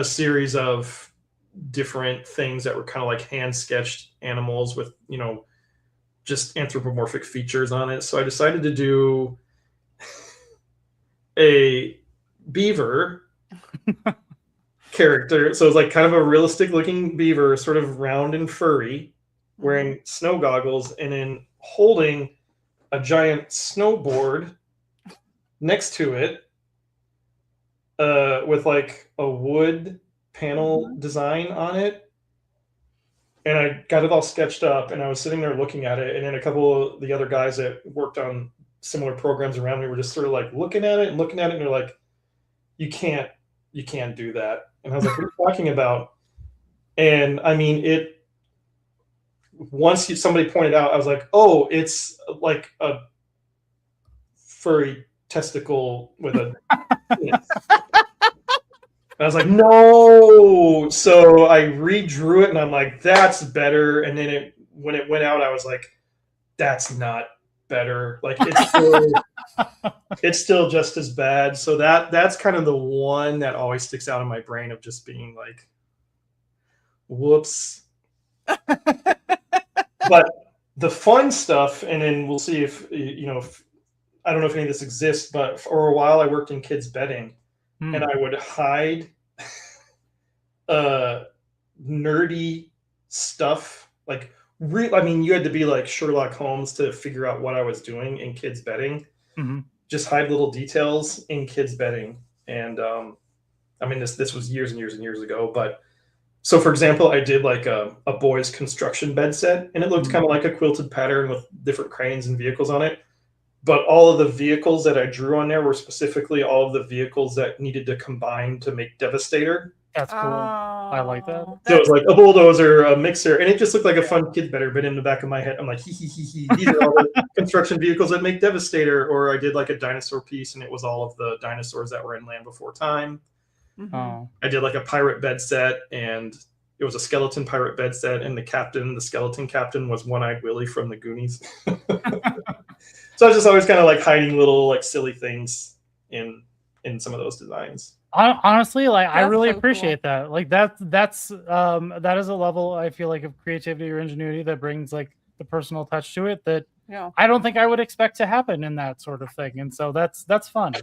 series of different things that were kind of like hand sketched animals with, you know, just anthropomorphic features on it. So I decided to do a beaver character. So it's like kind of a realistic looking beaver, sort of round and furry, wearing snow goggles, and then holding a giant snowboard next to it with like a wood panel design on it. And I got it all sketched up, and I was sitting there looking at it, and then a couple of the other guys that worked on similar programs around me were just sort of like looking at it, and they're like, you can't do that. And I was like, what are you talking about? And I mean, once somebody pointed out, I was like, oh, it's like a furry testicle with a penis. I was like, no. So I redrew it, and I'm like, that's better. And then when it went out, I was like, that's not better. Like it's still just as bad. So that's kind of the one that always sticks out in my brain of just being like, whoops. But the fun stuff, and then we'll see if I don't know if any of this exists, but for a while I worked in kids' bedding, and I would hide nerdy stuff. Like, I mean, you had to be like Sherlock Holmes to figure out what I was doing in kids' bedding. Mm-hmm. Just hide little details in kids' bedding. And I mean, this was years and years and years ago. But so, for example, I did like a boys' construction bed set, and it looked kind of like a quilted pattern with different cranes and vehicles on it. But all of the vehicles that I drew on there were specifically all of the vehicles that needed to combine to make Devastator. That's cool. I like that. So it was like a bulldozer, a mixer, and it just looked like a fun kid better. But in the back of my head, I'm like, hee. These are all the construction vehicles that make Devastator. Or I did like a dinosaur piece, and it was all of the dinosaurs that were in Land Before Time. Mm-hmm. I did like a pirate bed set, and it was a skeleton pirate bed set, and the skeleton captain was One-Eyed Willie from the Goonies. So I was just always kind of like hiding little like silly things in some of those designs. Honestly, like I really appreciate that. Like that is a level I feel like of creativity or ingenuity that brings like the personal touch to it that I don't think I would expect to happen in that sort of thing. And so that's fun.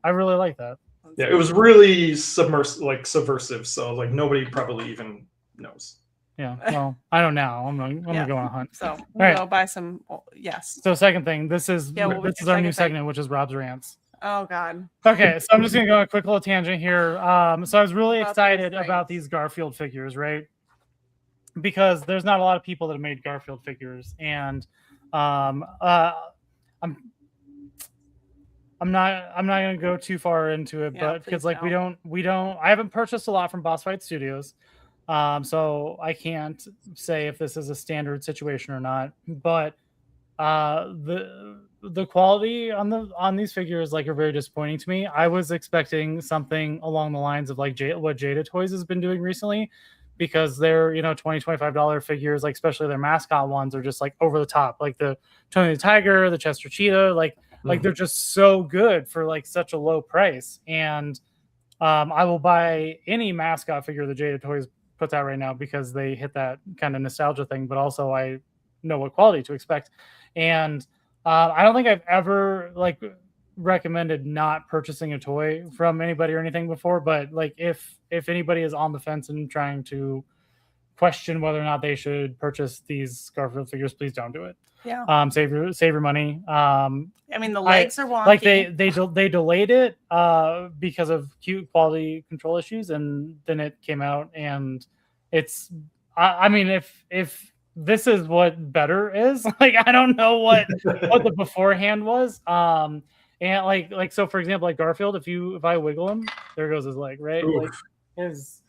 I really like that. Yeah, it was really subversive. So like nobody probably even knows. Yeah. Well, I don't now. I'm gonna go on a hunt. So All right. go buy some. Yes. So second thing, this is Yeah, what was this your is our new second thing? segment, which is Rob's rants. Oh God. Okay, so I'm just gonna go on a quick little tangent here. So I was really About excited these about things. these Garfield figures, right? Because there's not a lot of people that have made Garfield figures, and I'm not gonna go too far into it, Yeah, but because please like we don't I haven't purchased a lot from Boss Fight Studios, so I can't say if this is a standard situation or not. But the quality on these figures like are very disappointing to me. I was expecting something along the lines of like what Jada Toys has been doing recently, because they're $20-$25 figures, like especially their mascot ones are just like over the top, like the Tony the Tiger, the Chester Cheetah, like they're just so good for like such a low price. And I will buy any mascot figure that Jada Toys puts out right now because they hit that kind of nostalgia thing, but also I know what quality to expect. And I don't think I've ever like recommended not purchasing a toy from anybody or anything before, but like if anybody is on the fence and trying to question whether or not they should purchase these Garfield figures, please don't do it. Yeah. Save your money. I mean, the legs are wonky. Like they delayed it because of cute quality control issues, and then it came out, and it's I mean if this is what better is, like I don't know what the beforehand was. And like so for example, like Garfield, if I wiggle him, there goes his leg, right? Oof. Like his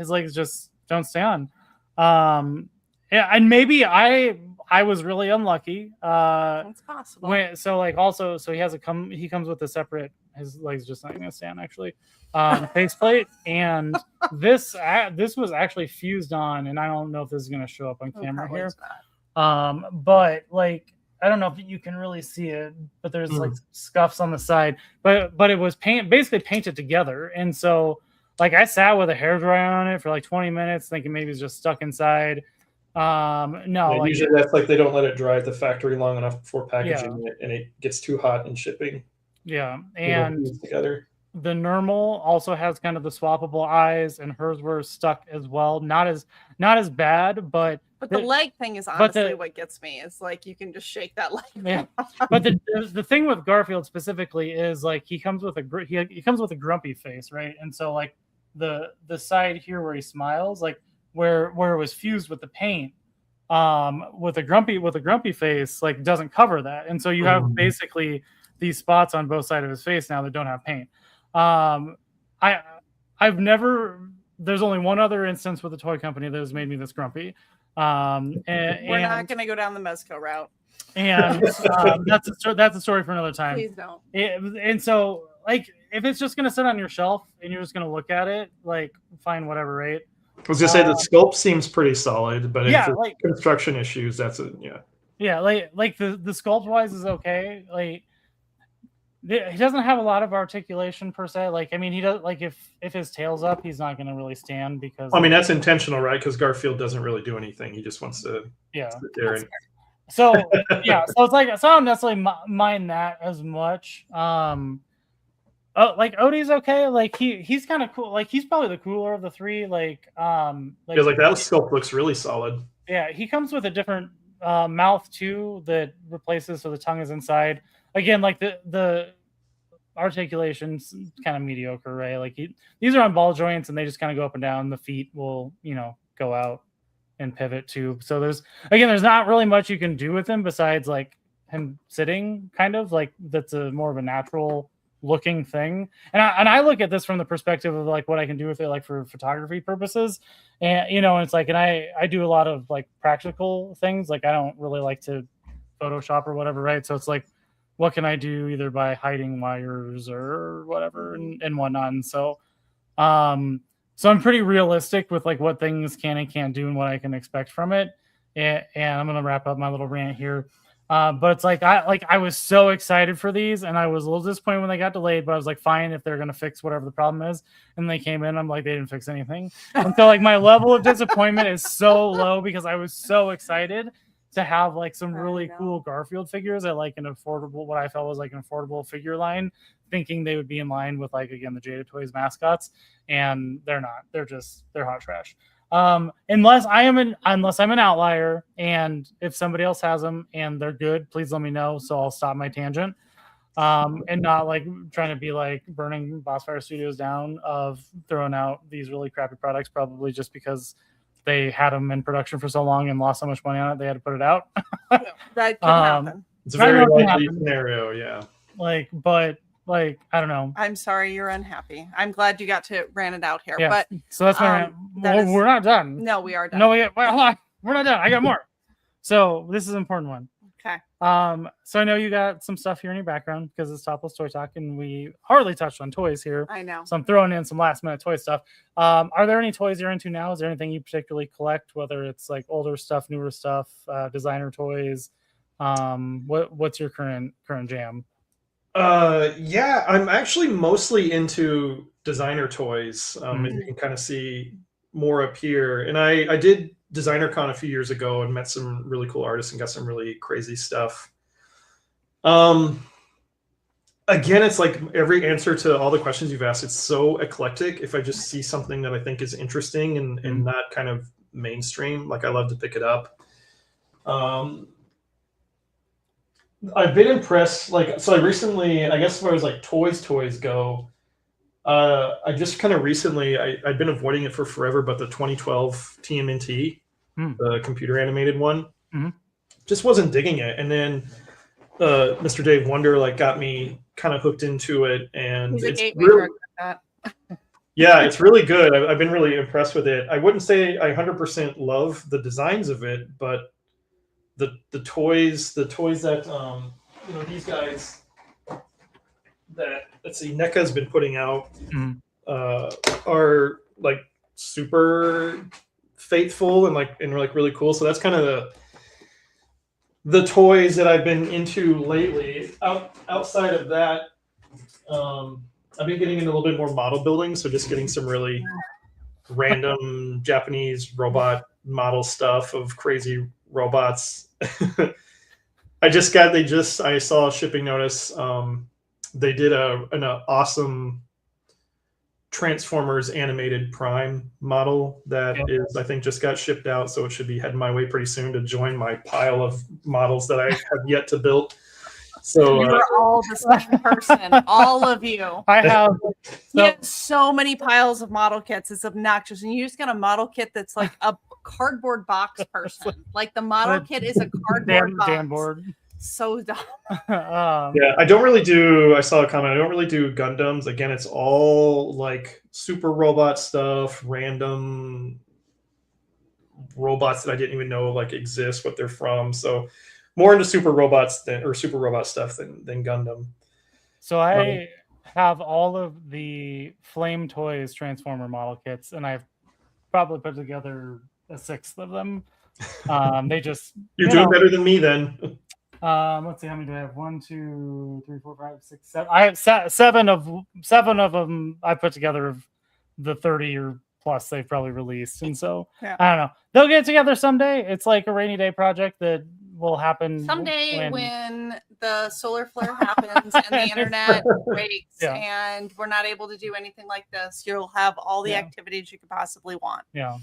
legs just don't stay on. Yeah, and maybe I was really unlucky. It's possible. So he comes with a separate, his legs just not gonna stand actually, faceplate, and this was actually fused on, and I don't know if this is gonna show up on camera here. But like I don't know if you can really see it, but there's like scuffs on the side, but it was basically painted together, and so like I sat with a hairdryer on it for like 20 minutes thinking maybe it's just stuck inside. No, yeah, like, usually that's like they don't let it dry at the factory long enough before packaging it, and it gets too hot in shipping. Yeah, and together. The normal also has kind of the swappable eyes, and hers were stuck as well. Not as bad, but the leg thing is honestly what gets me. It's like you can just shake that leg. Yeah, but the thing with Garfield specifically is like he comes with a grumpy face, right? And so like the side here where he smiles, like where it was fused with the paint, with a grumpy face, like doesn't cover that, and so you have basically these spots on both sides of his face now that don't have paint. I've never. There's only one other instance with a toy company that has made me this grumpy. We're not going to go down the Mezco route. And that's a story for another time. Please don't. And so, like, if it's just going to sit on your shelf and you're just going to look at it, like, fine, whatever, right? I was going to say the sculpt seems pretty solid, but yeah, if like construction issues, that's it. Yeah. Yeah, like the sculpt wise is okay. Like, he doesn't have a lot of articulation per se. Like, I mean, he does, like, if his tail's up, he's not going to really stand because. I mean, that's intentional, right? Because Garfield doesn't really do anything. He just wants to sit there. So yeah, so it's like, so I don't necessarily mind that as much. Like Odie's okay. Like he's kind of cool. Like he's probably the cooler of the three. Like that sculpt looks really solid. Yeah, he comes with a different mouth too that replaces, so the tongue is inside. Again, like the articulation's kind of mediocre, right? Like these are on ball joints and they just kind of go up and down. The feet will, go out and pivot too. So there's not really much you can do with him besides like him sitting, kind of like that's a more of a natural looking thing. And I look at this from the perspective of like what I can do with it, like for photography purposes. And and it's like, and I do a lot of like practical things. Like I don't really like to Photoshop or whatever, right? So it's like, what can I do either by hiding wires or whatever and whatnot. And so so I'm pretty realistic with like what things can and can't do and what I can expect from it. And I'm gonna wrap up my little rant here. But it's like I was so excited for these, and I was a little disappointed when they got delayed, but I was like, fine, if they're gonna fix whatever the problem is. And they came in, I'm like, they didn't fix anything. And so like my level of disappointment is so low because I was so excited to have like some really cool Garfield figures at like what I felt was like an affordable figure line, thinking they would be in line with like, again, the Jada Toys mascots, and they're not. They're hot trash. Unless I'm an outlier, and if somebody else has them and they're good, please let me know so I'll stop my tangent. And not like trying to be like burning Bossfire Studios down of throwing out these really crappy products, probably just because they had them in production for so long and lost so much money on it, they had to put it out. That could happen. It's a very likely scenario, yeah. But I don't know. I'm sorry you're unhappy. I'm glad you got to rant it out here. Yeah. But so that's my rant. We're not done. No, we are done. No, hold on. We're not done. I got more. So this is an important one. Okay. So I know you got some stuff here in your background because it's Topless Toy Talk, and we hardly touched on toys here. I know. So I'm throwing in some last minute toy stuff. Are there any toys you're into now? Is there anything you particularly collect, whether it's like older stuff, newer stuff, designer toys? What's your current jam? Yeah, I'm actually mostly into designer toys. And you can kind of see more up here. And I did Designer Con a few years ago and met some really cool artists and got some really crazy stuff. Again, it's like every answer to all the questions you've asked, it's so eclectic. If I just see something that I think is interesting and not kind of mainstream, like I love to pick it up. I've been impressed. So I recently, I guess as far as like toys go, I just kind of recently, I've been avoiding it for forever, but the 2012 TMNT, the computer animated one, just wasn't digging it. And then Mr. Dave Wonder got me kind of hooked into it, and it's really, yeah, it's really good. I've been really impressed with it. I wouldn't say I 100% love the designs of it, but the toys that these guys that, let's see, NECA has been putting out are like super faithful and really cool. So that's kind of the toys that I've been into lately. Outside of that, I've been getting into a little bit more model building. So just getting some really random Japanese robot model stuff of crazy robots. I saw a shipping notice. They did an awesome Transformers animated Prime model that is, I think, just got shipped out, so it should be heading my way pretty soon to join my pile of models that I have yet to build. So you're all the same person, all of you. I have. You have so many piles of model kits. It's obnoxious, and you just got a model kit that's like a cardboard box person. Like the model kit is a cardboard box. Damn board. So dumb. Yeah, I don't really do. I saw a comment. I don't really do Gundams. Again, it's all like super robot stuff, random robots that I didn't even know exist, what they're from. So more into super robot stuff than Gundam. So I have all of the Flame Toys Transformer model kits, and I've probably put together a sixth of them. You're doing better than me then. Let's see, how many do I have? 1, 2, 3, 4, 5, 6, 7. I have seven of them I put together of the 30 or plus they've probably released. And so I don't know. They'll get together someday. It's like a rainy day project that will happen someday when the solar flare happens and the internet breaks and we're not able to do anything like this. You'll have all the activities you could possibly want. I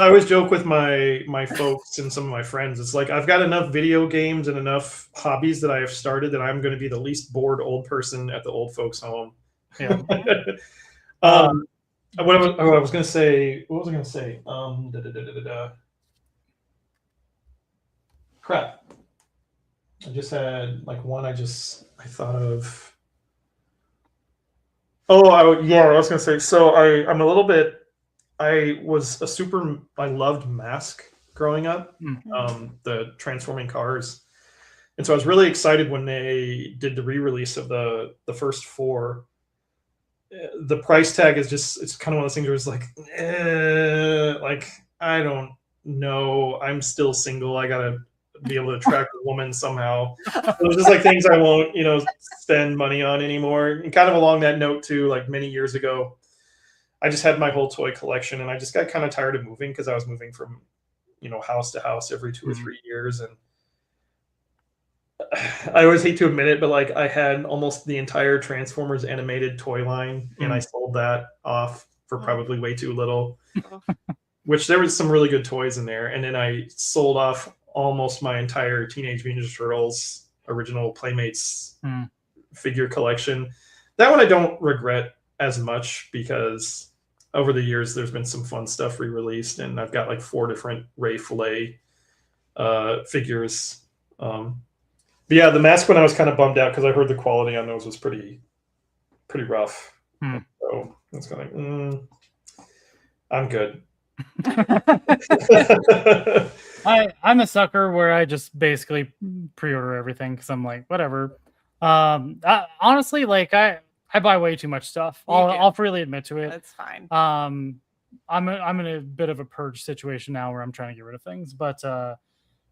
always joke with my folks and some of my friends. It's like I've got enough video games and enough hobbies that I have started that I'm going to be the least bored old person at the old folks home. What was I going to say? Crap. I just had one I thought of. I was going to say, so I loved Mask growing up, the transforming cars. And so I was really excited when they did the re-release of the first 4. The price tag is it's kind of one of those things where it's I don't know. I'm still single. I got to be able to attract a woman somehow. So it's just things I won't, spend money on anymore. And kind of along that note too, many years ago, I just had my whole toy collection and I just got kind of tired of moving because I was moving from, house to house every 2 or 3 years. And I always hate to admit it, but I had almost the entire Transformers animated toy line and I sold that off for probably way too little. which there was some really good toys in there. And then I sold off almost my entire Teenage Mutant Ninja Turtles original Playmates figure collection. That one I don't regret as much because over the years there's been some fun stuff re-released, and I've got like 4 different Ray Fillet figures. But yeah, the mask one I was kind of bummed out because I heard the quality on those was pretty rough. So it's kind of like, I'm good. I'm a sucker where I just basically pre-order everything because I'm like, whatever. Honestly, like I buy way too much stuff. I'll freely admit to it. That's fine. I'm in a bit of a purge situation now where I'm trying to get rid of things, but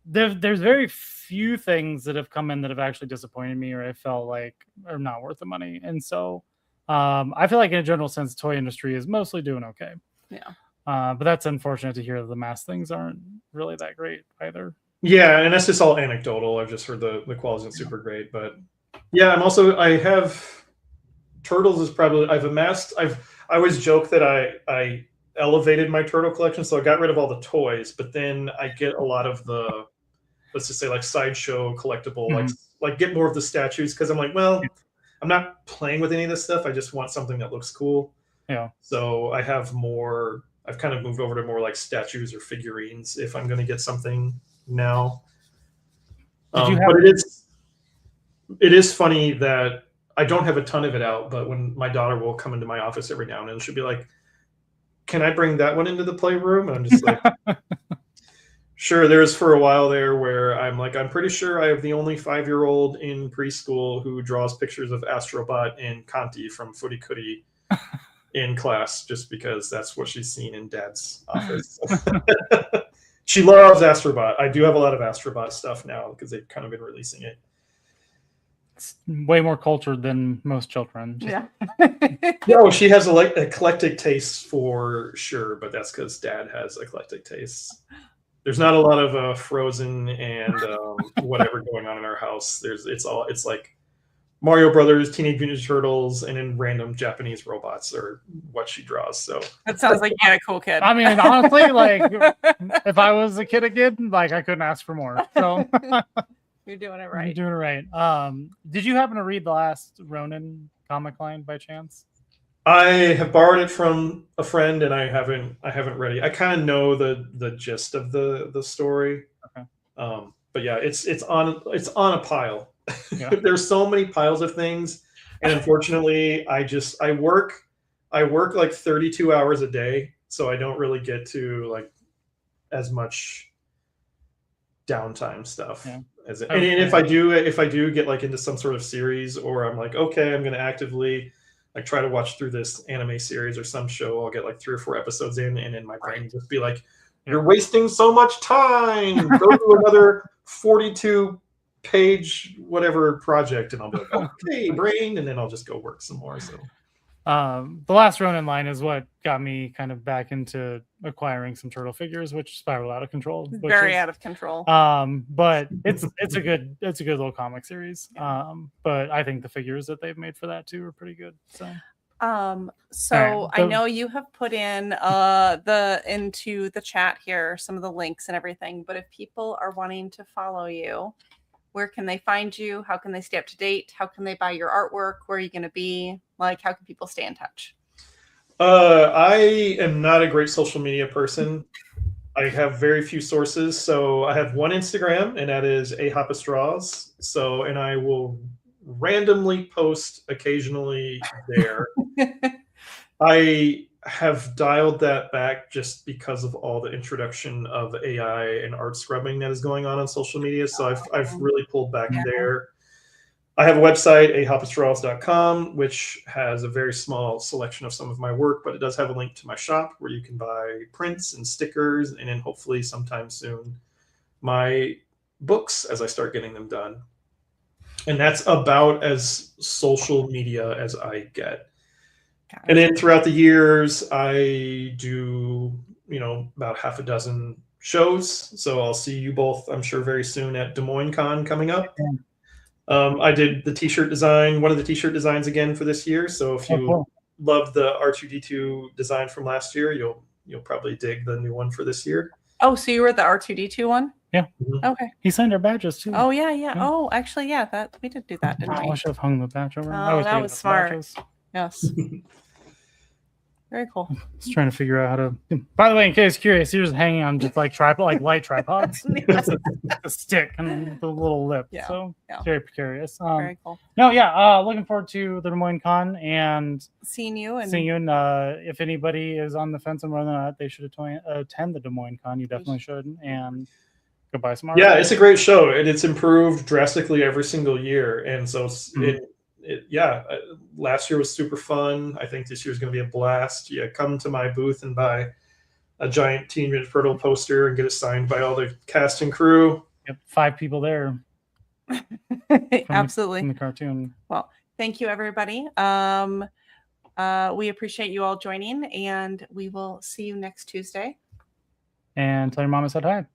there's very few things that have come in that have actually disappointed me or I felt like are not worth the money. And so I feel like in a general sense, the toy industry is mostly doing okay. Yeah. But that's unfortunate to hear that the mass things aren't really that great either. Yeah, and that's just all anecdotal. I've just heard the quality isn't super great, but yeah, I have Turtles is probably I always joke that I elevated my turtle collection, so I got rid of all the toys, but then I get a lot of the, let's just say like sideshow collectible, like get more of the statues because I'm like, well, I'm not playing with any of this stuff. I just want something that looks cool. Yeah. So I have more. I've kind of moved over to more like statues or figurines if I'm going to get something now. But it is funny that I don't have a ton of it out, but when my daughter will come into my office every now and then, she'll be like, "Can I bring that one into the playroom?" And I'm just like, sure. There's for a while there where I'm like, I'm pretty sure I have the only 5-year-old in preschool who draws pictures of Astrobot and Conti from Footy Cootie in class, just because that's what she's seen in Dad's office. She loves Astrobot. I do have a lot of Astrobot stuff now because they've kind of been releasing it. It's way more cultured than most children. Yeah. No, she has eclectic tastes for sure, but that's because Dad has eclectic tastes. There's not a lot of Frozen and whatever going on in our house. It's like Mario Brothers, Teenage Mutant Ninja Turtles, and then random Japanese robots are what she draws. So that sounds like you had a cool kid. I mean, honestly, like if I was a kid again, like I couldn't ask for more. So you're doing it right. You're doing it right. Did you happen to read the last Ronin comic line by chance? I have borrowed it from a friend, and I haven't read it. I kind of know the gist of the story. Okay. But yeah, it's on a pile. Yeah. There's so many piles of things, and unfortunately, I work like 32 hours a day, so I don't really get to like as much downtime stuff. Yeah. And if I do get like into some sort of series, or I'm like, okay, I'm going to actively like try to watch through this anime series or some show, I'll get like 3 or 4 episodes in, and then my brain will just be like, "You're wasting so much time. Go do another 42-page whatever project," and I'll be like, "Okay, brain," and then I'll just go work some more. So the last Ronin line is what got me kind of back into acquiring some turtle figures, which spiraled out of control. Out of control. But it's a good little comic series. But I think the figures that they've made for that too are pretty good. So right. I know you have put in into the chat here some of the links and everything, but if people are wanting to follow you, where can they find you? How can they stay up to date? How can they buy your artwork? Where are you going to be? Like, how can people stay in touch? I am not a great social media person. I have very few sources. So I have one Instagram, and that is Hoppus Draws. So, and I will randomly post occasionally there. I have dialed that back just because of all the introduction of AI and art scrubbing that is going on social media. So I've really pulled back there. I have a website, ahoppusdraws.com, which has a very small selection of some of my work, but it does have a link to my shop where you can buy prints and stickers, and then hopefully sometime soon my books as I start getting them done. And that's about as social media as I get. And then throughout the years, I do, about half a dozen shows. So I'll see you both, I'm sure, very soon at Des Moines Con coming up. I did the t-shirt design, one of the t-shirt designs again for this year. So if you love the R2D2 design from last year, you'll you'll probably dig the new one for this year. Oh, so you were at the R2D2 one? Yeah. Okay. He signed our badges too. Oh yeah. Oh, actually, yeah. That we did do that, didn't we? I should have hung the badge over. Oh, that was smart. Badges. Yes. Very cool. Just trying to figure out how to. By the way, in case you're curious, he was hanging on just like light tripods. Just a stick and the little lip. Yeah, So yeah. very precarious. Very cool. No, yeah. Looking forward to the Des Moines Con and seeing you. And if anybody is on the fence on whether or not they should attend the Des Moines Con, you definitely should. And go buy some art. Yeah, it's a great show, and it's improved drastically every single year. And so last year was super fun. I think this year's going to be a blast. Yeah, come to my booth and buy a giant Teenage Mutant Ninja Turtle poster and get it signed by all the cast and crew. Yep, 5 people there. Absolutely. From the cartoon. Well, thank you, everybody. We appreciate you all joining, and we will see you next Tuesday. And tell your mom I said hi.